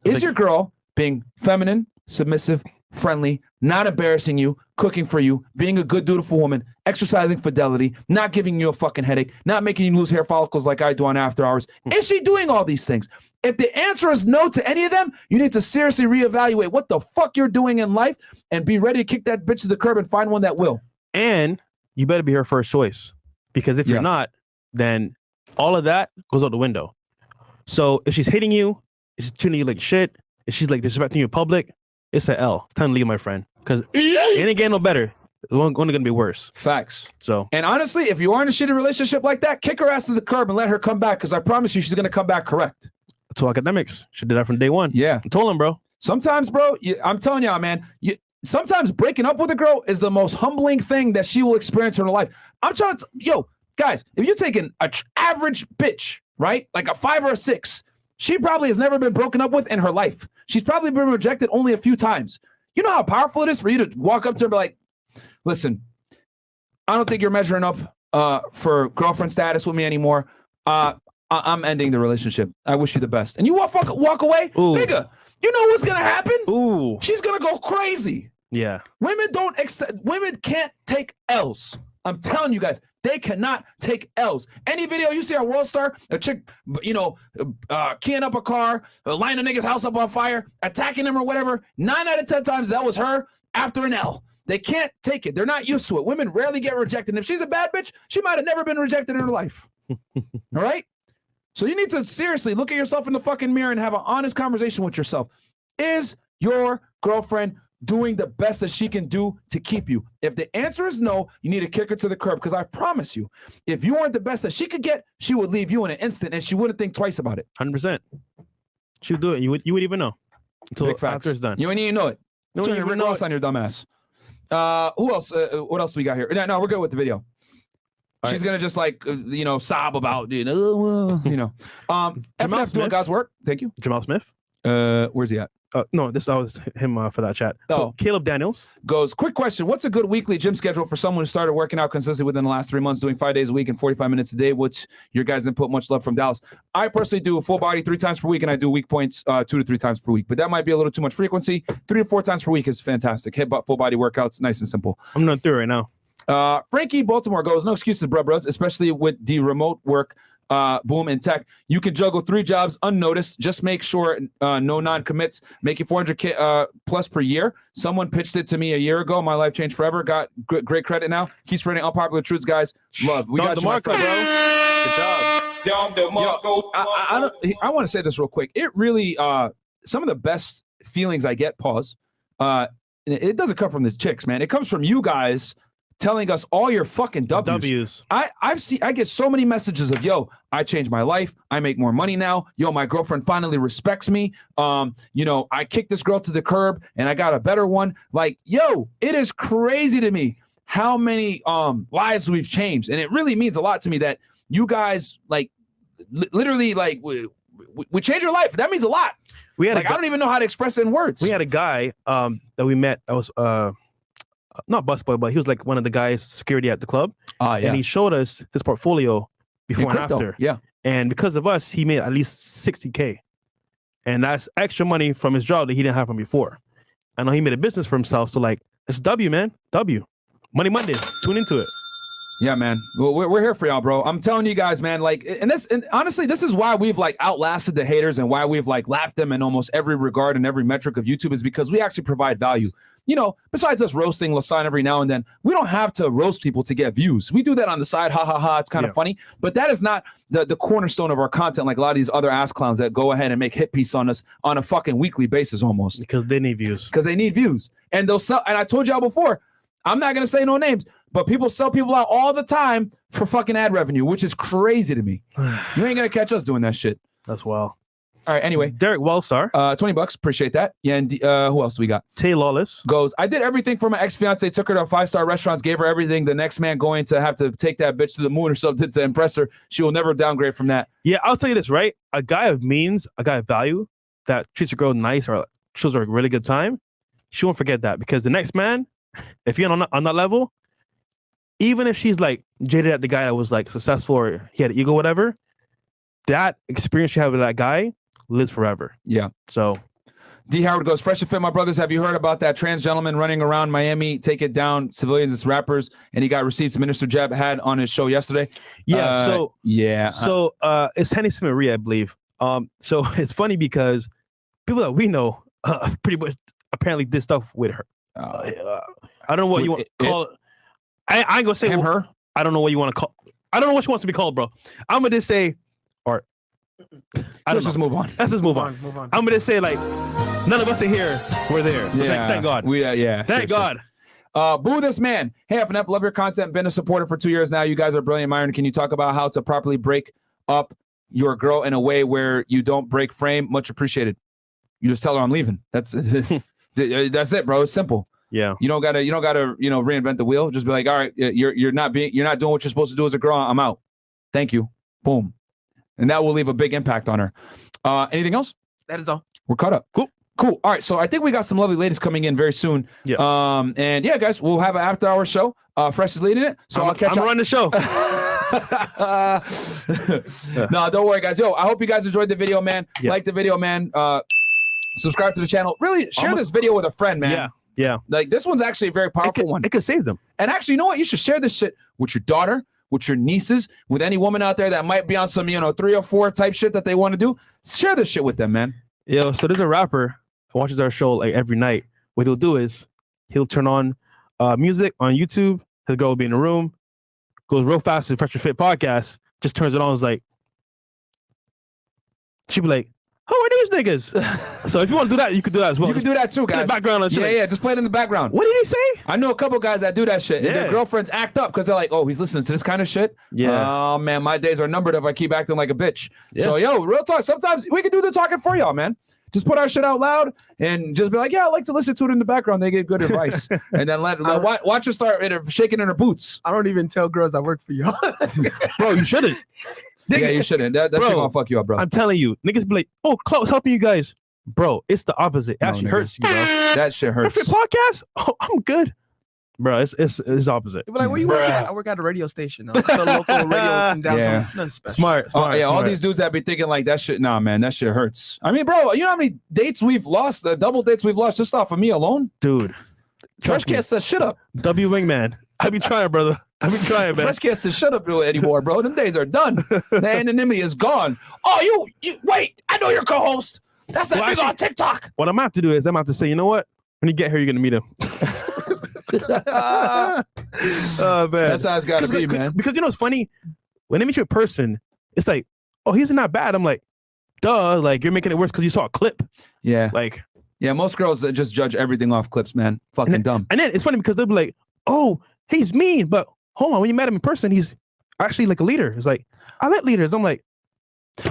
Is your girl being feminine, submissive, friendly, not embarrassing you, cooking for you, being a good, dutiful woman, exercising fidelity, not giving you a fucking headache, not making you lose hair follicles like I do on After Hours? Is she doing all these things? If the answer is no to any of them, you need to seriously reevaluate what the fuck you're doing in life and be ready to kick that bitch to the curb and find one that will. And you better be her first choice, because if you're not, then all of that goes out the window. So if she's hating you, if she's treating you like shit, if she's like disrespecting you in public, it's a L. Time to leave, my friend, because it ain't getting no better. It's only going to be worse. Facts. So, and honestly, if you are in a shitty relationship like that, kick her ass to the curb and let her come back, because I promise you she's going to come back correct. So academics should do that from day one. Yeah. I told him, bro. Sometimes, bro, I'm telling y'all, man, sometimes breaking up with a girl is the most humbling thing that she will experience in her life. I'm trying to, guys, if you're taking an average bitch, right, like a 5 or a 6, she probably has never been broken up with in her life. She's probably been rejected only a few times. You know how powerful it is for you to walk up to her and be like, listen, I don't think you're measuring up for girlfriend status with me anymore. I'm ending the relationship. I wish you the best. And you walk away, nigga, you know what's going to happen? Ooh. She's going to go crazy. Yeah. Women can't take L's. I'm telling you guys, they cannot take L's. Any video you see on World Star, a chick, keying up a car, lighting a nigga's house up on fire, attacking him or whatever, 9 out of 10 times that was her after an L. They can't take it. They're not used to it. Women rarely get rejected. And if she's a bad bitch, she might have never been rejected in her life. All right? So you need to seriously look at yourself in the fucking mirror and have an honest conversation with yourself. Is your girlfriend doing the best that she can do to keep you? If the answer is no, you need to kick her to the curb, because I promise you, if you weren't the best that she could get, she would leave you in an instant and she wouldn't think twice about it. 100%. She would do it. You would even know until after it's done. You wouldn't even know it. No, Turn you your wouldn't Rick know Ross on your dumbass. Who else? What else do we got here? No, we're good with the video. All She's right. gonna just like sob about FNF doing God's work. Thank you. Jamal Smith. Where's he at? No, that was him for that chat. So Oh. Caleb Daniels. Goes, quick question. What's a good weekly gym schedule for someone who started working out consistently within the last 3 months, doing 5 days a week and 45 minutes a day, which your guys didn't put much love from Dallas? I personally do a full body 3 times per week, and I do weak points 2 to 3 times per week. But that might be a little too much frequency. 3 to 4 times per week is fantastic. Hit full body workouts, nice and simple. I'm not through right now. Frankie Baltimore goes, no excuses, bros, especially with the remote work boom in tech. You can juggle 3 jobs unnoticed. Just make sure no non-commits. Make you 400K plus per year. Someone pitched it to me a year ago. My life changed forever. Got great credit now. Keep spreading unpopular truths, guys. Love. We got the you, my marker, friend. bro. Good job. Yo, I want to say this real quick. It really, some of the best feelings I get, it doesn't come from the chicks, man. It comes from you guys telling us all your fucking W's. I get so many messages of, yo, I changed my life. I make more money now. Yo, my girlfriend finally respects me. I kicked this girl to the curb and I got a better one. Like, yo, it is crazy to me how many lives we've changed. And it really means a lot to me that you guys, like, literally, like, we changed your life. That means a lot. I don't even know how to express it in words. We had a guy that we met that was not busboy, but he was like one of the guys security at the club. And he showed us his portfolio before and after. Yeah. And because of us, he made at least 60K. And that's extra money from his job that he didn't have from before. I know he made a business for himself. So like, it's W, man. W. Money Mondays. Tune into it. Yeah, man. Well, we're here for y'all, bro. I'm telling you guys, man. Like, and honestly, this is why we've like outlasted the haters and why we've like lapped them in almost every regard and every metric of YouTube, is because we actually provide value. Besides us roasting LaSagne every now and then, we don't have to roast people to get views. We do that on the side, ha ha ha. It's kind of funny, but that is not the cornerstone of our content. Like a lot of these other ass clowns that go ahead and make hit piece on us on a fucking weekly basis, almost because they need views. And they'll sell. And I told y'all before, I'm not gonna say no names, but people sell people out all the time for fucking ad revenue, which is crazy to me. You ain't gonna catch us doing that shit. That's wild. All right. Anyway, Derek Wellstar, $20. Appreciate that. Yeah. And who else do we got? Tay Lawless goes, I did everything for my ex-fiance, took her to 5-star restaurants, gave her everything. The next man going to have to take that bitch to the moon or something to impress her. She will never downgrade from that. Yeah, I'll tell you this, right? A guy of means, a guy of value that treats a girl nice or shows her a really good time, she won't forget that, because the next man, if you're on that level, even if she's like jaded at the guy that was like successful or he had an ego, whatever, that experience you have with that guy lives forever. Yeah. So D. Howard goes, fresh and fit, my brothers. Have you heard about that trans gentleman running around Miami, take it down civilians as rappers, and he got receipts Minister Jeb had on his show yesterday? Yeah. So it's Hennessy Marie, I believe. So it's funny because people that we know pretty much apparently did stuff with her. I don't know what you want to call it. I ain't gonna say her. I don't know what you want to call. I don't know what she wants to be called, bro. I'm gonna just say, or let's just move on. Let's just move on. I'm gonna say like none of us are here. We're there. So thank God. Thank God. Boo this man. Hey, FNF, love your content. Been a supporter for 2 years now. You guys are brilliant, Myron. Can you talk about how to properly break up your girl in a way where you don't break frame? Much appreciated. You just tell her I'm leaving. That's it, bro. It's simple. Yeah. You don't gotta reinvent the wheel. Just be like, all right, you're not doing what you're supposed to do as a girl. I'm out. Thank you. Boom. And that will leave a big impact on her. Anything else? That is all. We're caught up. Cool. All right. So I think we got some lovely ladies coming in very soon. Yeah. And yeah, guys, we'll have an after-hour show. Fresh is leading it. So I'll catch up. I'm running the show. No, don't worry, guys. Yo, I hope you guys enjoyed the video, man. Yeah. Like the video, man. Subscribe to the channel. Really share this video with a friend, man. Yeah. Like, this one's actually a very powerful one. It could save them. And actually, you know what? You should share this shit with your daughter, with your nieces, with any woman out there that might be on some, 3 or 4 type shit that they want to do. Share this shit with them, man. Yo, so there's a rapper who watches our show like every night. What he'll do is he'll turn on music on YouTube. His girl will be in the room, goes real fast to the Fresh and Fit podcast, just turns it on, is like, she'd be like, who are these niggas? So if you want to do that, you can do that as well. You can do that too, guys. In the background and shit. Yeah, just play it in the background. What did he say? I know a couple guys that do that shit. And their girlfriends act up because they're like, oh, he's listening to this kind of shit. Yeah. Oh, man, my days are numbered if I keep acting like a bitch. Yeah. So, yo, real talk. Sometimes we can do the talking for y'all, man. Just put our shit out loud and just be like, yeah, I like to listen to it in the background. They get good advice. And then watch her start shaking in her boots. I don't even tell girls I work for y'all. Bro, you shouldn't. Yeah, you shouldn't. That shit gonna fuck you up, bro. I'm telling you, niggas be like, oh, Chloe's helping you guys. Bro, it's the opposite. It actually hurts you, bro. That shit hurts. Fit podcast? Oh, I'm good. Bro, it's opposite. You'll be like, where you work at? I work at a radio station. It's a local radio in downtown. Yeah. Nothing special. Smart. All these dudes that be thinking like that shit. Nah, man, that shit hurts. I mean, bro, you know how many dates we've lost? The double dates we've lost just off of me alone? Dude. Fresh can't set shit up. W Wingman. I be trying, brother. I be trying, man. Fresh can't set shit up anymore, bro. Them days are done. The anonymity is gone. Oh, you wait. I know your co-host. That's that nigga on TikTok. What I'm gonna have to do is I'm gonna have to say, you know what? When you get here, you're gonna meet him. Oh man, that's how it's gotta be, man. Because you know it's funny when they meet you in person, it's like, oh, he's not bad. I'm like, duh, like you're making it worse because you saw a clip. Yeah, like yeah, most girls just judge everything off clips, man. Fucking dumb. And then it's funny because they'll be like, oh, he's mean, but hold on, when you met him in person, he's actually like a leader. It's like, I like leaders. I'm like,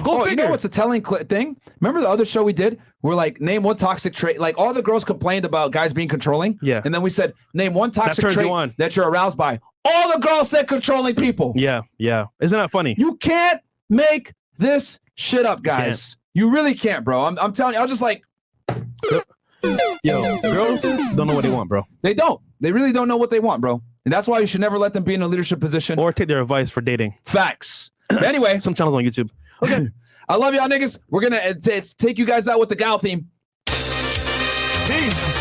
go figure. You know what's a telling thing? Remember the other show we did? We're like, name one toxic trait. Like all the girls complained about guys being controlling. Yeah. And then we said, name one toxic trait that you're aroused by. All the girls said controlling people. Yeah, yeah. Isn't that funny? You can't make this shit up, guys. You really can't, bro. I'm telling you. I was just like, yo, girls don't know what they want, bro. They don't. They really don't know what they want, bro. And that's why you should never let them be in a leadership position or take their advice for dating. Facts. But anyway, some channels on YouTube. Okay. I love y'all niggas. We're gonna take you guys out with the gal theme. Peace.